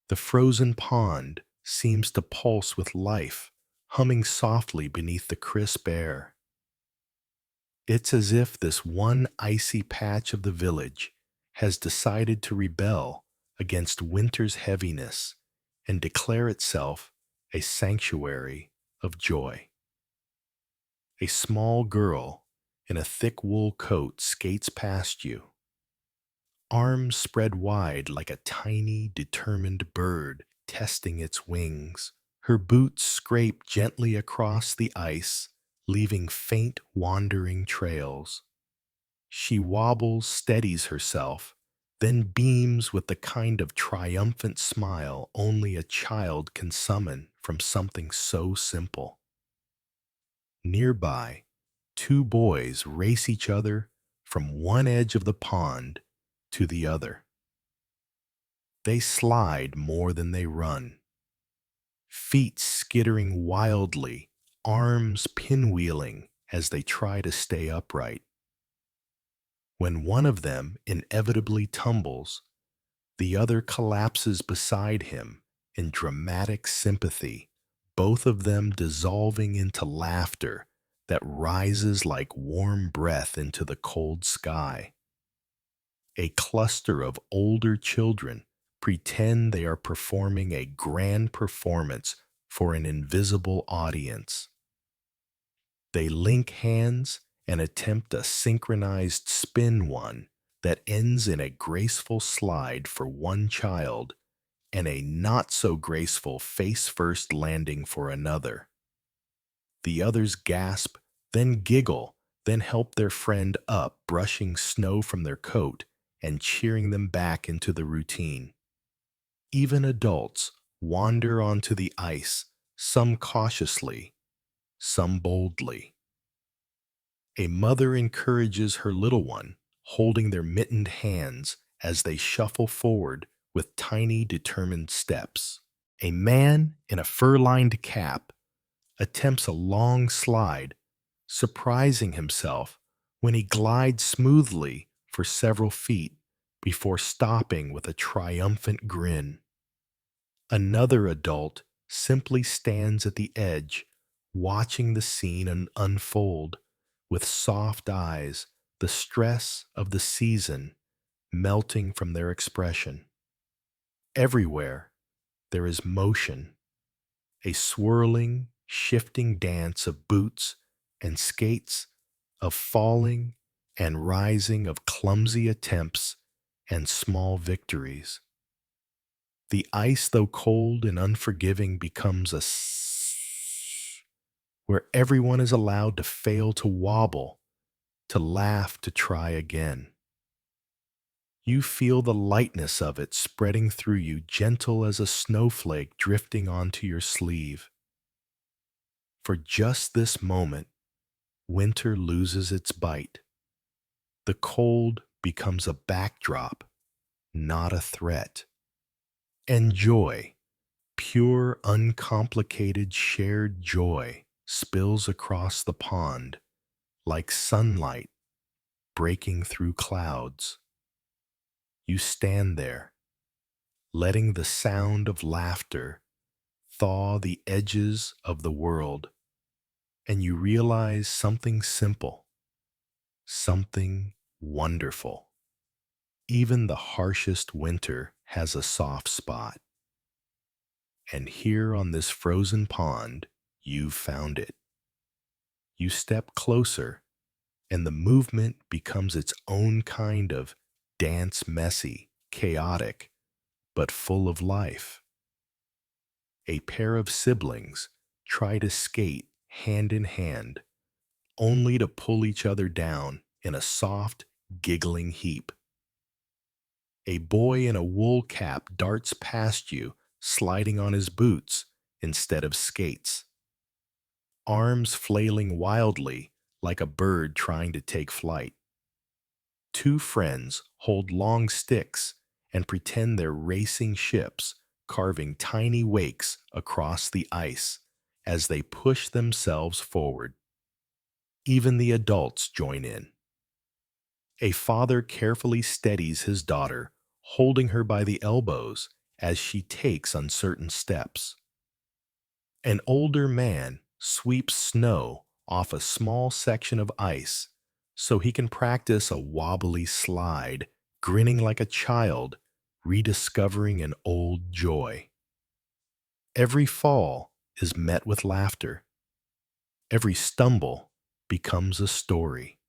The frozen pond seems to pulse with life, humming softly beneath the crisp air. It's as if this one icy patch of the village has decided to rebel against winter's heaviness and declare itself a sanctuary of joy. A small girl in a thick wool coat skates past you, arms spread wide like a tiny, determined bird testing its wings. Her boots scrape gently across the ice, leaving faint, wandering trails. She wobbles, steadies herself, then beams with the kind of triumphant smile only a child can summon from something so simple. Nearby, two boys race each other from one edge of the pond to the other. They slide more than they run, feet skittering wildly, arms pinwheeling as they try to stay upright. When one of them inevitably tumbles, the other collapses beside him in dramatic sympathy, both of them dissolving into laughter that rises like warm breath into the cold sky. A cluster of older children pretend they are performing a grand performance for an invisible audience. They link hands and attempt a synchronized spin one that ends in a graceful slide for one child and a not so graceful face-first landing for another. The others gasp, then giggle, then help their friend up, brushing snow from their coat and cheering them back into the routine. Even adults wander onto the ice, some cautiously, some boldly. A mother encourages her little one, holding their mittened hands as they shuffle forward with tiny, determined steps. A man in a fur-lined cap attempts a long slide, surprising himself when he glides smoothly for several feet before stopping with a triumphant grin. Another adult simply stands at the edge, watching the scene unfold with soft eyes, the stress of the season melting from their expression. Everywhere there is motion, a swirling, shifting dance of boots and skates, of falling and rising, of clumsy attempts and small victories. The ice, though cold and unforgiving, becomes where everyone is allowed to fail, to wobble, to laugh, to try again. You feel the lightness of it spreading through you, gentle as a snowflake drifting onto your sleeve. For just this moment, winter loses its bite. The cold becomes a backdrop, not a threat. And joy, pure, uncomplicated, shared joy, spills across the pond like sunlight breaking through clouds. You stand there, letting the sound of laughter thaw the edges of the world, and you realize something simple, something wonderful. Even the harshest winter has a soft spot. And here on this frozen pond, you've found it. You step closer, and the movement becomes its own kind of dance, messy, chaotic, but full of life. A pair of siblings try to skate hand in hand, only to pull each other down in a soft, giggling heap. A boy in a wool cap darts past you, sliding on his boots instead of skates, arms flailing wildly like a bird trying to take flight. Two friends hold long sticks and pretend they're racing ships, carving tiny wakes across the ice as they push themselves forward. Even the adults join in. A father carefully steadies his daughter, holding her by the elbows as she takes uncertain steps. An older man sweeps snow off a small section of ice so he can practice a wobbly slide, grinning like a child, rediscovering an old joy. Every fall is met with laughter. Every stumble becomes a story.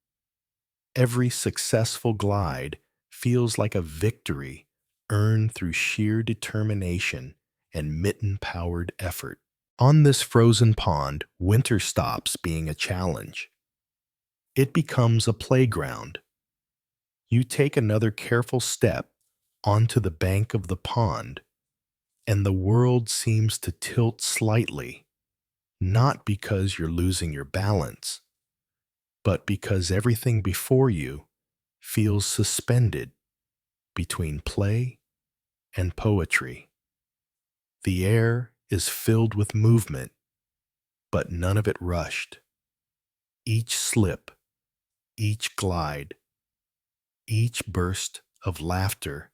Every successful glide feels like a victory earned through sheer determination and mitten-powered effort. On this frozen pond, winter stops being a challenge. It becomes a playground. You take another careful step onto the bank of the pond, and the world seems to tilt slightly, not because you're losing your balance, but because everything before you feels suspended between play and poetry. The air is filled with movement, but none of it rushed. Each slip, each glide, each burst of laughter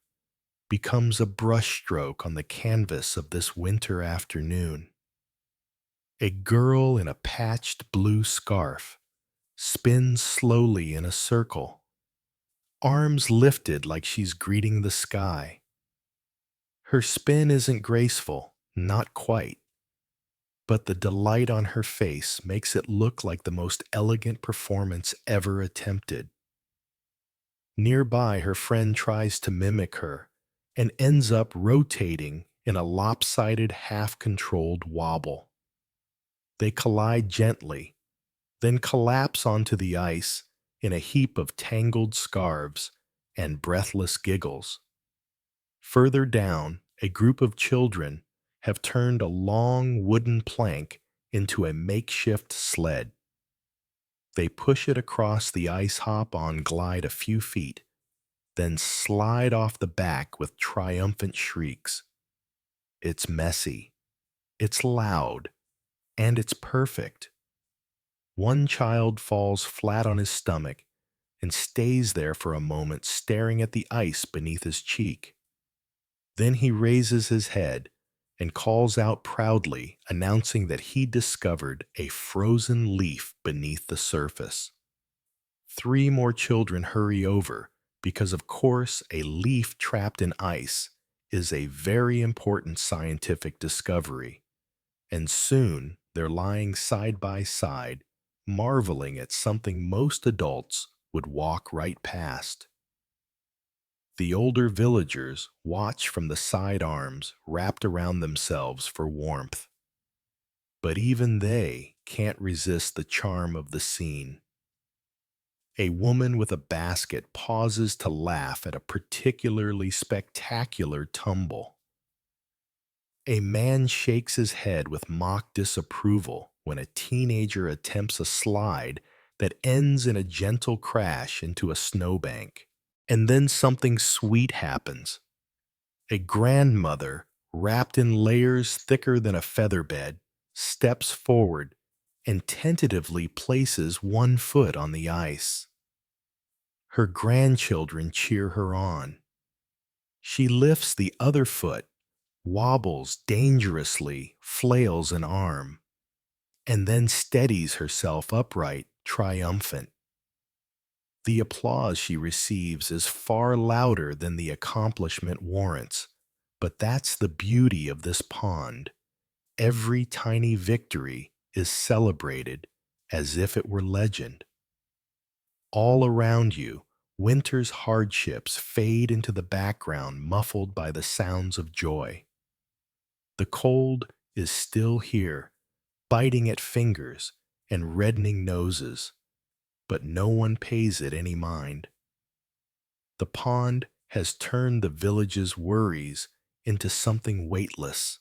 becomes a brushstroke on the canvas of this winter afternoon. A girl in a patched blue scarf spins slowly in a circle, arms lifted like she's greeting the sky. Her spin isn't graceful, not quite, but the delight on her face makes it look like the most elegant performance ever attempted. Nearby, her friend tries to mimic her and ends up rotating in a lopsided, half-controlled wobble. They collide gently, then collapse onto the ice in a heap of tangled scarves and breathless giggles. Further down, a group of children have turned a long wooden plank into a makeshift sled. They push it across the ice hop-on glide a few feet, then slide off the back with triumphant shrieks. It's messy, it's loud, and it's perfect. One child falls flat on his stomach and stays there for a moment staring at the ice beneath his cheek. Then he raises his head and calls out proudly, announcing that he discovered a frozen leaf beneath the surface. Three more children hurry over because, of course, a leaf trapped in ice is a very important scientific discovery, and soon they're lying side by side, marveling at something most adults would walk right past. The older villagers watch from the side arms wrapped around themselves for warmth, but even they can't resist the charm of the scene. A woman with a basket pauses to laugh at a particularly spectacular tumble. A man shakes his head with mock disapproval when a teenager attempts a slide that ends in a gentle crash into a snowbank. And then something sweet happens. A grandmother, wrapped in layers thicker than a feather bed, steps forward and tentatively places one foot on the ice. Her grandchildren cheer her on. She lifts the other foot, wobbles dangerously, flails an arm, and then steadies herself upright, triumphant. The applause she receives is far louder than the accomplishment warrants, but that's the beauty of this pond. Every tiny victory is celebrated as if it were legend. All around you, winter's hardships fade into the background, muffled by the sounds of joy. The cold is still here, biting at fingers and reddening noses, but no one pays it any mind. The pond has turned the village's worries into something weightless,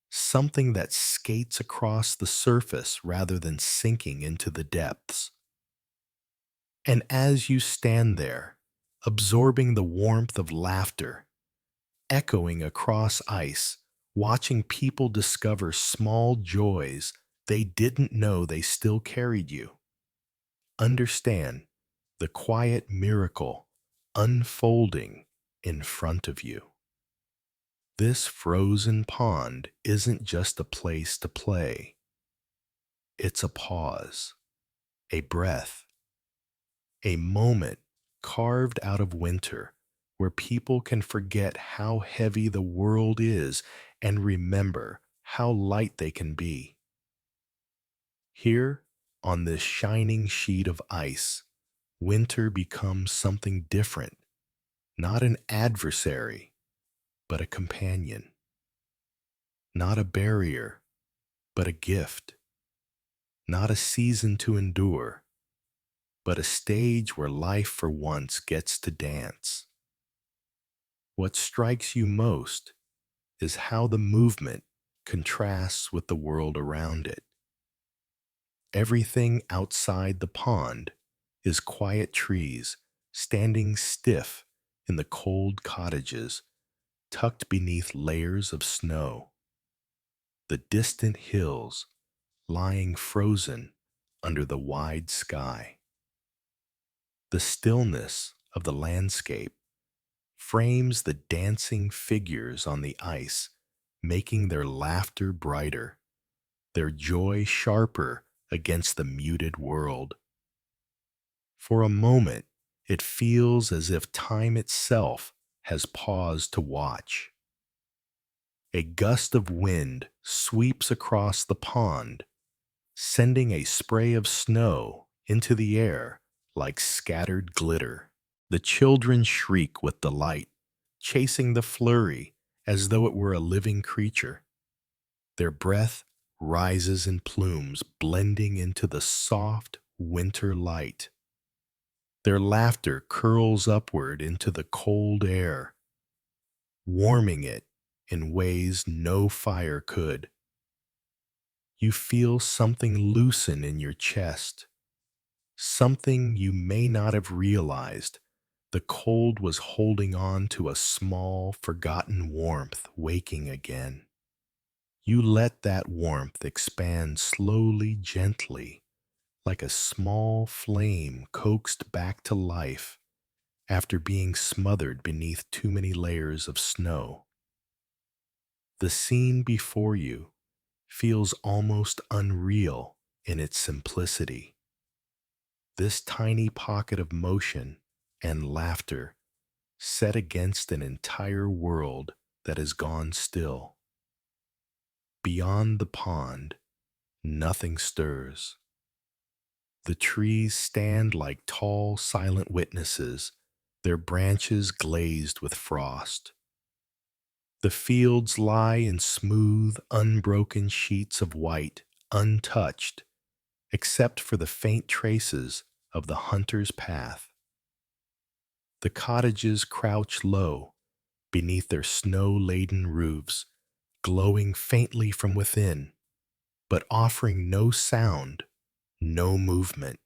something that skates across the surface rather than sinking into the depths. And as you stand there, absorbing the warmth of laughter, echoing across ice, watching people discover small joys they didn't know they still carried you, understand the quiet miracle unfolding in front of you. This frozen pond isn't just a place to play. It's a pause, a breath, a moment carved out of winter where people can forget how heavy the world is and remember how light they can be. Here, on this shining sheet of ice, winter becomes something different, not an adversary, but a companion. Not a barrier, but a gift. Not a season to endure, but a stage where life for once gets to dance. What strikes you most is how the movement contrasts with the world around it. Everything outside the pond is quiet trees standing stiff in the cold cottages, tucked beneath layers of snow. The distant hills lying frozen under the wide sky. The stillness of the landscape frames the dancing figures on the ice, making their laughter brighter, their joy sharper against the muted world. For a moment, it feels as if time itself has paused to watch. A gust of wind sweeps across the pond, sending a spray of snow into the air like scattered glitter. The children shriek with delight, chasing the flurry as though it were a living creature. Their breath rises in plumes, blending into the soft winter light. Their laughter curls upward into the cold air, warming it in ways no fire could. You feel something loosen in your chest, Something you may not have realized. The cold was holding on to a small, forgotten warmth waking again. You let that warmth expand slowly, gently, like a small flame coaxed back to life after being smothered beneath too many layers of snow. The scene before you feels almost unreal in its simplicity. This tiny pocket of motion and laughter set against an entire world that has gone still. Beyond the pond, nothing stirs. The trees stand like tall, silent witnesses, their branches glazed with frost. The fields lie in smooth, unbroken sheets of white, untouched, except for the faint traces of the hunter's path. The cottages crouch low beneath their snow-laden roofs, glowing faintly from within, but offering no sound, no movement.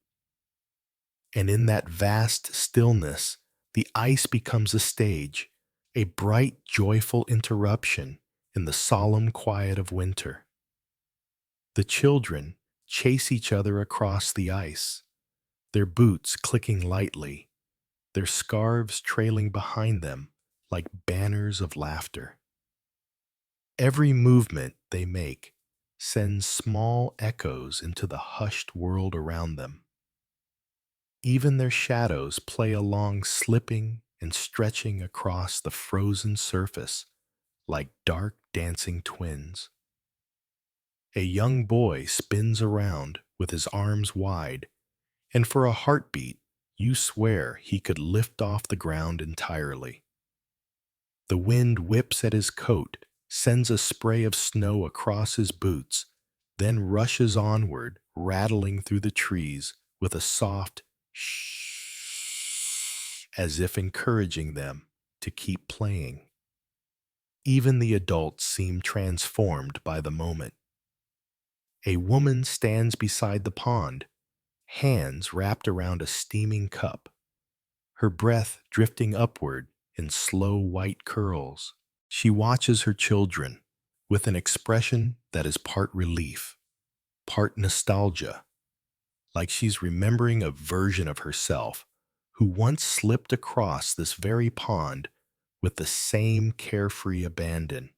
And in that vast stillness, the ice becomes a stage, a bright, joyful interruption in the solemn quiet of winter. The children chase each other across the ice, their boots clicking lightly, their scarves trailing behind them like banners of laughter. Every movement they make sends small echoes into the hushed world around them. Even their shadows play along, slipping and stretching across the frozen surface like dark dancing twins. A young boy spins around with his arms wide, and for a heartbeat, you swear he could lift off the ground entirely. The wind whips at his coat, sends a spray of snow across his boots, then rushes onward, rattling through the trees with a soft shh, as if encouraging them to keep playing. Even the adults seem transformed by the moment. A woman stands beside the pond, hands wrapped around a steaming cup, her breath drifting upward in slow white curls. She watches her children with an expression that is part relief, part nostalgia, like she's remembering a version of herself who once slipped across this very pond with the same carefree abandon.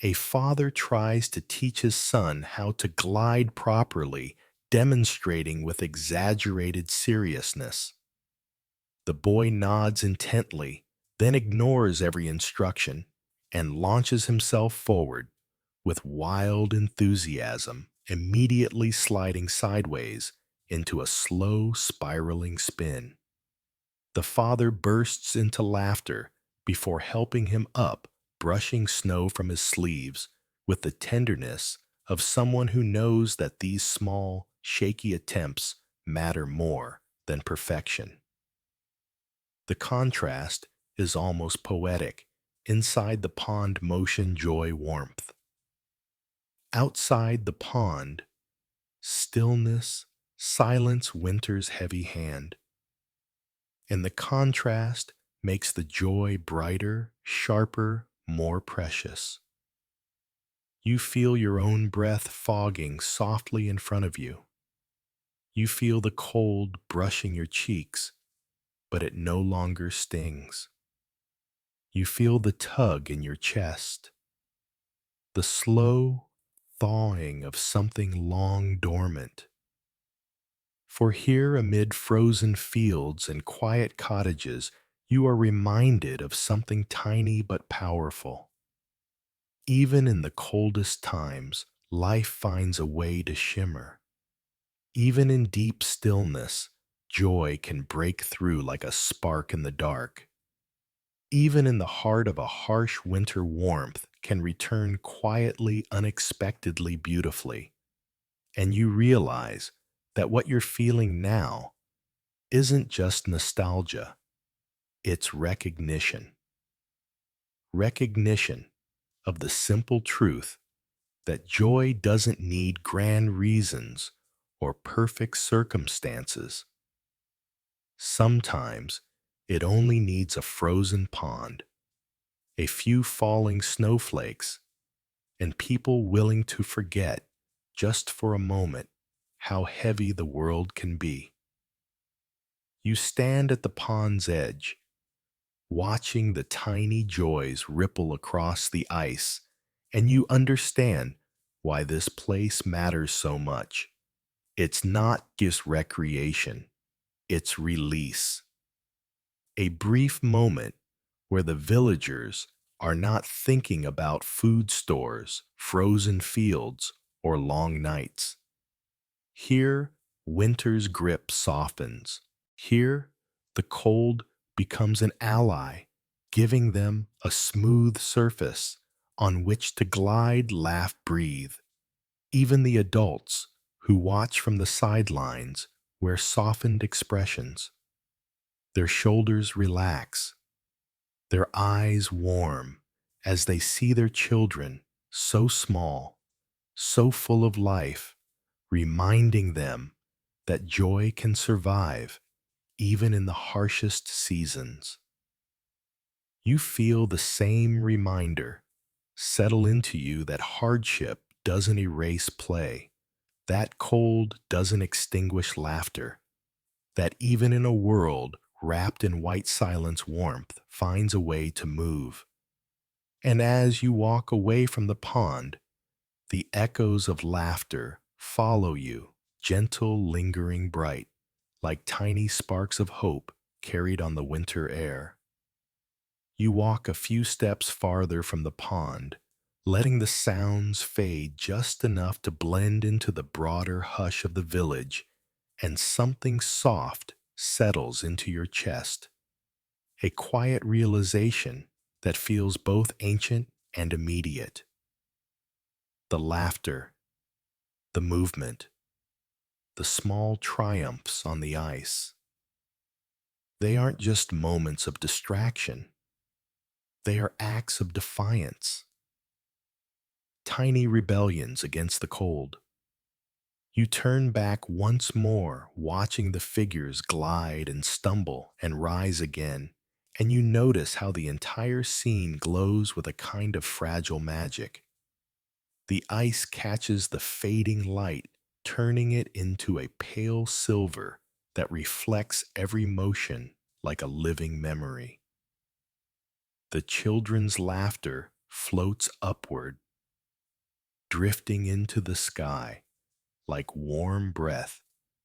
A father tries to teach his son how to glide properly, demonstrating with exaggerated seriousness. The boy nods intently, then ignores every instruction and launches himself forward with wild enthusiasm, immediately sliding sideways into a slow spiraling spin. The father bursts into laughter before helping him up, brushing snow from his sleeves with the tenderness of someone who knows that these small, shaky attempts matter more than perfection. The contrast is almost poetic inside the pond motion joy warmth. Outside the pond, stillness, silence winter's heavy hand. And the contrast makes the joy brighter, sharper, more precious. You feel your own breath fogging softly in front of you. You feel the cold brushing your cheeks, but it no longer stings. You feel the tug in your chest, the slow thawing of something long dormant. For here amid frozen fields and quiet cottages, you are reminded of something tiny but powerful. Even in the coldest times, life finds a way to shimmer. Even in deep stillness, joy can break through like a spark in the dark. Even in the heart of a harsh winter warmth can return quietly, unexpectedly beautifully. And you realize that what you're feeling now isn't just nostalgia, it's recognition. Recognition of the simple truth that joy doesn't need grand reasons or perfect circumstances. Sometimes it only needs a frozen pond, a few falling snowflakes, and people willing to forget, just for a moment, how heavy the world can be. You stand at the pond's edge, watching the tiny joys ripple across the ice, and you understand why this place matters so much. It's not just recreation, it's release. A brief moment where the villagers are not thinking about food stores, frozen fields, or long nights. Here, winter's grip softens. Here, the cold becomes an ally, giving them a smooth surface on which to glide, laugh, breathe. Even the adults who watch from the sidelines wear softened expressions. Their shoulders relax, their eyes warm as they see their children, so small, so full of life, reminding them that joy can survive even in the harshest seasons. You feel the same reminder settle into you that hardship doesn't erase play, that cold doesn't extinguish laughter, that even in a world wrapped in white silence, warmth finds a way to move. And as you walk away from the pond, the echoes of laughter follow you, gentle, lingering, bright, like tiny sparks of hope carried on the winter air. You walk a few steps farther from the pond, letting the sounds fade just enough to blend into the broader hush of the village, and something soft settles into your chest, a quiet realization that feels both ancient and immediate. The laughter, the movement, the small triumphs on the ice. They aren't just moments of distraction. They are acts of defiance, tiny rebellions against the cold. You turn back once more, watching the figures glide and stumble and rise again, and you notice how the entire scene glows with a kind of fragile magic. The ice catches the fading light, turning it into a pale silver that reflects every motion like a living memory. The children's laughter floats upward, drifting into the sky like warm breath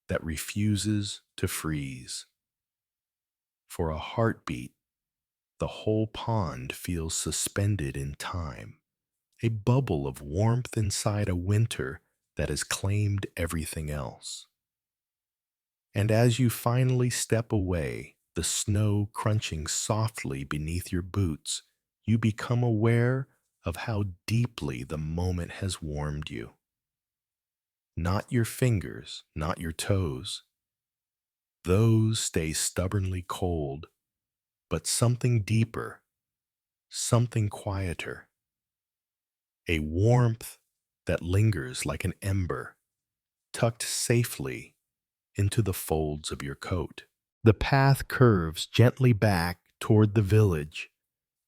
that refuses to freeze. For a heartbeat, the whole pond feels suspended in time, a bubble of warmth inside a winter that has claimed everything else. And as you finally step away, the snow crunching softly beneath your boots, you become aware of how deeply the moment has warmed you. Not your fingers, not your toes. Those stay stubbornly cold, but something deeper, something quieter, a warmth that lingers like an ember, tucked safely into the folds of your coat. The path curves gently back toward the village,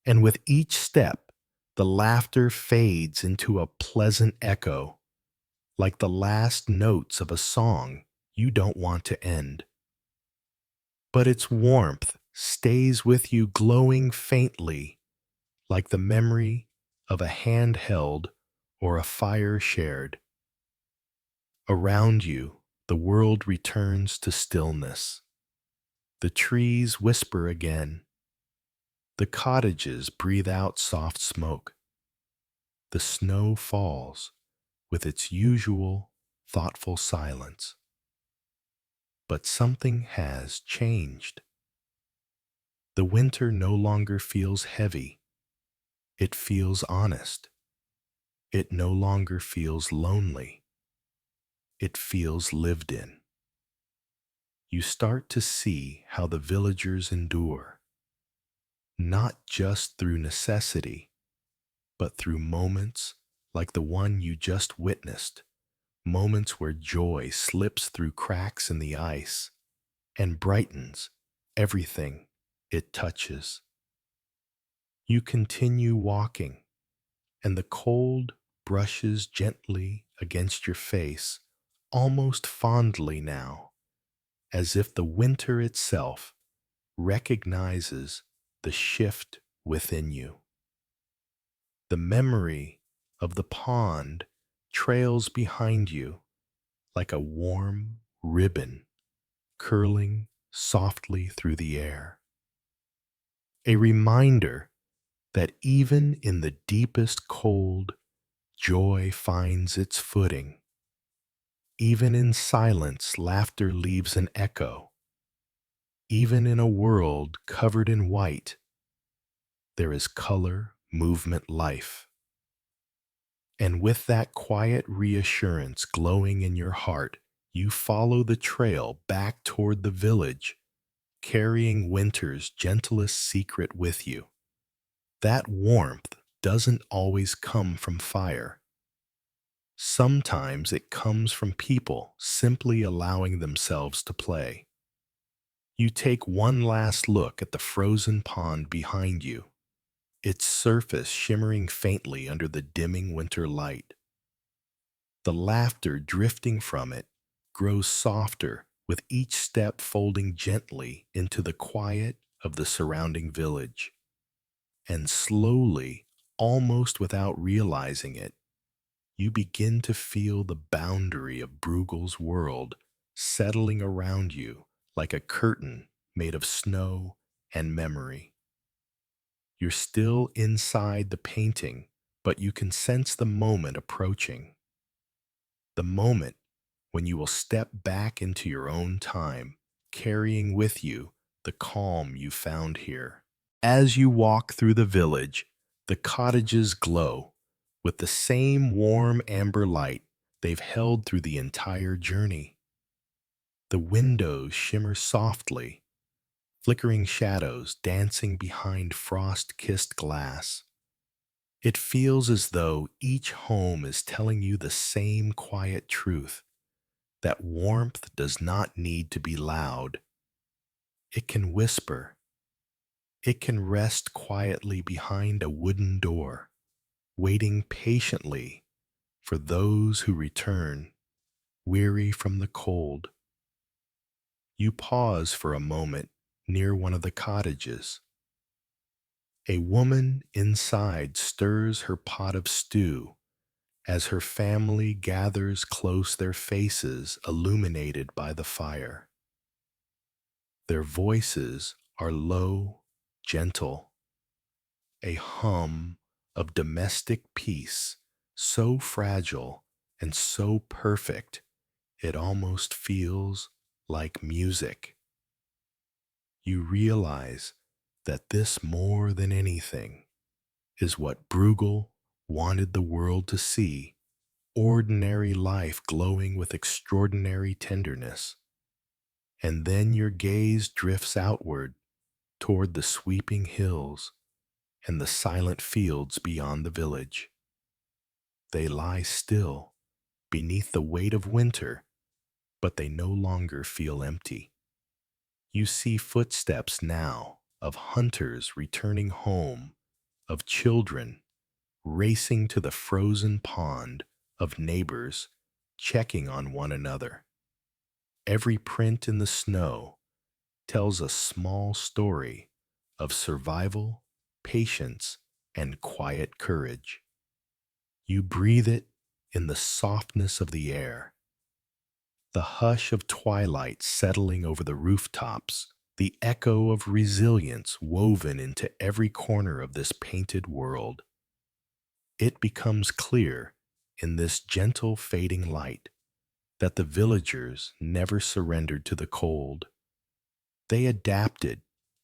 and with each step, the laughter fades into a pleasant echo, like the last notes of a song you don't want to end. But its warmth stays with you, glowing faintly, like the memory of a hand held or a fire shared. Around you, the world returns to stillness. The trees whisper again. The cottages breathe out soft smoke. The snow falls with its usual thoughtful silence. But something has changed. The winter no longer feels heavy. It feels honest. It no longer feels lonely. It feels lived in. You start to see how the villagers endure, not just through necessity, but through moments like the one you just witnessed, moments where joy slips through cracks in the ice and brightens everything it touches. You continue walking, and the cold brushes gently against your face, almost fondly now, as if the winter itself recognizes the shift within you. The memory of the pond trails behind you like a warm ribbon curling softly through the air. A reminder that even in the deepest cold, joy finds its footing. Even in silence, laughter leaves an echo. Even in a world covered in white, there is color, movement, life. And with that quiet reassurance glowing in your heart, you follow the trail back toward the village, carrying winter's gentlest secret with you. That warmth doesn't always come from fire. Sometimes it comes from people simply allowing themselves to play. You take one last look at the frozen pond behind you, its surface shimmering faintly under the dimming winter light. The laughter drifting from it grows softer with each step folding gently into the quiet of the surrounding village. And slowly, almost without realizing it, you begin to feel the boundary of Bruegel's world settling around you like a curtain made of snow and memory. You're still inside the painting, but you can sense the moment approaching. The moment when you will step back into your own time, carrying with you the calm you found here. As you walk through the village, the cottages glow with the same warm amber light they've held through the entire journey. The windows shimmer softly, flickering shadows dancing behind frost-kissed glass. It feels as though each home is telling you the same quiet truth, that warmth does not need to be loud. It can whisper. It can rest quietly behind a wooden door, waiting patiently for those who return, weary from the cold. You pause for a moment near one of the cottages. A woman inside stirs her pot of stew as her family gathers close, their faces illuminated by the fire. Their voices are low, gentle, a hum of domestic peace, so fragile and so perfect it almost feels like music. You realize that this, more than anything, is what Bruegel wanted the world to see: ordinary life glowing with extraordinary tenderness. And then your gaze drifts outward toward the sweeping hills and the silent fields beyond the village. They lie still beneath the weight of winter, but they no longer feel empty. You see footsteps now of hunters returning home, of children racing to the frozen pond, of neighbors checking on one another. Every print in the snow tells a small story of survival, patience, and quiet courage. You breathe it in the softness of the air, the hush of twilight settling over the rooftops, the echo of resilience woven into every corner of this painted world. It becomes clear in this gentle fading light that the villagers never surrendered to the cold. They adapted,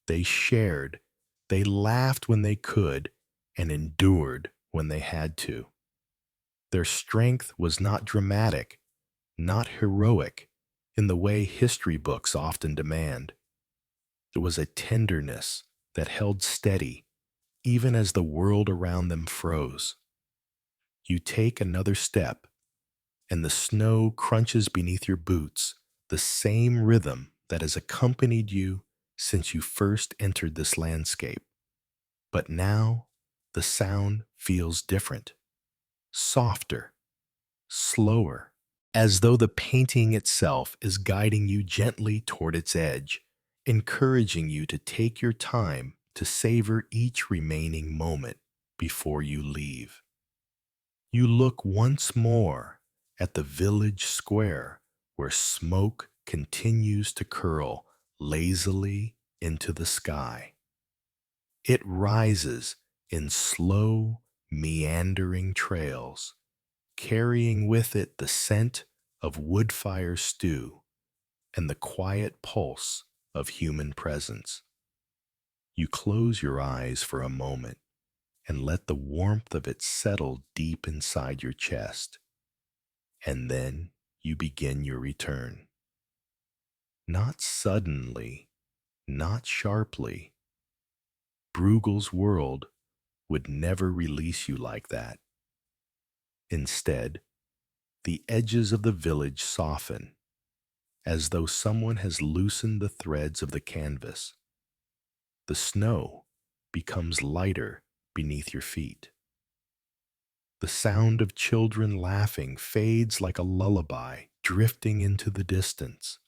they shared, they laughed when they could, and endured when they had to. Their strength was not dramatic, not heroic, in the way history books often demand. It was a tenderness that held steady, even as the world around them froze. You take another step, and the snow crunches beneath your boots, the same rhythm that has accompanied you since you first entered this landscape. But now the sound feels different, softer, slower, as though the painting itself is guiding you gently toward its edge, encouraging you to take your time to savor each remaining moment before you leave. You look once more at the village square where smoke continues to curl lazily into the sky. It rises in slow, meandering trails, carrying with it the scent of wood fire stew and the quiet pulse of human presence. You close your eyes for a moment and let the warmth of it settle deep inside your chest, and then you begin your return. Not suddenly, not sharply. Bruegel's world would never release you like that. Instead, the edges of the village soften, as though someone has loosened the threads of the canvas. The snow becomes lighter beneath your feet. The sound of children laughing fades like a lullaby drifting into the distance.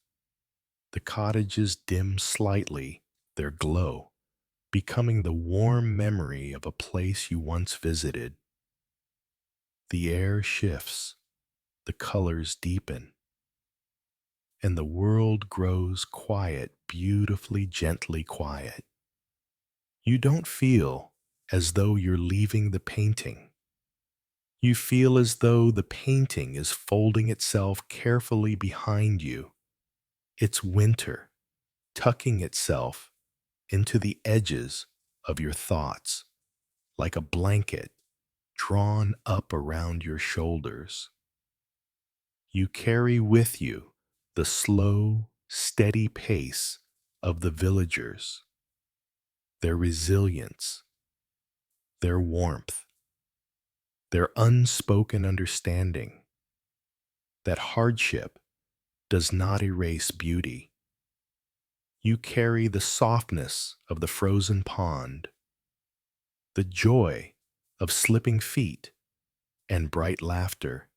The cottages dim slightly, their glow becoming the warm memory of a place you once visited. The air shifts, the colors deepen, and the world grows quiet, beautifully, gently quiet. You don't feel as though you're leaving the painting. You feel as though the painting is folding itself carefully behind you. It's winter, tucking itself into the edges of your thoughts, like a blanket drawn up around your shoulders. You carry with you the slow, steady pace of the villagers, their resilience, their warmth, their unspoken understanding that hardship does not erase beauty. You carry the softness of the frozen pond, the joy of slipping feet and bright laughter.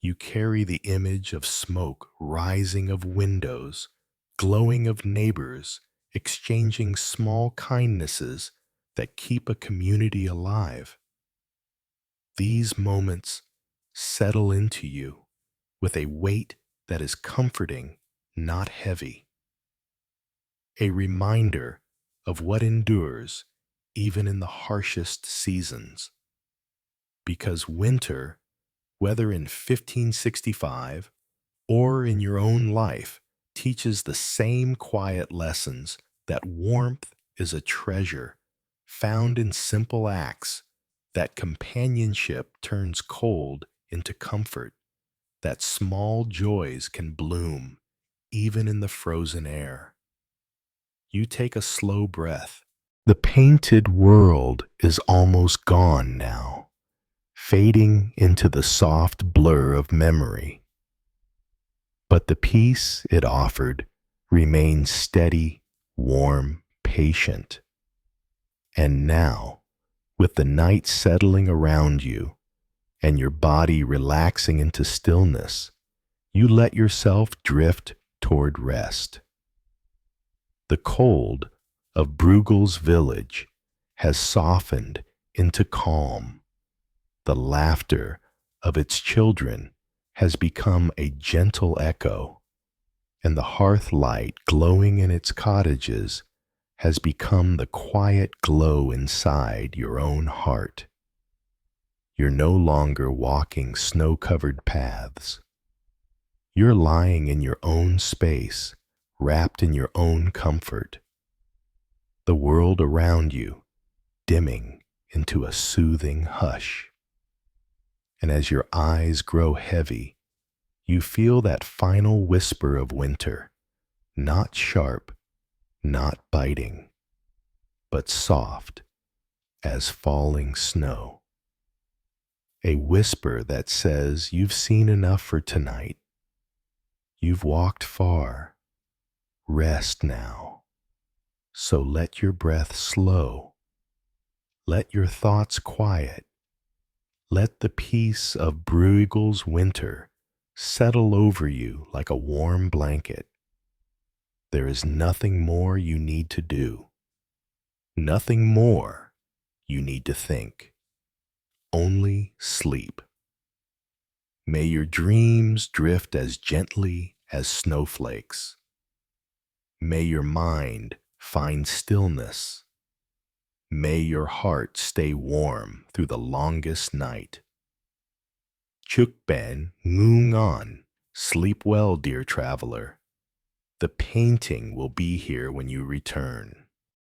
You carry the image of smoke rising of windows, glowing of neighbors, exchanging small kindnesses that keep a community alive. These moments settle into you with a weight that is comforting, not heavy. A reminder of what endures even in the harshest seasons. Because winter, whether in 1565 or in your own life, teaches the same quiet lessons that warmth is a treasure found in simple acts, that companionship turns cold into comfort, that small joys can bloom even in the frozen air. You take a slow breath. The painted world is almost gone now, fading into the soft blur of memory. But the peace it offered remains steady, warm, patient. And now, with the night settling around you and your body relaxing into stillness, you let yourself drift toward rest. The cold of Bruegel's village has softened into calm. The laughter of its children has become a gentle echo, and the hearth light glowing in its cottages has become the quiet glow inside your own heart. You're no longer walking snow-covered paths. You're lying in your own space, wrapped in your own comfort. The world around you dimming into a soothing hush. And as your eyes grow heavy, you feel that final whisper of winter, not sharp, not biting, but soft as falling snow. a whisper that says you've seen enough for tonight. You've walked far. Rest now. So let your breath slow. Let your thoughts quiet. Let the peace of Bruegel's winter settle over you like a warm blanket. There is nothing more you need to do. Nothing more you need to think. Only sleep. May your dreams drift as gently as snowflakes. May your mind find stillness. May your heart stay warm through the longest night. Chukben ngung on. Sleep well, dear traveler. The painting will be here when you return.